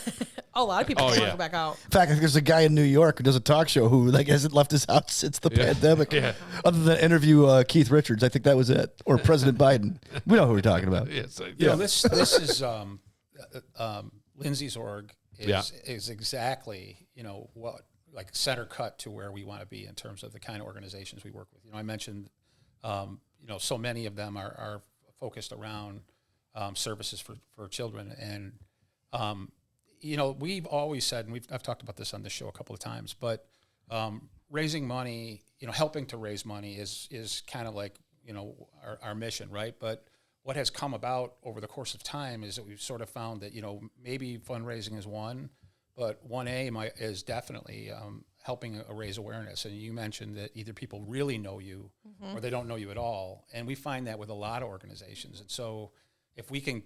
[SPEAKER 9] A lot of people didn't want to go back out.
[SPEAKER 3] In fact, there's a guy in New York who does a talk show who hasn't left his house since the pandemic.
[SPEAKER 2] Yeah.
[SPEAKER 3] Other than interview Keith Richards, I think that was it, or President Biden. We know who we're talking about.
[SPEAKER 2] Yes,
[SPEAKER 8] This is Lindsay's org is exactly what, like, center cut to where we want to be in terms of the kind of organizations we work with. I mentioned so many of them are focused around services for children, and we've always said, and I've talked about this on the show a couple of times, but raising money, helping to raise money is kind of like our mission, right? But what has come about over the course of time is that we've sort of found that maybe fundraising is one, but 1A is definitely helping raise awareness. And you mentioned that either people really know you or they don't know you at all. And we find that with a lot of organizations. And so if we can,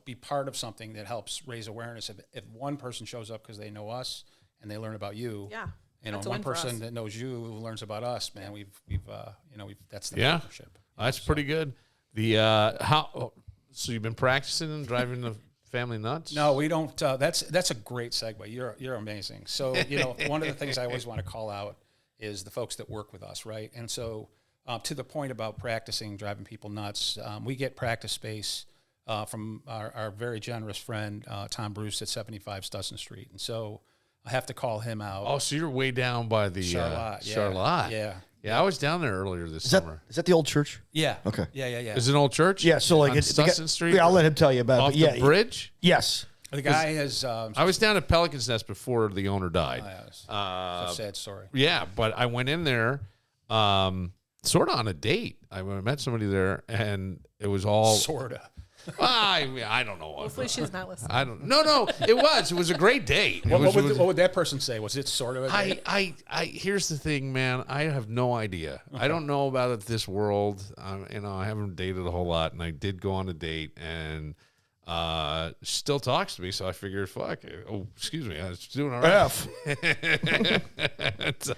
[SPEAKER 8] be part of something that helps raise awareness, if one person shows up because they know us and they learn about you, one person that knows you learns about us, man, that's the partnership.
[SPEAKER 2] That's pretty good. So you've been practicing and driving the family nuts?
[SPEAKER 8] No, we don't. That's a great segue. You're amazing. So one of the things I always want to call out is the folks that work with us, right? And so to the point about practicing driving people nuts, we get practice space from our very generous friend Tom Bruce at 75 Stutson Street, and so I have to call him out.
[SPEAKER 2] Oh, so you're way down by the Charlotte. Yeah, I was down there earlier this summer.
[SPEAKER 3] Is that the old church?
[SPEAKER 8] Yeah.
[SPEAKER 3] Okay.
[SPEAKER 8] Yeah.
[SPEAKER 2] Is it an old church?
[SPEAKER 3] Yeah. So like
[SPEAKER 2] on Stutson Street.
[SPEAKER 3] Yeah, I'll let him tell you about
[SPEAKER 2] it.
[SPEAKER 3] Off
[SPEAKER 2] the bridge.
[SPEAKER 3] Yes.
[SPEAKER 8] The guy has.
[SPEAKER 2] I was down at Pelican's Nest before the owner died.
[SPEAKER 8] It's a sad story.
[SPEAKER 2] Yeah, but I went in there, sort of on a date. I met somebody there, and it was all
[SPEAKER 8] sorta.
[SPEAKER 2] I don't know.
[SPEAKER 9] Hopefully she's not listening.
[SPEAKER 2] I don't. No. It was a great date.
[SPEAKER 8] What would that person say? Was it sort of a date?
[SPEAKER 2] Here's the thing, man. I have no idea. Okay. I don't know about this world. I haven't dated a whole lot, and I did go on a date, and she still talks to me. So I figured, fuck. Oh, excuse me. I was doing all right.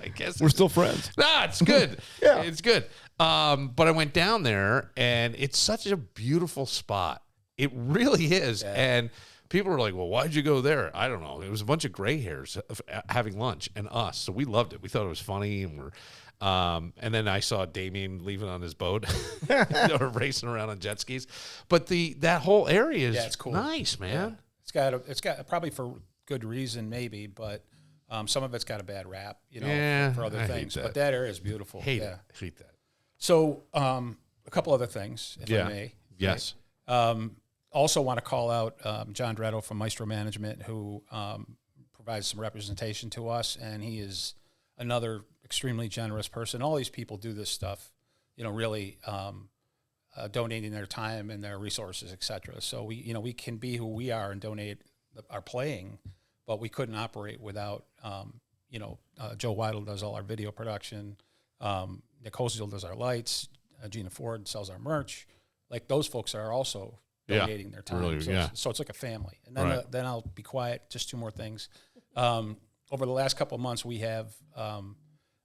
[SPEAKER 2] I guess
[SPEAKER 3] we're still friends.
[SPEAKER 2] Nah, it's good.
[SPEAKER 3] Yeah,
[SPEAKER 2] it's good. But I went down there, and it's such a beautiful spot. It really is. Yeah. And people were like, well, why'd you go there? I don't know. It was a bunch of gray hairs having lunch and us. So we loved it. We thought it was funny. And then I saw Damien leaving on his boat or racing around on jet skis. But that whole area is
[SPEAKER 8] it's cool.
[SPEAKER 2] Nice, man.
[SPEAKER 8] Yeah. It's got probably for good reason, maybe, but some of it's got a bad rap, for other things. But that area is beautiful.
[SPEAKER 2] Hate that.
[SPEAKER 8] So a couple other things, if I may.
[SPEAKER 2] Yes.
[SPEAKER 8] Also want to call out John Dretto from Maestro Management, who provides some representation to us, and he is another extremely generous person. All these people do this stuff, really donating their time and their resources, et cetera. So we can be who we are and donate our playing, but we couldn't operate without, Joe Weidel does all our video production. Nick Hosiel does our lights. Gina Ford sells our merch. Like, those folks are also donating their time.
[SPEAKER 2] Really,
[SPEAKER 8] so it's like a family. And then then I'll be quiet. Just two more things. Over the last couple of months, we have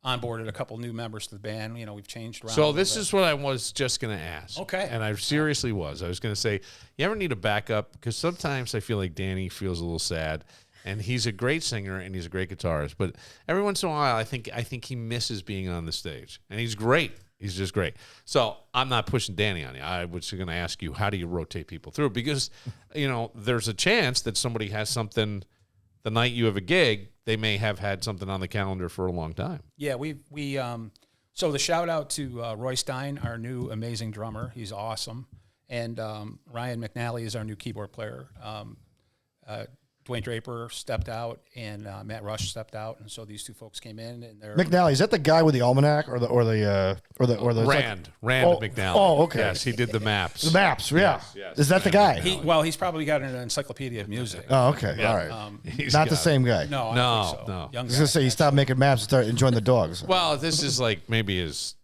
[SPEAKER 8] onboarded a couple new members to the band. We've changed around.
[SPEAKER 2] So this is what I was just going to ask.
[SPEAKER 8] Okay.
[SPEAKER 2] And I seriously was. I was going to say, you ever need a backup? Because sometimes I feel like Danny feels a little sad. And he's a great singer and he's a great guitarist. But every once in a while, I think he misses being on the stage. And he's great. He's just great. So I'm not pushing Danny on you. I was going to ask you, how do you rotate people through? Because, there's a chance that somebody has something the night you have a gig, they may have had something on the calendar for a long time.
[SPEAKER 8] Yeah, so the shout out to Roy Stein, our new amazing drummer. He's awesome. And Ryan McNally is our new keyboard player. Dwayne Draper stepped out and Matt Rush stepped out, and so these two folks came in. And they're
[SPEAKER 3] McNally, is that the guy with the almanac or the
[SPEAKER 2] Rand McNally?
[SPEAKER 3] Oh, okay.
[SPEAKER 2] Yes, he did the maps.
[SPEAKER 3] The maps, yeah.
[SPEAKER 2] Yes.
[SPEAKER 3] Is that the guy?
[SPEAKER 8] He's probably got an encyclopedia of music.
[SPEAKER 3] Oh, okay,
[SPEAKER 2] Yeah.
[SPEAKER 3] all right.
[SPEAKER 2] He's
[SPEAKER 3] Not the
[SPEAKER 2] got-
[SPEAKER 3] same guy.
[SPEAKER 8] No, I
[SPEAKER 2] No,
[SPEAKER 8] don't think so.
[SPEAKER 2] no.
[SPEAKER 8] Young
[SPEAKER 3] I was gonna
[SPEAKER 8] guy,
[SPEAKER 3] say he stopped making maps and started enjoying the dogs.
[SPEAKER 2] Well, this is like maybe his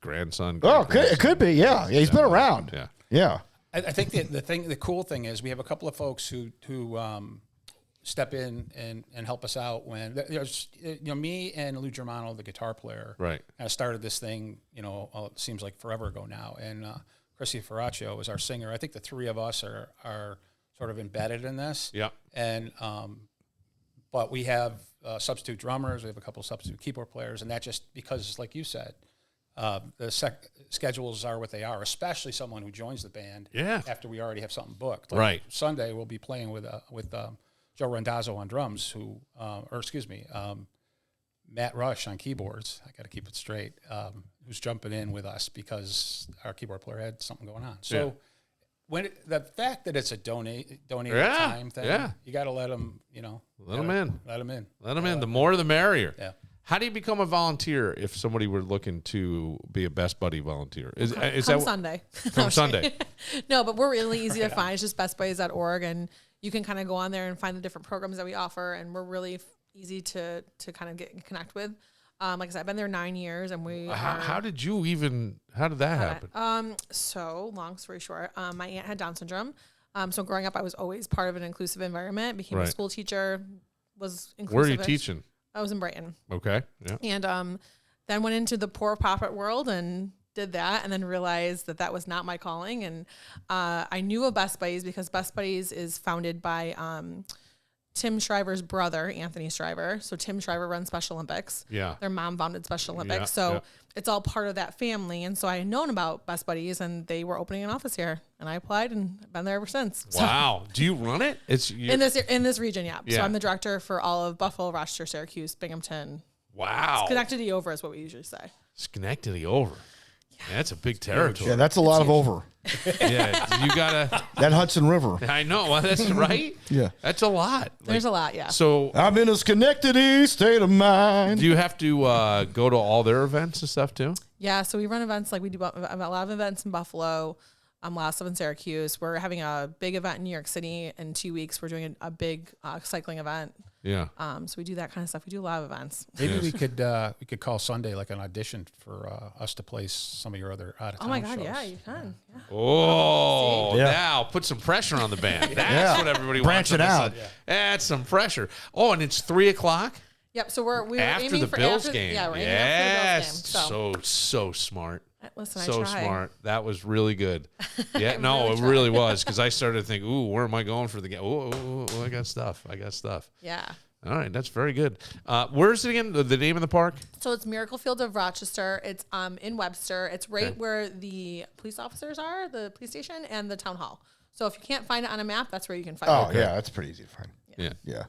[SPEAKER 2] grandson.
[SPEAKER 3] Oh, it could be. Yeah, he's been around.
[SPEAKER 2] Yeah.
[SPEAKER 3] Yeah.
[SPEAKER 8] I think the cool thing is we have a couple of folks who step in and help us out when there's me and Lou Germano, the guitar player,
[SPEAKER 2] Right.
[SPEAKER 8] Started this thing it seems like forever ago now, and Chrissy Ferraccio is our singer. I think the three of us are sort of embedded in this.
[SPEAKER 2] Yeah.
[SPEAKER 8] And but we have substitute drummers, we have a couple of substitute keyboard players, and that just because, like you said, the schedules are what they are, especially someone who joins the band after we already have something booked. Like
[SPEAKER 2] right.
[SPEAKER 8] Sunday we'll be playing with Joe Randazzo on drums, Matt Rush on keyboards. I got to keep it straight. Who's jumping in with us because our keyboard player had something going on. So when the fact that it's a donated time thing, you got to let them,
[SPEAKER 2] Let them in.
[SPEAKER 8] Let them in.
[SPEAKER 2] Let them in. The more, the merrier.
[SPEAKER 8] Yeah.
[SPEAKER 2] How do you become a volunteer if somebody were looking to be a Best Buddy volunteer? Is
[SPEAKER 9] Come
[SPEAKER 2] that
[SPEAKER 9] Sunday?
[SPEAKER 2] From Sunday?
[SPEAKER 9] No, but we're really easy to find. It's just bestbuddies.org, and you can kind of go on there and find the different programs that we offer, and we're really easy to kind of connect with. Like I said, I've been there 9 years, and we.
[SPEAKER 2] How did that happen?
[SPEAKER 9] So long story short, my aunt had Down syndrome. So growing up, I was always part of an inclusive environment. Became a school teacher. Was inclusive.
[SPEAKER 2] Where are you teaching?
[SPEAKER 9] I was in Brighton.
[SPEAKER 2] Okay. Yeah.
[SPEAKER 9] And then went into the for-profit world and did that, and then realized that was not my calling. And I knew of Best Buddies because Best Buddies is founded by Tim Shriver's brother, Anthony Shriver. So Tim Shriver runs Special Olympics. Yeah. Their mom founded Special Olympics.
[SPEAKER 2] Yeah,
[SPEAKER 9] so it's all part of that family. And so I had known about Best Buddies, and they were opening an office here. And I applied and been there ever since.
[SPEAKER 2] Wow. Do you run it?
[SPEAKER 9] In this region, yeah. So I'm the director for all of Buffalo, Rochester, Syracuse, Binghamton.
[SPEAKER 2] Wow.
[SPEAKER 9] Schenectady over is what we usually say.
[SPEAKER 2] Schenectady over. Yeah, that's a big territory.
[SPEAKER 3] Yeah, that's a lot of over.
[SPEAKER 2] Yeah, you gotta
[SPEAKER 3] that Hudson River.
[SPEAKER 2] I know. Well, that's right.
[SPEAKER 3] Yeah,
[SPEAKER 2] that's a lot.
[SPEAKER 9] There's a lot. Yeah.
[SPEAKER 2] So
[SPEAKER 3] I'm in a Schenectady state of mind.
[SPEAKER 2] Do you have to go to all their events and stuff too?
[SPEAKER 9] Yeah. So we run events we do a lot of events in Buffalo. A lot of stuff in Syracuse. We're having a big event in New York City in 2 weeks. We're doing a big cycling event.
[SPEAKER 2] Yeah.
[SPEAKER 9] So we do that kind of stuff. We do a lot of events.
[SPEAKER 8] Maybe we could call Sunday like an audition for us to place some of your other out of town.
[SPEAKER 9] Oh my God,
[SPEAKER 8] shows.
[SPEAKER 9] yeah, you can. Yeah.
[SPEAKER 2] Oh, now put some pressure on the band. That's what everybody
[SPEAKER 3] Branch
[SPEAKER 2] wants.
[SPEAKER 3] it out.
[SPEAKER 2] Add some pressure. Oh, and it's 3:00.
[SPEAKER 9] Yep. So we're
[SPEAKER 2] after
[SPEAKER 9] aiming
[SPEAKER 2] the
[SPEAKER 9] for
[SPEAKER 2] Bills game.
[SPEAKER 9] Yeah, we're aiming after the Bills game.
[SPEAKER 2] So smart.
[SPEAKER 9] Listen,
[SPEAKER 2] so
[SPEAKER 9] I try.
[SPEAKER 2] smart. That was really good. Yeah, it really was, because I started to think, ooh, where am I going for the game? Oh, I got stuff.
[SPEAKER 9] Yeah.
[SPEAKER 2] All right, that's very good. Where's it again? The name of the park?
[SPEAKER 9] So it's Miracle Field of Rochester. It's in Webster. It's right where the police officers are, the police station, and the town hall. So if you can't find it on a map, that's where you can find it.
[SPEAKER 3] Oh, yeah, that's pretty easy to find. Yeah.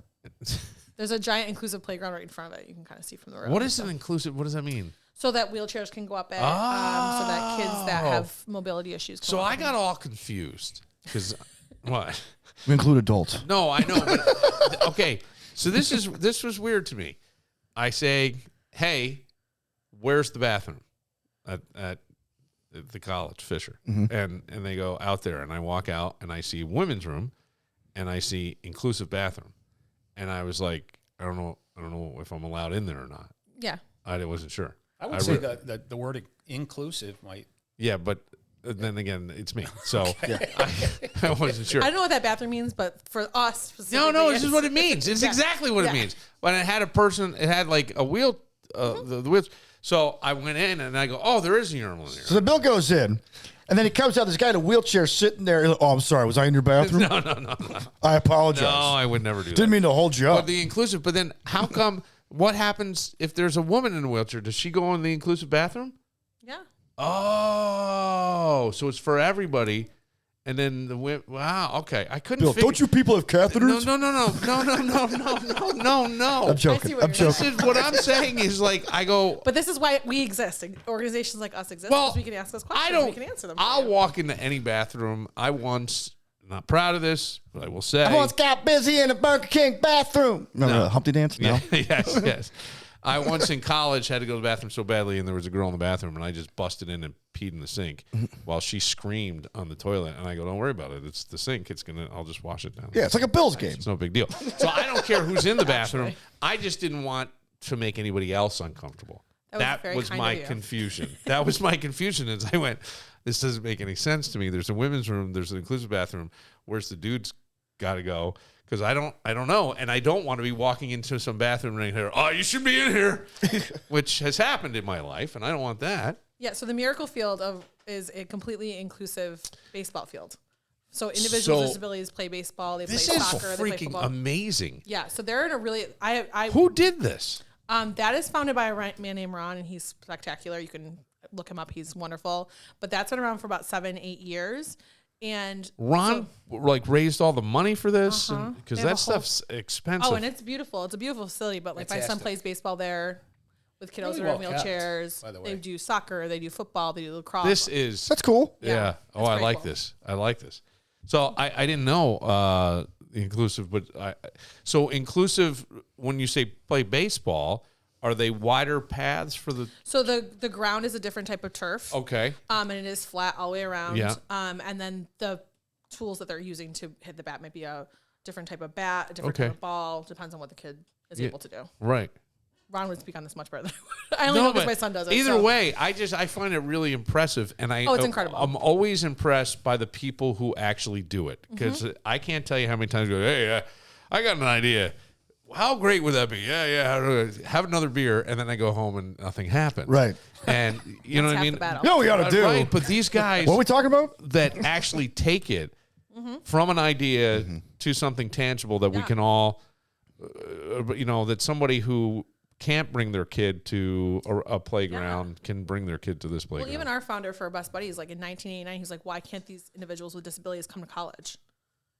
[SPEAKER 9] There's a giant inclusive playground right in front of it. You can kind of see from the road.
[SPEAKER 2] What is an inclusive? What does that mean?
[SPEAKER 9] So that wheelchairs can go up it, so that kids that have mobility issues can
[SPEAKER 2] So I got all confused because what?
[SPEAKER 3] We include adults.
[SPEAKER 2] No, I know. But, okay, so this was weird to me. I say, hey, where's the bathroom at the college, Fisher?
[SPEAKER 3] Mm-hmm.
[SPEAKER 2] And they go out there, and I walk out, and I see women's room, and I see inclusive bathroom, and I was like, I don't know if I'm allowed in there or not.
[SPEAKER 9] Yeah,
[SPEAKER 2] I wasn't sure.
[SPEAKER 8] I would say that the word inclusive might.
[SPEAKER 2] Yeah, but then again, it's me, so I wasn't sure.
[SPEAKER 9] I don't know what that bathroom means, but for us specifically,
[SPEAKER 2] no, this is what it means. It's exactly what it means. But it had a person. It had like a wheel, the wheels. So I went in and I go, oh, there is a urinal in here.
[SPEAKER 3] So the bill goes in, and then he comes out. This guy in a wheelchair sitting there. Oh, I'm sorry. Was I in your bathroom?
[SPEAKER 2] No.
[SPEAKER 3] I apologize.
[SPEAKER 2] No, I would never do that.
[SPEAKER 3] Didn't mean to hold you up.
[SPEAKER 2] But the inclusive. But then how come? What happens if there's a woman in a wheelchair? Does she go in the inclusive bathroom?
[SPEAKER 9] Yeah.
[SPEAKER 2] Oh, so it's for everybody. And then the women. Wow. Okay, I couldn't.
[SPEAKER 3] Bill, don't you people have catheters?
[SPEAKER 2] No.
[SPEAKER 3] I'm joking.
[SPEAKER 2] This is what I'm saying is like I go.
[SPEAKER 9] But this is why we exist. Organizations like us exist.
[SPEAKER 2] Well,
[SPEAKER 9] because we can ask us questions. We can answer them.
[SPEAKER 2] I'll walk into any bathroom. I once not proud of this, but I will say.
[SPEAKER 3] I once got busy in a Burger King bathroom. Remember the Humpty Dance? No.
[SPEAKER 2] Yeah, yes. I once in college had to go to the bathroom so badly, and there was a girl in the bathroom, and I just busted in and peed in the sink while she screamed on the toilet. And I go, don't worry about it. It's the sink. I'll just wash it down.
[SPEAKER 3] Yeah, it's like a Bills game.
[SPEAKER 2] It's no big deal. So I don't care who's in the bathroom. I just didn't want to make anybody else uncomfortable.
[SPEAKER 9] That
[SPEAKER 2] was my confusion. That was my confusion as I went, this doesn't make any sense to me. There's a women's room. There's an inclusive bathroom. Where's the dude's got to go? Because I don't know, and I don't want to be walking into some bathroom right here. Oh, you should be in here, which has happened in my life, and I don't want that.
[SPEAKER 9] Yeah. So the Miracle Field is a completely inclusive baseball field. So individuals with disabilities play baseball. They play soccer. They play
[SPEAKER 2] freaking
[SPEAKER 9] football.
[SPEAKER 2] Amazing.
[SPEAKER 9] Yeah. So they're in a really
[SPEAKER 2] Who did this?
[SPEAKER 9] That is founded by a man named Ron, and he's spectacular. You can look him up. He's wonderful. But that's been around for about 7-8 years. And
[SPEAKER 2] Ron raised all the money for this because that stuff's expensive.
[SPEAKER 9] Oh, and it's beautiful. It's a beautiful facility. But my son plays baseball there with kiddos who are in wheelchairs. By the way, they do soccer. They do football. They do lacrosse.
[SPEAKER 3] That's cool.
[SPEAKER 2] Yeah. Oh, I like this. I like this. So I didn't know inclusive, but so inclusive. When you say play baseball, are they wider paths for the? So
[SPEAKER 9] the ground is a different type of turf.
[SPEAKER 2] Okay.
[SPEAKER 9] And it is flat all the way around.
[SPEAKER 2] Yeah.
[SPEAKER 9] And then the tools that they're using to hit the bat might be a different type of bat, a different type of ball. Depends on what the kid is able to do.
[SPEAKER 2] Right.
[SPEAKER 9] Ron would speak on this much better than I only know because my son does it.
[SPEAKER 2] Either way, I find it really impressive, and
[SPEAKER 9] it's incredible.
[SPEAKER 2] I'm always impressed by the people who actually do it because I can't tell you how many times I go, hey, I got an idea. How great would that be? Yeah. Have another beer, and then I go home and nothing happened.
[SPEAKER 3] Right.
[SPEAKER 2] And you know what I mean?
[SPEAKER 3] No, we ought to do.
[SPEAKER 2] Right, but these guys,
[SPEAKER 3] what are we talking about?
[SPEAKER 2] That actually take it from an idea to something tangible that we can all, that somebody who can't bring their kid to a playground can bring their kid to this playground.
[SPEAKER 9] Well, even our founder for Best Buddies, in 1989, he's like, why can't these individuals with disabilities come to college?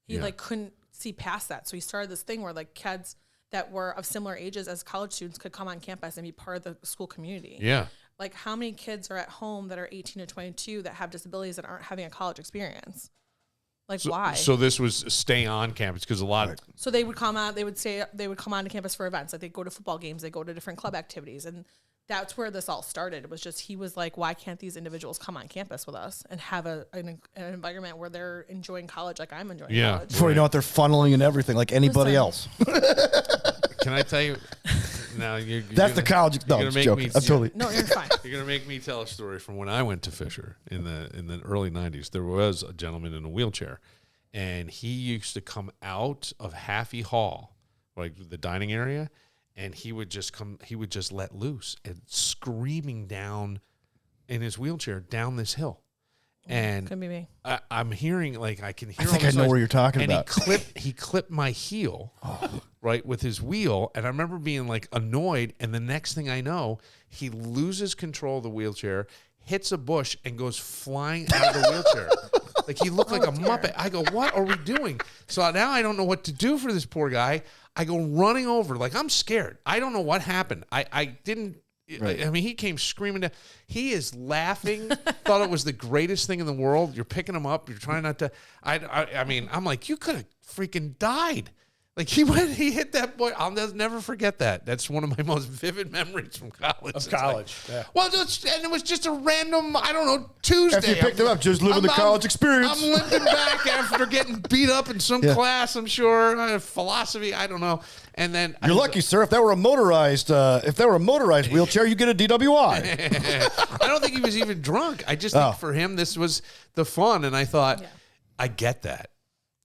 [SPEAKER 9] He couldn't see past that. So he started this thing where kids that were of similar ages as college students could come on campus and be part of the school community.
[SPEAKER 2] Yeah.
[SPEAKER 9] How many kids are at home that are 18 to 22 that have disabilities that aren't having a college experience? Why?
[SPEAKER 2] So this was stay on campus because a lot of.
[SPEAKER 9] So they would come out. They would come on to campus for events. They go to football games. They go to different club activities, and that's where this all started. It was just he was like, why can't these individuals come on campus with us and have an environment where they're enjoying college like I'm enjoying college?
[SPEAKER 3] Before you know it, they're funneling and everything like anybody else.
[SPEAKER 2] Can I tell you? No,
[SPEAKER 3] that's the college. No, it's joking.
[SPEAKER 9] No, you're fine.
[SPEAKER 2] You're gonna make me tell a story from when I went to Fisher in the early '90s. There was a gentleman in a wheelchair, and he used to come out of Haffey Hall, the dining area, and he would just come. He would just let loose and screaming down in his wheelchair down this hill. And
[SPEAKER 9] could be me.
[SPEAKER 2] I'm hearing I can hear.
[SPEAKER 3] I think I know where you're talking about.
[SPEAKER 2] And he clipped my heel, right, with his wheel, and I remember being annoyed. And the next thing I know, he loses control of the wheelchair, hits a bush, and goes flying out of the wheelchair. He looked like a Muppet. I go, what are we doing? So now I don't know what to do for this poor guy. I go running over, I'm scared. I don't know what happened. I didn't. Right. I mean, he came screaming down. He is laughing. Thought it was the greatest thing in the world. You're picking him up. You're trying not to. I mean, I'm like, you could have freaking died. He hit that boy. I'll never forget that. That's one of my most vivid memories from college.
[SPEAKER 8] Of college. Yeah.
[SPEAKER 2] Well, and it was just a random, I don't know, Tuesday.
[SPEAKER 3] After you picked him up, just living the college experience.
[SPEAKER 2] I'm limping back after getting beat up in some class, I'm sure. Philosophy, I don't know. And then
[SPEAKER 3] you're lucky, sir. If that were a motorized wheelchair, you get a DWI.
[SPEAKER 2] I don't think he was even drunk. I just think for him, this was the fun. And I thought, I get that.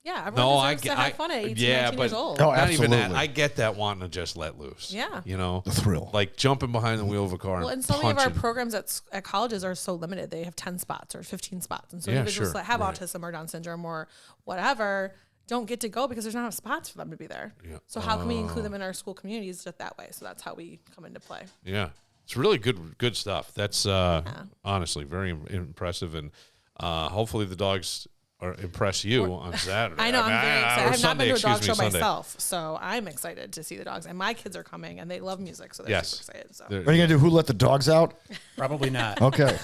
[SPEAKER 9] Yeah, everyone deserves to have fun at 18, 19 years old.
[SPEAKER 3] Oh,
[SPEAKER 2] not even that. I get that wanting to just let loose.
[SPEAKER 9] Yeah.
[SPEAKER 3] The thrill.
[SPEAKER 2] Jumping behind the wheel of a car
[SPEAKER 9] and so many of our programs at colleges are so limited. They have 10 spots or 15 spots. And so individuals that have autism or Down syndrome or whatever don't get to go because there's not enough spots for them to be there. Yeah. So how can we include them in our school communities just that way? So that's how we come into play.
[SPEAKER 2] Yeah. It's really good stuff. That's honestly very impressive. And hopefully the Dawgs impress you on Saturday.
[SPEAKER 9] I know, I'm very excited. I have not been to a dog show
[SPEAKER 2] Sunday.
[SPEAKER 9] myself, so I'm excited to see the dogs. And my kids are coming, and they love music, so they're super excited. So.
[SPEAKER 3] What are you going to do, Who Let the Dogs Out?
[SPEAKER 8] Probably not.
[SPEAKER 3] Okay.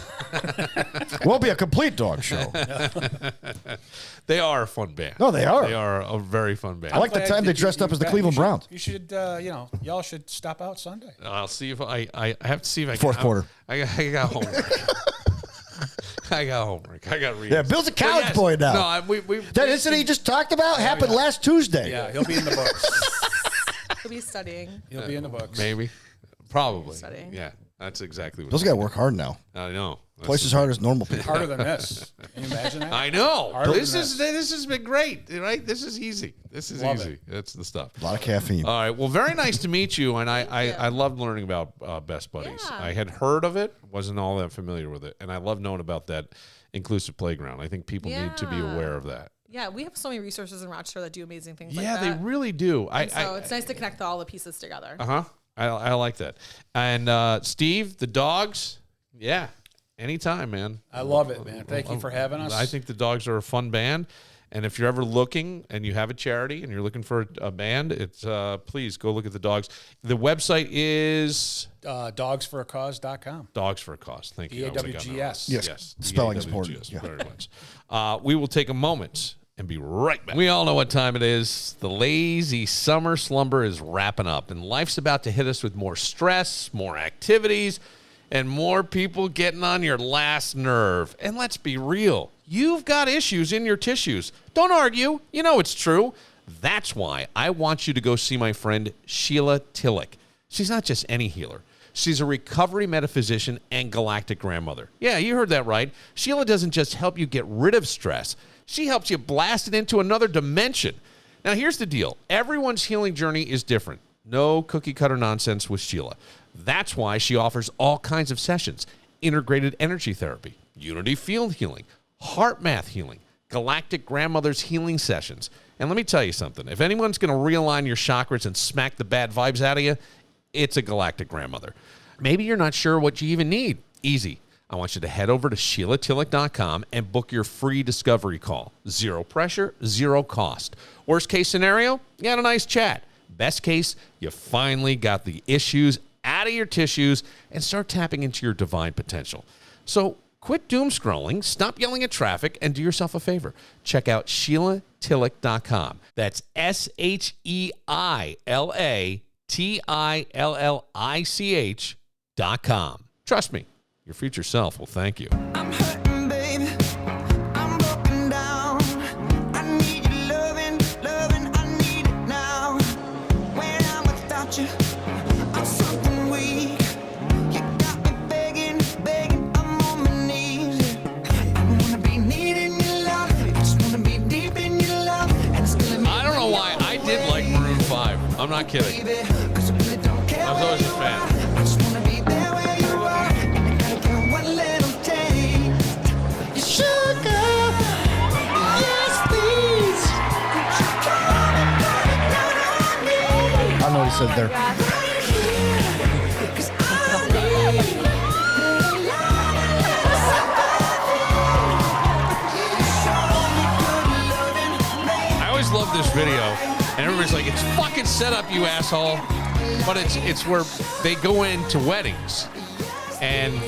[SPEAKER 3] Won't be a complete dog show.
[SPEAKER 2] They are a fun band.
[SPEAKER 3] No, they are.
[SPEAKER 2] They are a very fun band.
[SPEAKER 3] I like the time they dressed up as the Cleveland Browns.
[SPEAKER 8] You should, y'all should stop out Sunday.
[SPEAKER 2] I'll see if I have to see if I can.
[SPEAKER 3] Fourth quarter.
[SPEAKER 2] I got homework. I got homework. I got reading.
[SPEAKER 3] Yeah, Bill's a college boy now.
[SPEAKER 2] No,
[SPEAKER 3] that incident he just talked about happened last Tuesday.
[SPEAKER 8] Yeah, he'll be in the books.
[SPEAKER 9] He'll be studying.
[SPEAKER 8] He'll be in the books.
[SPEAKER 2] Maybe. Probably.
[SPEAKER 9] Studying.
[SPEAKER 2] Yeah, that's exactly what
[SPEAKER 3] Bill's got to work hard now.
[SPEAKER 2] I know.
[SPEAKER 3] Twice as hard as normal people.
[SPEAKER 8] Harder than this. Can you imagine that?
[SPEAKER 2] I know.
[SPEAKER 8] Harder
[SPEAKER 2] This
[SPEAKER 8] than
[SPEAKER 2] has been great, right? This is easy. This is
[SPEAKER 8] Love
[SPEAKER 2] easy.
[SPEAKER 8] it.
[SPEAKER 2] That's the stuff.
[SPEAKER 3] A lot of caffeine.
[SPEAKER 2] All right. Well, very nice to meet you. And I loved learning about Best Buddies.
[SPEAKER 9] Yeah.
[SPEAKER 2] I had heard of it, wasn't all that familiar with it. And I love knowing about that inclusive playground. I think people need to be aware of that.
[SPEAKER 9] Yeah, we have so many resources in Rochester that do amazing things
[SPEAKER 2] Yeah,
[SPEAKER 9] like that.
[SPEAKER 2] they really do.
[SPEAKER 9] So it's nice to connect all the pieces together.
[SPEAKER 2] Uh-huh. I like that. And Steve, the Dawgs, yeah, anytime, man.
[SPEAKER 8] I love it, man. Thank you for having us.
[SPEAKER 2] I think the Dawgs are a fun band. And if you're ever looking and you have a charity and you're looking for a band, it's please go look at the Dawgs. The website is
[SPEAKER 8] dogsforacause.com.
[SPEAKER 2] Dogs for a Cause. Thank you.
[SPEAKER 8] DAWGS.
[SPEAKER 3] Yes. Spelling is important.
[SPEAKER 2] DAWGS. Very much. We will take a moment and be right back. We all know what time it is. The lazy summer slumber is wrapping up, and life's about to hit us with more stress, more activities, and more people getting on your last nerve. And let's be real. You've got issues in your tissues. Don't argue. You know it's true. That's why I want you to go see my friend Sheila Tillich. She's not just any healer. She's a recovery metaphysician and galactic grandmother. Yeah, you heard that right. Sheila doesn't just help you get rid of stress. She helps you blast it into another dimension. Now, here's the deal. Everyone's healing journey is different. No cookie-cutter nonsense with Sheila. That's why she offers all kinds of sessions. Integrated energy therapy, unity field healing, heart math healing, galactic grandmother's healing sessions. And let me tell you something. If anyone's going to realign your chakras and smack the bad vibes out of you, it's a galactic grandmother. Maybe you're not sure what you even need. Easy. I want you to head over to SheilaTillich.com and book your free discovery call. Zero pressure, zero cost. Worst case scenario, you had a nice chat. Best case, you finally got the issues out of your tissues and start tapping into your divine potential. So quit doom scrolling, stop yelling at traffic, and do yourself a favor. Check out SheilaTillich.com. That's SheilaTillich.com. Trust me, your future self will thank you.
[SPEAKER 6] I'm hurting, baby. I'm broken down. I need your loving, I need it now. When I'm without you, I'm something weak. You got me begging, I'm on my knees. I wanna be needing your love, just wanna be deep in your love. And it's killing me.
[SPEAKER 2] I don't know why I did like Maroon 5. I'm not kidding.
[SPEAKER 6] Baby, 'cause I really don't care.
[SPEAKER 2] I was always a fan.
[SPEAKER 6] I just wanna be there where you are. And I gotta get one little taste. You sugar. Yes, please.
[SPEAKER 3] I know what he said there.
[SPEAKER 2] I always love this video, and everybody's like, "It's fucking set up, you asshole." But it's where they go into weddings, and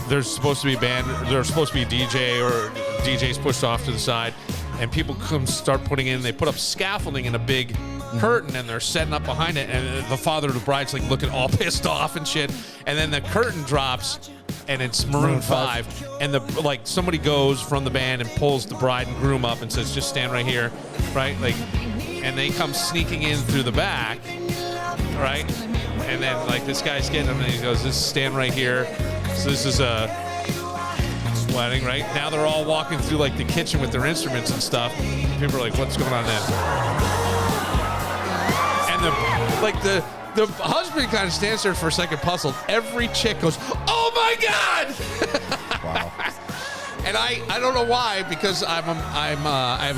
[SPEAKER 2] there's supposed to be a band, there's supposed to be a DJ, or DJ's pushed off to the side, and people come start putting in, they put up scaffolding in a big curtain, and they're setting up behind it, and the father of the bride's like looking all pissed off and shit, and then the curtain drops, and it's Maroon 5, and somebody goes from the band and pulls the bride and groom up and says, "Just stand right here," right? Like, and they come sneaking in through the back, right? And then this guy's getting them, and he goes, "Just stand right here." So this is a wedding, right? Now they're all walking through the kitchen with their instruments and stuff. People are like, "What's going on there?" And the husband kind of stands there for a second, puzzled. Every chick goes, "Oh my God!"
[SPEAKER 3] Wow.
[SPEAKER 2] And I don't know why, because I have a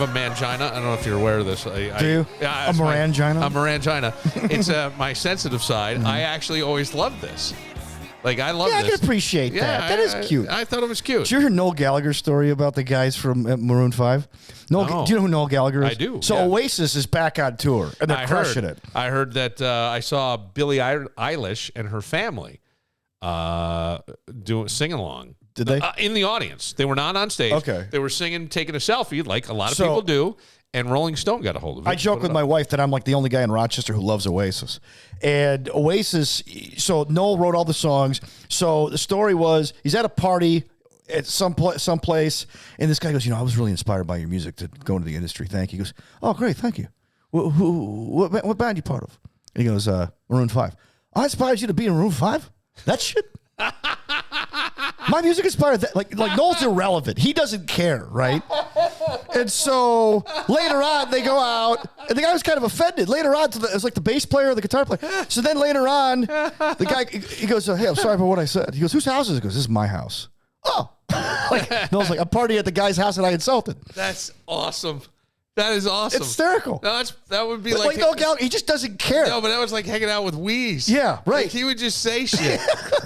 [SPEAKER 2] mangina. I don't know if you're aware of this.
[SPEAKER 3] Do you?
[SPEAKER 2] Yeah,
[SPEAKER 3] a morangina?
[SPEAKER 2] A morangina. It's my sensitive side. I actually always loved this. Like, I love
[SPEAKER 3] this.
[SPEAKER 2] this.
[SPEAKER 3] I can appreciate that. That is cute.
[SPEAKER 2] I thought it was cute.
[SPEAKER 3] Did you hear Noel Gallagher's story about the guys from Maroon 5? Do you know who Noel Gallagher is?
[SPEAKER 2] I do.
[SPEAKER 3] So Oasis is back on tour, and they're crushing it.
[SPEAKER 2] I heard that I saw Billie Eilish and her family sing along.
[SPEAKER 3] Did they?
[SPEAKER 2] In the audience. They were not on stage.
[SPEAKER 3] Okay.
[SPEAKER 2] They were singing, taking a selfie like a lot of people do. And Rolling Stone got a hold of it.
[SPEAKER 3] I joke with my wife that I'm like the only guy in Rochester who loves Oasis. And Oasis, so Noel wrote all the songs. So the story was he's at a party at some place, and this guy goes, I was really inspired by your music to go into the industry. Thank you. He goes, oh, great, thank you. What band you part of? And he goes, Maroon 5. I inspired you to be in Maroon 5? That shit? My music inspired that. Like Noel's irrelevant. He doesn't care, right? And so later on, they go out, and the guy was kind of offended. Later on, it was like the bass player or the guitar player. So then later on, the guy, he goes, hey, I'm sorry for what I said. He goes, whose house is it? He goes, this is my house. Oh. Noel's like, I'm partying at the guy's house that I insulted.
[SPEAKER 2] That's awesome. That is awesome.
[SPEAKER 3] It's hysterical.
[SPEAKER 2] No, that would be like
[SPEAKER 3] Noel Gallagher, he just doesn't care.
[SPEAKER 2] No, but that was like hanging out with Wheeze.
[SPEAKER 3] Yeah, right.
[SPEAKER 2] Like he would just say shit.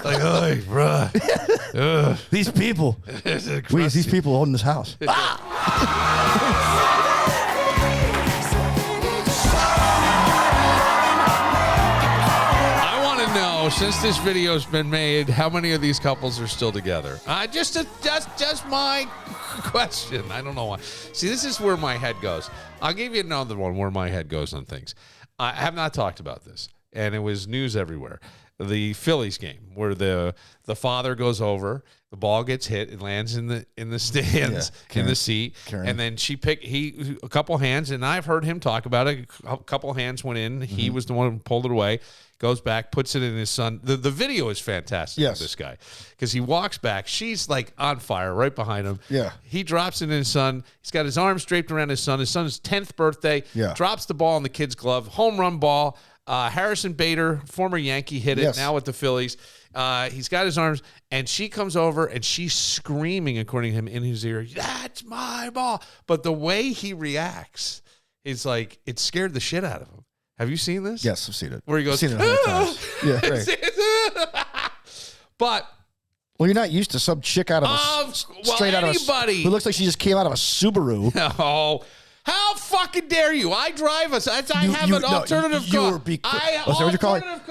[SPEAKER 2] Like, oh, bro.
[SPEAKER 3] These people. Wheeze, these people own this house.
[SPEAKER 2] I want to know, since this video's been made, how many of these couples are still together? Just my question. I don't know why. See, this is where my head goes. I'll give you another one where my head goes on things. I have not talked about this, and it was news everywhere. The Phillies game where the father goes over, the ball gets hit, it lands in the stands, in the seat, and then a couple hands, and I've heard him talk about it. A couple hands went in. He was the one who pulled it away. Goes back, puts it in his son. The video is fantastic of this guy because he walks back. She's like on fire right behind him.
[SPEAKER 3] Yeah.
[SPEAKER 2] He drops it in his son. He's got his arms draped around his son. His son's 10th birthday.
[SPEAKER 3] Yeah.
[SPEAKER 2] Drops the ball in the kid's glove. Home run ball. Harrison Bader, former Yankee, hit it, now with the Phillies. He's got his arms, and she comes over, and she's screaming, according to him, in his ear, that's my ball. But the way he reacts is like, it scared the shit out of him. Have you seen this?
[SPEAKER 3] Yes, I've seen it.
[SPEAKER 2] Where he goes,
[SPEAKER 3] I've seen it 100 times. Yeah, right.
[SPEAKER 2] But
[SPEAKER 3] well, you're not used to some chick out of out of a who looks like she just came out of a Subaru.
[SPEAKER 2] No. How fucking dare you? I drive an alternative car.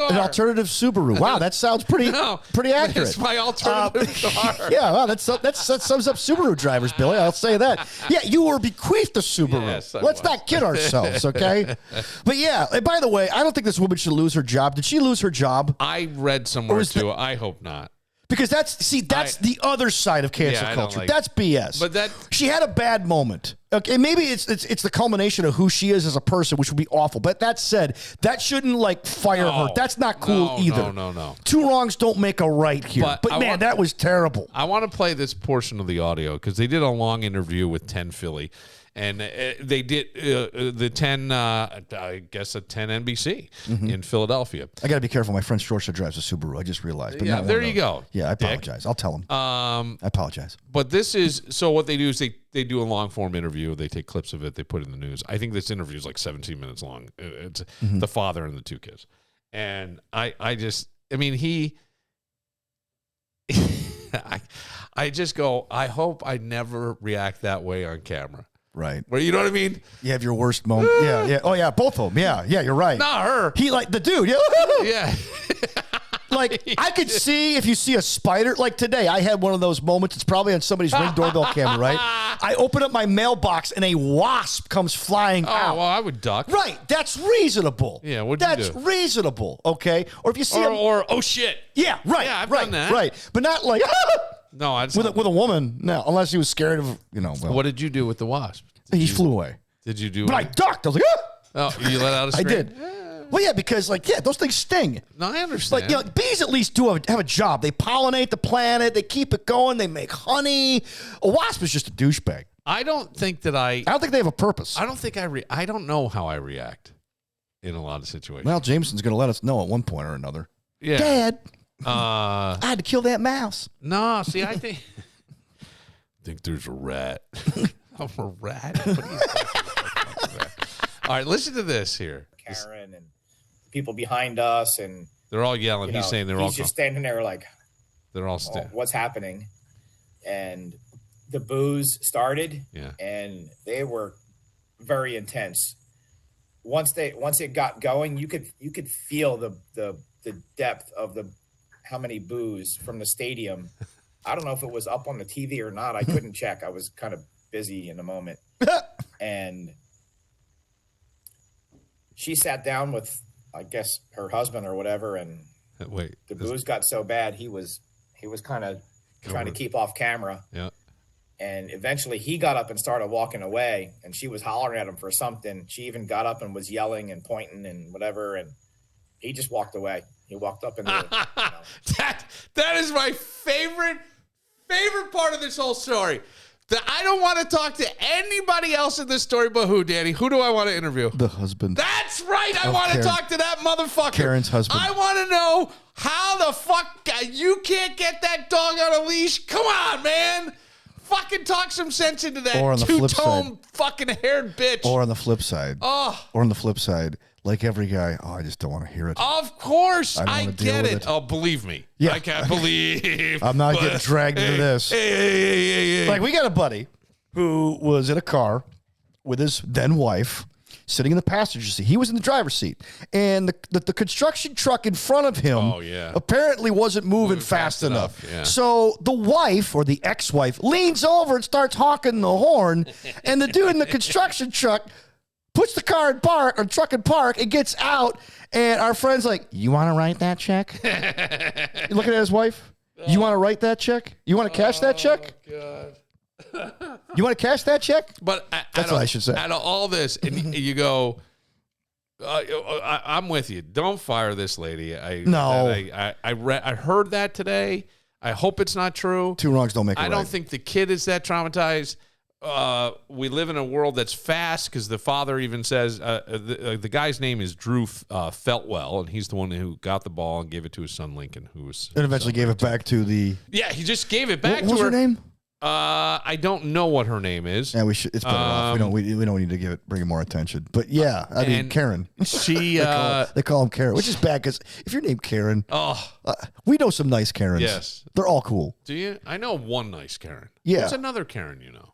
[SPEAKER 3] An alternative Subaru. Wow, that sounds pretty accurate.
[SPEAKER 2] It's my alternative car.
[SPEAKER 3] Yeah, well, that sums up Subaru drivers, Billy. I'll say that. Yeah, you were bequeathed a Subaru.
[SPEAKER 2] Yes,
[SPEAKER 3] Let's not kid ourselves, okay? But yeah, and by the way, I don't think this woman should lose her job. Did she lose her job?
[SPEAKER 2] I read somewhere too. I hope not.
[SPEAKER 3] Because that's the other side of cancel culture. That's BS.
[SPEAKER 2] But
[SPEAKER 3] she had a bad moment. Okay, maybe it's the culmination of who she is as a person, which would be awful. But that said, that shouldn't fire her. That's not cool either.
[SPEAKER 2] No.
[SPEAKER 3] Two wrongs don't make a right here. But man, that was terrible.
[SPEAKER 2] I want to play this portion of the audio because they did a long interview with 10 Philly. And they did the 10, I guess, a 10 NBC in Philadelphia.
[SPEAKER 3] I got to be careful. My friend Georgia drives a Subaru. I just realized. But
[SPEAKER 2] there you go.
[SPEAKER 3] Yeah, I apologize. I'll tell him. I apologize.
[SPEAKER 2] But this is, so what they do is they do a long-form interview. They take clips of it. They put it in the news. I think this interview is like 17 minutes long. It's the father and the two kids. And I just go, I hope I never react that way on camera.
[SPEAKER 3] Right.
[SPEAKER 2] Well, you know what I mean?
[SPEAKER 3] You have your worst moment. Yeah. Oh, yeah. Both of them. Yeah. You're right.
[SPEAKER 2] Not her.
[SPEAKER 3] He the dude. Yeah.
[SPEAKER 2] Yeah.
[SPEAKER 3] I could see if you see a spider. Like today, I had one of those moments. It's probably on somebody's Ring doorbell camera, right? I open up my mailbox and a wasp comes flying out.
[SPEAKER 2] Oh, well, I would duck.
[SPEAKER 3] Right. That's reasonable.
[SPEAKER 2] Yeah. What'd you do?
[SPEAKER 3] That's reasonable. Okay. Or if you see
[SPEAKER 2] or oh shit.
[SPEAKER 3] Yeah. Right.
[SPEAKER 2] Yeah, I've done that.
[SPEAKER 3] Right. But not like.
[SPEAKER 2] No, I
[SPEAKER 3] with a woman. No, unless he was scared of Well,
[SPEAKER 2] what did you do with the wasp?
[SPEAKER 3] He flew away.
[SPEAKER 2] Did you do?
[SPEAKER 3] But I ducked. I was like,
[SPEAKER 2] oh, you let out a scream?
[SPEAKER 3] I did. Well, yeah, because those things sting.
[SPEAKER 2] No, I understand.
[SPEAKER 3] Bees at least have a job. They pollinate the planet. They keep it going. They make honey. A wasp is just a douchebag.
[SPEAKER 2] I don't think they
[SPEAKER 3] have a purpose.
[SPEAKER 2] I don't think I don't know how I react in a lot of situations.
[SPEAKER 3] Well, Jameson's going to let us know at one point or another.
[SPEAKER 2] Yeah.
[SPEAKER 3] Dad, I had to kill that mouse.
[SPEAKER 2] No, see, I think there's a rat. I'm a rat? All right, listen to this here.
[SPEAKER 10] Karen and people behind us, and
[SPEAKER 2] They're all yelling. He's saying
[SPEAKER 10] he's just standing there like,
[SPEAKER 2] they're all
[SPEAKER 10] what's happening? And the boos started, and they were very intense. Once it got going, you could feel the depth of how many boos from the stadium. I don't know if it was up on the TV or not. I couldn't check. I was kind of busy in the moment. And she sat down with, I guess, her husband or whatever, and the boos got so bad he was kind of trying to keep off camera.
[SPEAKER 2] Yeah.
[SPEAKER 10] And eventually he got up and started walking away, and she was hollering at him for something. She even got up and was yelling and pointing and whatever, and he just walked away. He walked up and
[SPEAKER 2] that is my favorite part of this whole story. I don't want to talk to anybody else in this story but who, Danny? Who do I want to interview?
[SPEAKER 3] The husband.
[SPEAKER 2] That's right. I want to talk to that motherfucker.
[SPEAKER 3] Karen's husband.
[SPEAKER 2] I want to know how the fuck you can't get that dog on a leash. Come on, man. Fucking talk some sense into that two-tone fucking haired bitch.
[SPEAKER 3] Or on the flip side. Like every guy, I just don't want to hear it.
[SPEAKER 2] Of course, I get it. Oh, believe me. Yeah. I can't believe.
[SPEAKER 3] I'm not getting dragged into this. Like, we got a buddy who was in a car with his then wife sitting in the passenger seat. He was in the driver's seat. And the construction truck in front of him apparently wasn't moving fast enough.
[SPEAKER 2] Yeah.
[SPEAKER 3] So the wife, or the ex-wife, leans over and starts honking the horn. And the dude in the construction truck puts the car in park, or truck in park, and gets out, and our friend's like, you want to write that check? You looking at his wife? You want to write that check? You want to cash that check?
[SPEAKER 2] God.
[SPEAKER 3] You want to cash that check?
[SPEAKER 2] But
[SPEAKER 3] that's what I should say.
[SPEAKER 2] Out of all this, and you go, I'm with you. Don't fire this lady. I heard that today. I hope it's not true.
[SPEAKER 3] Two wrongs don't make a right.
[SPEAKER 2] I don't think the kid is that traumatized. We live in a world that's fast, because the father even says the guy's name is Drew Feltwell, and he's the one who got the ball and gave it to his son Lincoln, and
[SPEAKER 3] eventually gave it back to the.
[SPEAKER 2] Yeah, he just gave it back.
[SPEAKER 3] What was her name?
[SPEAKER 2] I don't know what her name is.
[SPEAKER 3] Yeah, we should. It's better off. We don't need to bring it more attention. But yeah, I mean, Karen.
[SPEAKER 2] She
[SPEAKER 3] they call him Karen, which is bad, because if you're named Karen, we know some nice Karens.
[SPEAKER 2] Yes,
[SPEAKER 3] they're all cool.
[SPEAKER 2] Do you? I know one nice Karen.
[SPEAKER 3] Yeah,
[SPEAKER 2] there's another Karen. You know,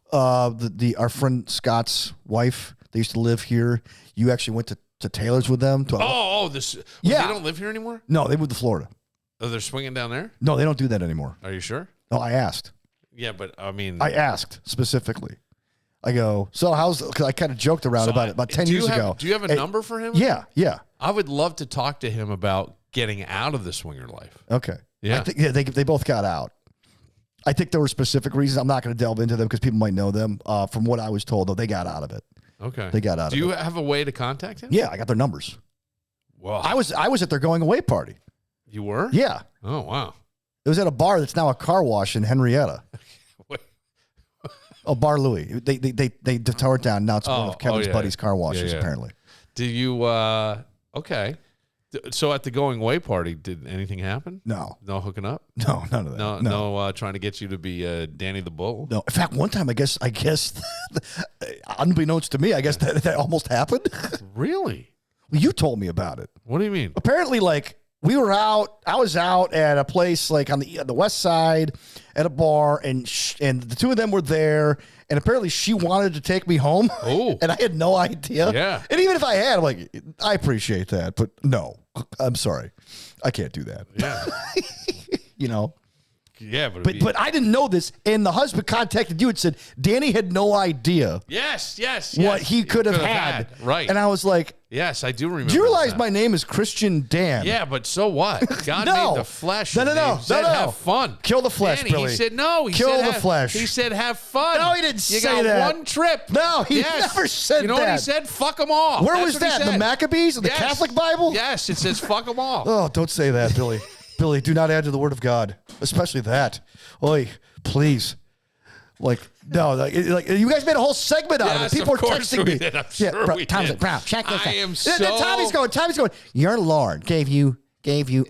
[SPEAKER 3] our friend Scott's wife. They used to live here. You actually went to Taylor's with them.
[SPEAKER 2] They don't live here anymore.
[SPEAKER 3] No, they moved to Florida.
[SPEAKER 2] Oh, they're swinging down there.
[SPEAKER 3] No, they don't do that anymore.
[SPEAKER 2] Are you sure?
[SPEAKER 3] No, I asked.
[SPEAKER 2] Yeah, but I mean,
[SPEAKER 3] I asked specifically. I go, so because I kind of joked around about 10 years ago.
[SPEAKER 2] Do you have a number for him?
[SPEAKER 3] Yeah.
[SPEAKER 2] I would love to talk to him about getting out of the swinger life.
[SPEAKER 3] Okay.
[SPEAKER 2] Yeah.
[SPEAKER 3] I think they both got out. I think there were specific reasons. I'm not going to delve into them because people might know them. From what I was told, though, they got out of it.
[SPEAKER 2] Okay.
[SPEAKER 3] They got out of it.
[SPEAKER 2] Do you have a way to contact him?
[SPEAKER 3] Yeah, I got their numbers.
[SPEAKER 2] Well,
[SPEAKER 3] I was at their going away party.
[SPEAKER 2] You were?
[SPEAKER 3] Yeah.
[SPEAKER 2] Oh, wow.
[SPEAKER 3] It was at a bar that's now a car wash in Henrietta. Oh, Bar Louie. They tore it down. Now it's one of Kevin's buddy's car washes, apparently.
[SPEAKER 2] Do you, okay. So at the going away party, did anything happen?
[SPEAKER 3] No.
[SPEAKER 2] No hooking up?
[SPEAKER 3] No, none of that.
[SPEAKER 2] No trying to get you to be Danny the Bull?
[SPEAKER 3] No. In fact, one time, I guess unbeknownst to me, I guess that almost happened.
[SPEAKER 2] Really?
[SPEAKER 3] Well, you told me about it.
[SPEAKER 2] What do you mean?
[SPEAKER 3] Apparently, I was out at a place on the west side at a bar, and the two of them were there, and apparently she wanted to take me home.
[SPEAKER 2] Oh.
[SPEAKER 3] And I had no idea.
[SPEAKER 2] Yeah.
[SPEAKER 3] And even if I had, I'm like, I appreciate that, but no, I'm sorry. I can't do that.
[SPEAKER 2] Yeah.
[SPEAKER 3] You know?
[SPEAKER 2] Yeah,
[SPEAKER 3] but I didn't know this, and the husband contacted you and said Danny had no idea.
[SPEAKER 2] Yes.
[SPEAKER 3] What he could have had.
[SPEAKER 2] Right.
[SPEAKER 3] And I was like,
[SPEAKER 2] yes, I do remember.
[SPEAKER 3] Do you realize my name is Christian Dan?
[SPEAKER 2] Yeah, but so what? God made the flesh.
[SPEAKER 3] No.
[SPEAKER 2] Have fun.
[SPEAKER 3] Kill the flesh,
[SPEAKER 2] Danny,
[SPEAKER 3] Billy.
[SPEAKER 2] He said no.
[SPEAKER 3] Kill the flesh.
[SPEAKER 2] He said have fun.
[SPEAKER 3] No, he didn't say that.
[SPEAKER 2] You got one trip.
[SPEAKER 3] No, he never said that.
[SPEAKER 2] You know what he said? Fuck them all.
[SPEAKER 3] Where was that? The Maccabees? The Catholic Bible?
[SPEAKER 2] Yes, it says fuck them all.
[SPEAKER 3] Oh, don't say that, Billy. Billy, do not add to the word of God, especially that. Oy, please. No, you guys made a whole segment out of it. People are texting me.
[SPEAKER 2] Did. I'm sure we did.
[SPEAKER 3] Brown, check this out.
[SPEAKER 2] I am so...
[SPEAKER 3] Tommy's going, your Lord gave you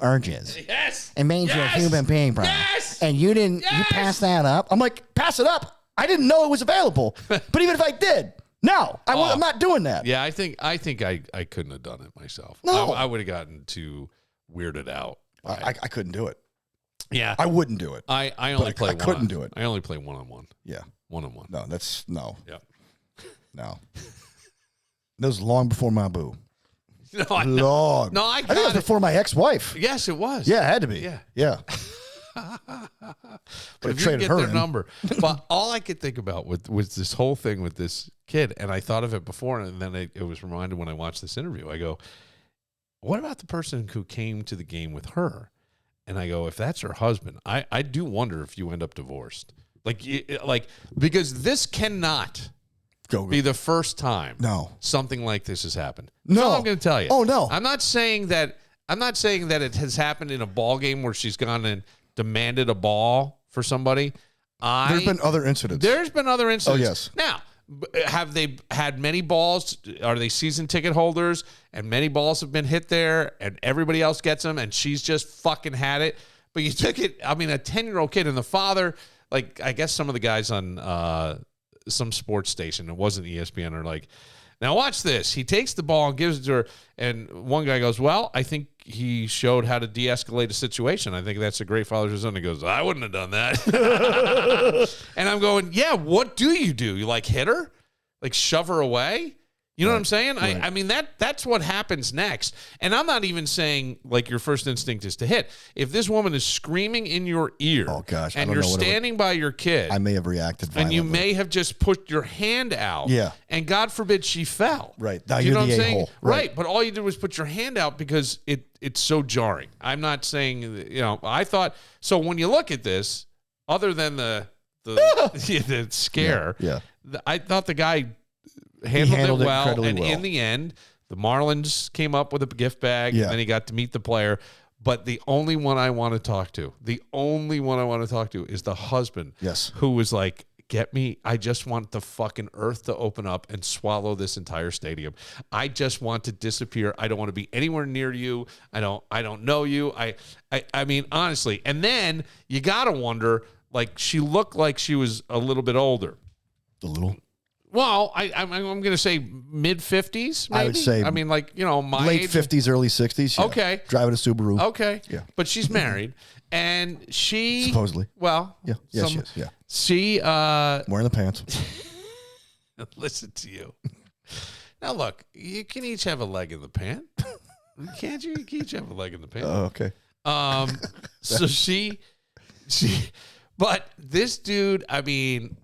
[SPEAKER 3] urges.
[SPEAKER 2] Yes.
[SPEAKER 3] And made you a human being, bro.
[SPEAKER 2] Yes.
[SPEAKER 3] And you didn't, you passed that up. I'm like, pass it up? I didn't know it was available. But even if I did, no, I'm not doing that.
[SPEAKER 2] Yeah, I think I couldn't have done it myself.
[SPEAKER 3] No.
[SPEAKER 2] I would have gotten too weirded out.
[SPEAKER 3] I couldn't do it.
[SPEAKER 2] Yeah,
[SPEAKER 3] I wouldn't do it.
[SPEAKER 2] I only play. I
[SPEAKER 3] couldn't do it.
[SPEAKER 2] I only play 1-on-1.
[SPEAKER 3] Yeah,
[SPEAKER 2] 1-on-1.
[SPEAKER 3] No, that's no.
[SPEAKER 2] Yeah,
[SPEAKER 3] no. That was long before my boo.
[SPEAKER 2] No,
[SPEAKER 3] Long.
[SPEAKER 2] No, I
[SPEAKER 3] think it was before my ex-wife.
[SPEAKER 2] Yes, it was.
[SPEAKER 3] Yeah, it had to be.
[SPEAKER 2] Yeah. But if you can get their
[SPEAKER 3] in.
[SPEAKER 2] number, but all I could think about was this whole thing with this kid, and I thought of it before, and then it was reminded when I watched this interview. I go, what about the person who came to the game with her? And I go, if that's her husband, I do wonder if you end up divorced, because this cannot be the first time something like this has happened. That's all I'm going to tell you.
[SPEAKER 3] Oh no,
[SPEAKER 2] I'm not saying that it has happened in a ball game where she's gone and demanded a ball for somebody.
[SPEAKER 3] There's been other incidents.
[SPEAKER 2] There's been other incidents.
[SPEAKER 3] Oh yes.
[SPEAKER 2] Now, have they had many balls? Are they season ticket holders? And many balls have been hit there, and everybody else gets them, and she's just fucking had it. But you took it. I mean, a 10-year-old kid, and the father, like I guess some of the guys on some sports station, it wasn't ESPN, are like, now watch this. He takes the ball and gives it to her, and one guy goes, well, I think he showed how to de-escalate a situation. I think that's a great father to his son. He goes, I wouldn't have done that. And I'm going, yeah, what do? You like hit her? Like shove her away? You know what I'm saying? Right. I mean, that's what happens next. And I'm not even saying like your first instinct is to hit. If this woman is screaming in your ear, and you're standing by your kid,
[SPEAKER 3] I may have reacted violently.
[SPEAKER 2] And you may have just put your hand out.
[SPEAKER 3] Yeah.
[SPEAKER 2] And God forbid she fell.
[SPEAKER 3] Right. Now
[SPEAKER 2] you know what I'm
[SPEAKER 3] the
[SPEAKER 2] saying?
[SPEAKER 3] a-hole.
[SPEAKER 2] Right. But all you did was put your hand out because it's so jarring. I'm not saying, I thought, so when you look at this, other than the scare, I thought the guy handled it well, and in the end, the Marlins came up with a gift bag, and then he got to meet the player. But the only one I want to talk to, is the husband, who was like, get me, I just want the fucking earth to open up and swallow this entire stadium. I just want to disappear. I don't want to be anywhere near you. I don't know you. I mean, honestly. And then you got to wonder, like, she looked like she was a little bit older.
[SPEAKER 3] A little?
[SPEAKER 2] Well, I'm going to say mid-50s, maybe?
[SPEAKER 3] I would say,
[SPEAKER 2] I mean, like, my
[SPEAKER 3] late
[SPEAKER 2] age.
[SPEAKER 3] 50s, early 60s. Yeah.
[SPEAKER 2] Okay.
[SPEAKER 3] Driving a Subaru.
[SPEAKER 2] Okay.
[SPEAKER 3] Yeah.
[SPEAKER 2] But she's married, and she...
[SPEAKER 3] Supposedly.
[SPEAKER 2] Well...
[SPEAKER 3] Yeah. Yes, she is. Yeah.
[SPEAKER 2] She...
[SPEAKER 3] Wearing the pants.
[SPEAKER 2] Listen to you. Now, look, you can each have a leg in the pant. Can't you? You can each have a leg in the pant.
[SPEAKER 3] Oh, okay.
[SPEAKER 2] So she... But this dude, I mean...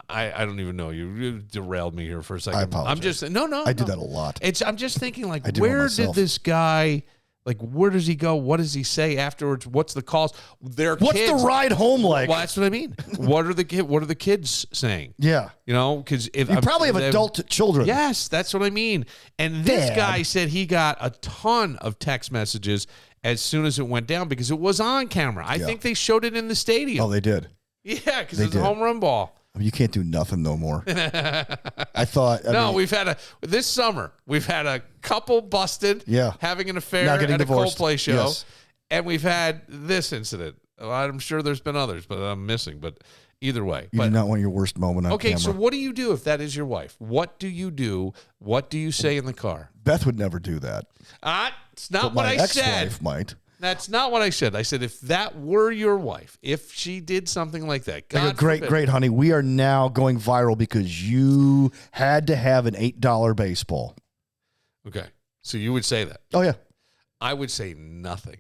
[SPEAKER 2] I don't even know. You derailed me here for a second.
[SPEAKER 3] I apologize.
[SPEAKER 2] I'm just no.
[SPEAKER 3] I do that a lot.
[SPEAKER 2] I'm just thinking, like, where did this guy, like, where does he go? What does he say afterwards? What's the calls? What's
[SPEAKER 3] the ride home like?
[SPEAKER 2] Well, that's what I mean. What are the kids saying?
[SPEAKER 3] Yeah,
[SPEAKER 2] because
[SPEAKER 3] you probably have adult children.
[SPEAKER 2] Yes, that's what I mean. And this guy said he got a ton of text messages as soon as it went down because it was on camera. I think they showed it in the stadium.
[SPEAKER 3] Oh, they did.
[SPEAKER 2] Yeah, because it's a home run ball.
[SPEAKER 3] I mean, you can't do nothing no more. I thought.
[SPEAKER 2] This summer, we've had a couple busted having an affair at a Coldplay show.
[SPEAKER 3] Yes.
[SPEAKER 2] And we've had this incident. Well, I'm sure there's been others, but I'm missing. But either way.
[SPEAKER 3] You do not want your worst moment on camera.
[SPEAKER 2] Okay, so what do you do if that is your wife? What do you do? What do you say in the car?
[SPEAKER 3] Beth would never do that.
[SPEAKER 2] It's not what I said.
[SPEAKER 3] My ex-wife might.
[SPEAKER 2] That's not what I said. I said if that were your wife, if she did something like that. God
[SPEAKER 3] great, honey. We are now going viral because you had to have an $8 baseball.
[SPEAKER 2] Okay. So you would say that?
[SPEAKER 3] Oh, yeah.
[SPEAKER 2] I would say nothing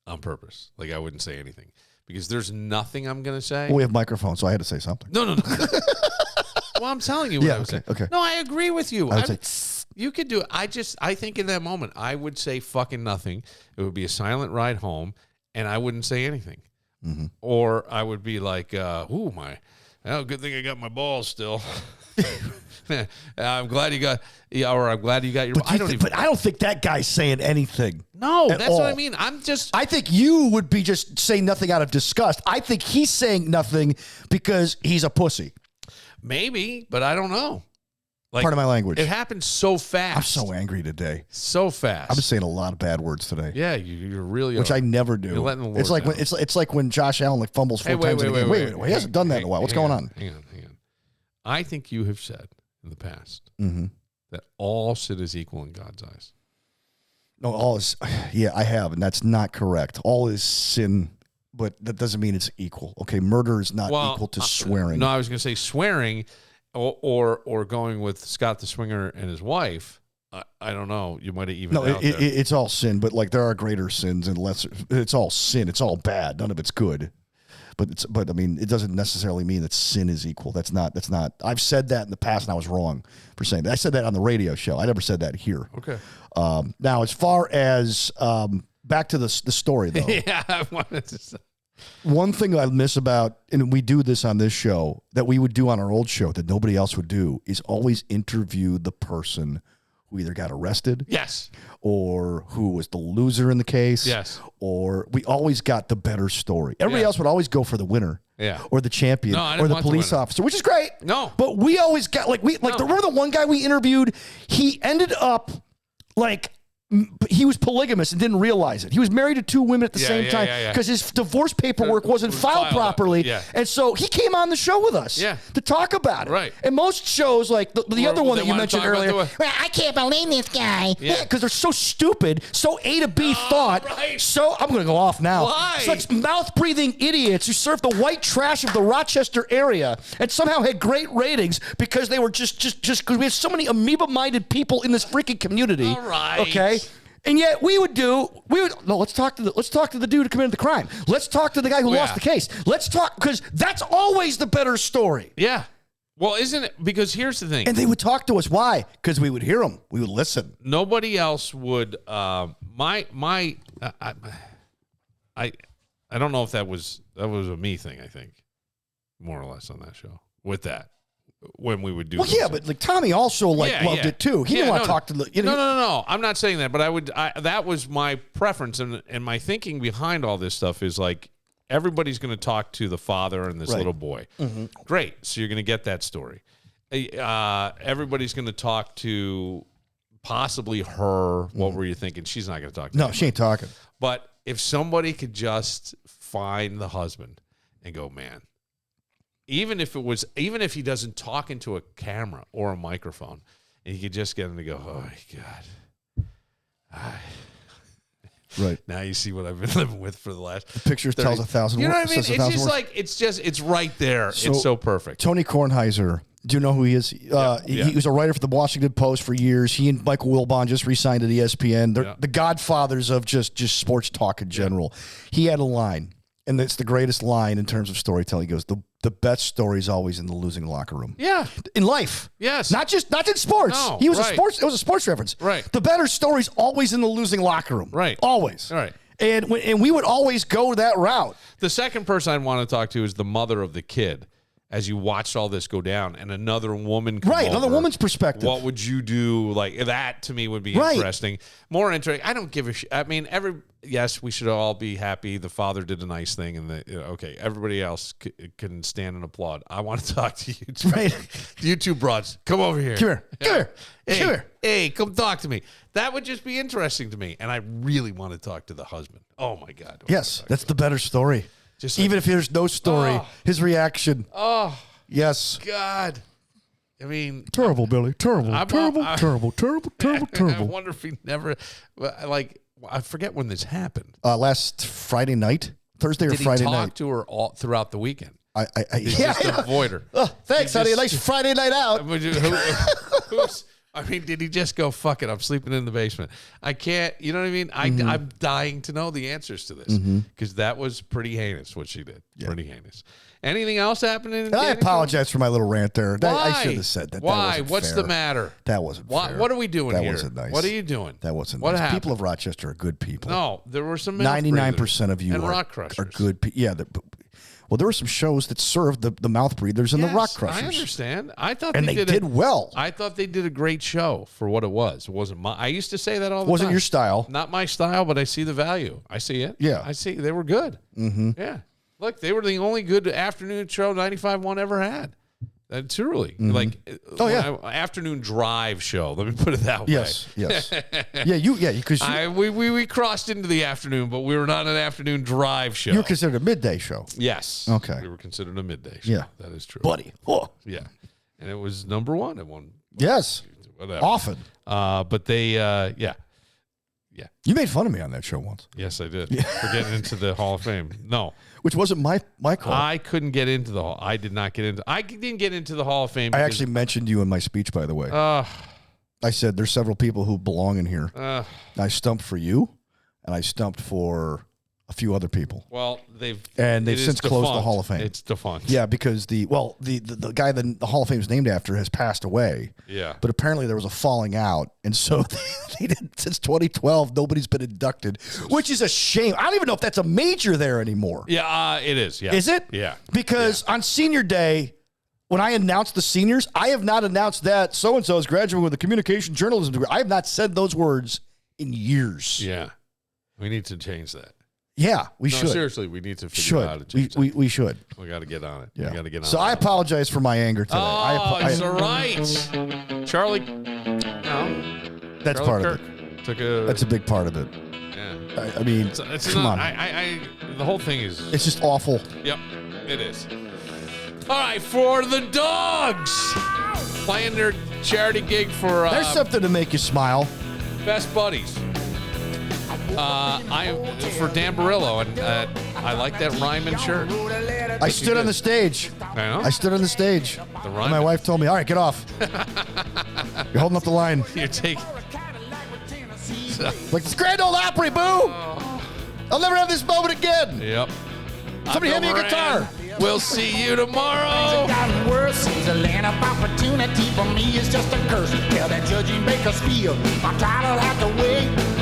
[SPEAKER 2] on purpose. Like, I wouldn't say anything because there's nothing I'm going to say.
[SPEAKER 3] Well, we have microphones, so I had to say something.
[SPEAKER 2] No. Well, I'm telling you what I would say.
[SPEAKER 3] Okay.
[SPEAKER 2] No, I agree with you.
[SPEAKER 3] I would say...
[SPEAKER 2] You could do it. I think in that moment, I would say fucking nothing. It would be a silent ride home, and I wouldn't say anything.
[SPEAKER 3] Mm-hmm.
[SPEAKER 2] Or I would be like, good thing I got my balls still. I'm glad you got, I'm glad you got your.
[SPEAKER 3] But I don't think that guy's saying anything.
[SPEAKER 2] No, that's all. What I mean. I
[SPEAKER 3] think you would be just saying nothing out of disgust. I think he's saying nothing because he's a pussy.
[SPEAKER 2] Maybe, but I don't know. Like,
[SPEAKER 3] part of my language.
[SPEAKER 2] It happened so fast.
[SPEAKER 3] I'm so angry today.
[SPEAKER 2] So fast.
[SPEAKER 3] I've been saying a lot of bad words today.
[SPEAKER 2] Yeah, you're really.
[SPEAKER 3] Which I never do.
[SPEAKER 2] You're letting the Lord
[SPEAKER 3] it's like
[SPEAKER 2] down.
[SPEAKER 3] It's like when Josh Allen fumbles four times in a game. Wait, he hasn't done that in a while. What's going on?
[SPEAKER 2] Hang on. I think you have said in the past
[SPEAKER 3] mm-hmm.
[SPEAKER 2] that all sin is equal in God's eyes.
[SPEAKER 3] No, all is, yeah, I have, and that's not correct. All is sin, but that doesn't mean it's equal. Okay, murder is not equal to swearing.
[SPEAKER 2] No, I was going to say swearing or going with Scott the Swinger and his wife. I don't know. You might have even. No,
[SPEAKER 3] it's all sin, but like there are greater sins and lesser. It's all sin. It's all bad. None of it's good. But I mean, it doesn't necessarily mean that sin is equal. That's not. I've said that in the past, and I was wrong for saying that. I said that on the radio show. I never said that here.
[SPEAKER 2] Okay.
[SPEAKER 3] Now, as far as back to the story, though.
[SPEAKER 2] Yeah, I wanted to say.
[SPEAKER 3] One thing I miss about, and we do this on this show, that we would do on our old show that nobody else would do, is always interview the person who either got arrested,
[SPEAKER 2] yes,
[SPEAKER 3] or who was the loser in the case,
[SPEAKER 2] yes,
[SPEAKER 3] or we always got the better story. Everybody else would always go for the winner, or the champion, or the police officer, which is great.
[SPEAKER 2] No,
[SPEAKER 3] but we always got remember the one guy we interviewed? He ended up like. He was polygamous and didn't realize it. He was married to 2 women at the same time because his divorce paperwork wasn't filed properly. And so he came on the show with us to talk about it.
[SPEAKER 2] Right.
[SPEAKER 3] And most shows, like the other one that you mentioned earlier, well, I can't believe this guy. Yeah, because they're so stupid, so A to B thought. Right. So I'm going to go off now.
[SPEAKER 2] Why?
[SPEAKER 3] Such mouth-breathing idiots who served the white trash of the Rochester area and somehow had great ratings because they were just because we have so many amoeba-minded people in this freaking community.
[SPEAKER 2] All right.
[SPEAKER 3] Okay. And yet let's talk to the dude who committed the crime. Let's talk to the guy who lost the case. Let's talk, because that's always the better story.
[SPEAKER 2] Yeah. Well, isn't it? Because here's the thing.
[SPEAKER 3] And they would talk to us. Why? Because we would hear them. We would listen.
[SPEAKER 2] Nobody else would. I don't know if that was a me thing. I think more or less on that show with that. When we would do,
[SPEAKER 3] well, yeah, but like Tommy also loved it too. He didn't want to talk to the.
[SPEAKER 2] No. I'm not saying that, but that was my preference, and my thinking behind all this stuff is like everybody's going to talk to the father and this little boy. Mm-hmm. Great, so you're going to get that story. Everybody's going to talk to possibly her. What were you thinking? She's not going to talk to.
[SPEAKER 3] No, she ain't talking.
[SPEAKER 2] But if somebody could just find the husband and go, man. Even if he doesn't talk into a camera or a microphone, and you could just get him to go, oh my God.
[SPEAKER 3] Right.
[SPEAKER 2] Now you see what I've been living with for the last.
[SPEAKER 3] The picture tells 1,000 words.
[SPEAKER 2] You know what I mean? It's just it's right there. It's so perfect.
[SPEAKER 3] Tony Kornheiser. Do you know who he is? He was a writer for the Washington Post for years. He and Michael Wilbon just re-signed to the ESPN. They're the godfathers of just sports talk in general. He had a line, and it's the greatest line in terms of storytelling. He goes, the best story is always in the losing locker room.
[SPEAKER 2] Yeah.
[SPEAKER 3] In life.
[SPEAKER 2] Yes.
[SPEAKER 3] Not in sports.
[SPEAKER 2] No,
[SPEAKER 3] it was a sports reference.
[SPEAKER 2] Right.
[SPEAKER 3] The better story is always in the losing locker room.
[SPEAKER 2] Right.
[SPEAKER 3] Always.
[SPEAKER 2] Right.
[SPEAKER 3] And we would always go that route.
[SPEAKER 2] The second person I'd want to talk to is the mother of the kid. As you watched all this go down, and another woman come over,
[SPEAKER 3] another woman's perspective.
[SPEAKER 2] What would you do? Like that to me would be interesting. More interesting. I don't give a shit. I mean, yes, we should all be happy. The father did a nice thing, and okay, everybody else can stand and applaud. I want to talk to you two. Right. You two broads, come over here.
[SPEAKER 3] Come here.
[SPEAKER 2] Hey, come talk to me. That would just be interesting to me, and I really want to talk to the husband. Oh my God.
[SPEAKER 3] Yes, that's the better story. Just even if there's no story, his reaction.
[SPEAKER 2] Oh,
[SPEAKER 3] yes.
[SPEAKER 2] God. I mean,
[SPEAKER 3] terrible, Billy. Terrible. Terrible.
[SPEAKER 2] I wonder if he never, I forget when this happened.
[SPEAKER 3] Last Friday night, Thursday or Friday night.
[SPEAKER 2] Did he talk to her all throughout the weekend?
[SPEAKER 3] Just
[SPEAKER 2] avoid her.
[SPEAKER 3] Oh, thanks, honey. Nice Friday night out.
[SPEAKER 2] Did he just go, fuck it, I'm sleeping in the basement? I can't, you know what I mean? I'm dying to know the answers to this because that was pretty heinous what she did. Yeah. Pretty heinous. Anything else happening?
[SPEAKER 3] I apologize for my little rant there.
[SPEAKER 2] Why?
[SPEAKER 3] I should have said that.
[SPEAKER 2] Why?
[SPEAKER 3] That
[SPEAKER 2] What's
[SPEAKER 3] fair.
[SPEAKER 2] the matter?
[SPEAKER 3] That wasn't fair.
[SPEAKER 2] What are we doing here?
[SPEAKER 3] That wasn't nice.
[SPEAKER 2] What are you doing?
[SPEAKER 3] That wasn't
[SPEAKER 2] what
[SPEAKER 3] nice.
[SPEAKER 2] Happened?
[SPEAKER 3] People of Rochester are good people.
[SPEAKER 2] No, there were some
[SPEAKER 3] 99% of you are good people. Yeah. Well, there were some shows that served the mouth breathers and the rock crushers.
[SPEAKER 2] I understand. I thought
[SPEAKER 3] they did well.
[SPEAKER 2] I thought they did a great show for what it was. It wasn't I used to say that all the time.
[SPEAKER 3] Wasn't your style.
[SPEAKER 2] Not my style, but I see the value. I see it.
[SPEAKER 3] Yeah.
[SPEAKER 2] I see. They were good.
[SPEAKER 3] Mm-hmm.
[SPEAKER 2] Yeah. Look, they were the only good afternoon show 95.1 ever had. Truly. Afternoon drive show. Let me put it that way.
[SPEAKER 3] Yes. Because
[SPEAKER 2] we crossed into the afternoon, but we were not an afternoon drive show.
[SPEAKER 3] You were considered a midday show.
[SPEAKER 2] Yes.
[SPEAKER 3] Okay.
[SPEAKER 2] We were considered a midday show.
[SPEAKER 3] Yeah.
[SPEAKER 2] That is true.
[SPEAKER 3] Buddy. Oh.
[SPEAKER 2] Yeah. And it was number one at one.
[SPEAKER 3] Yes.
[SPEAKER 2] Whatever.
[SPEAKER 3] Often.
[SPEAKER 2] But they, Yeah.
[SPEAKER 3] You made fun of me on that show once.
[SPEAKER 2] Yes, I did. For getting into the Hall of Fame. No.
[SPEAKER 3] Which wasn't my call.
[SPEAKER 2] I couldn't get into the Hall. I did not get into. I didn't get into the Hall of Fame.
[SPEAKER 3] I actually mentioned you in my speech, by the way. I said there's several people who belong in here. I stumped for you, and I stumped for a few other people.
[SPEAKER 2] Well, they've
[SPEAKER 3] since closed the Hall of Fame.
[SPEAKER 2] It's defunct.
[SPEAKER 3] Yeah, because the guy that the Hall of Fame is named after has passed away.
[SPEAKER 2] Yeah.
[SPEAKER 3] But apparently there was a falling out, and so they didn't, since 2012 nobody's been inducted, which is a shame. I don't even know if that's a major there anymore.
[SPEAKER 2] Yeah, it is. Yeah.
[SPEAKER 3] Is it?
[SPEAKER 2] Yeah.
[SPEAKER 3] Because on senior day, when I announced the seniors, I have not announced that so-and-so is graduating with a communication journalism degree. I have not said those words in years.
[SPEAKER 2] Yeah. We need to change that.
[SPEAKER 3] Yeah, we should.
[SPEAKER 2] Seriously, we need to figure out how to change that.
[SPEAKER 3] We should.
[SPEAKER 2] We got to get on it.
[SPEAKER 3] Yeah.
[SPEAKER 2] We got to get on
[SPEAKER 3] So I apologize for my anger today.
[SPEAKER 2] It's all right. Charlie, no.
[SPEAKER 3] That's
[SPEAKER 2] Charlie
[SPEAKER 3] part
[SPEAKER 2] Kirk
[SPEAKER 3] of it. That's a big part of it.
[SPEAKER 2] Yeah.
[SPEAKER 3] I mean, come on.
[SPEAKER 2] The whole thing is...
[SPEAKER 3] It's just awful.
[SPEAKER 2] Yep, it is. All right, for the Dawgs. Playing their charity gig for...
[SPEAKER 3] There's something to make you smile.
[SPEAKER 2] Best Buddies. For Dan Barillo, and I like that Ryman shirt.
[SPEAKER 3] I stood on the stage.
[SPEAKER 2] I know.
[SPEAKER 3] I stood on the stage.
[SPEAKER 2] The
[SPEAKER 3] and my wife told me, all right, get off. You're holding up the line.
[SPEAKER 2] You're taking...
[SPEAKER 3] Like, this Grand Ole Opry, boo! I'll never have this moment again.
[SPEAKER 2] Yep.
[SPEAKER 3] Somebody hand me a guitar.
[SPEAKER 2] We'll see you tomorrow.
[SPEAKER 6] Things have gotten worse. Seems a land of opportunity for me is just a curse. Tell that judge in Bakersfield I'm tired of have to wait.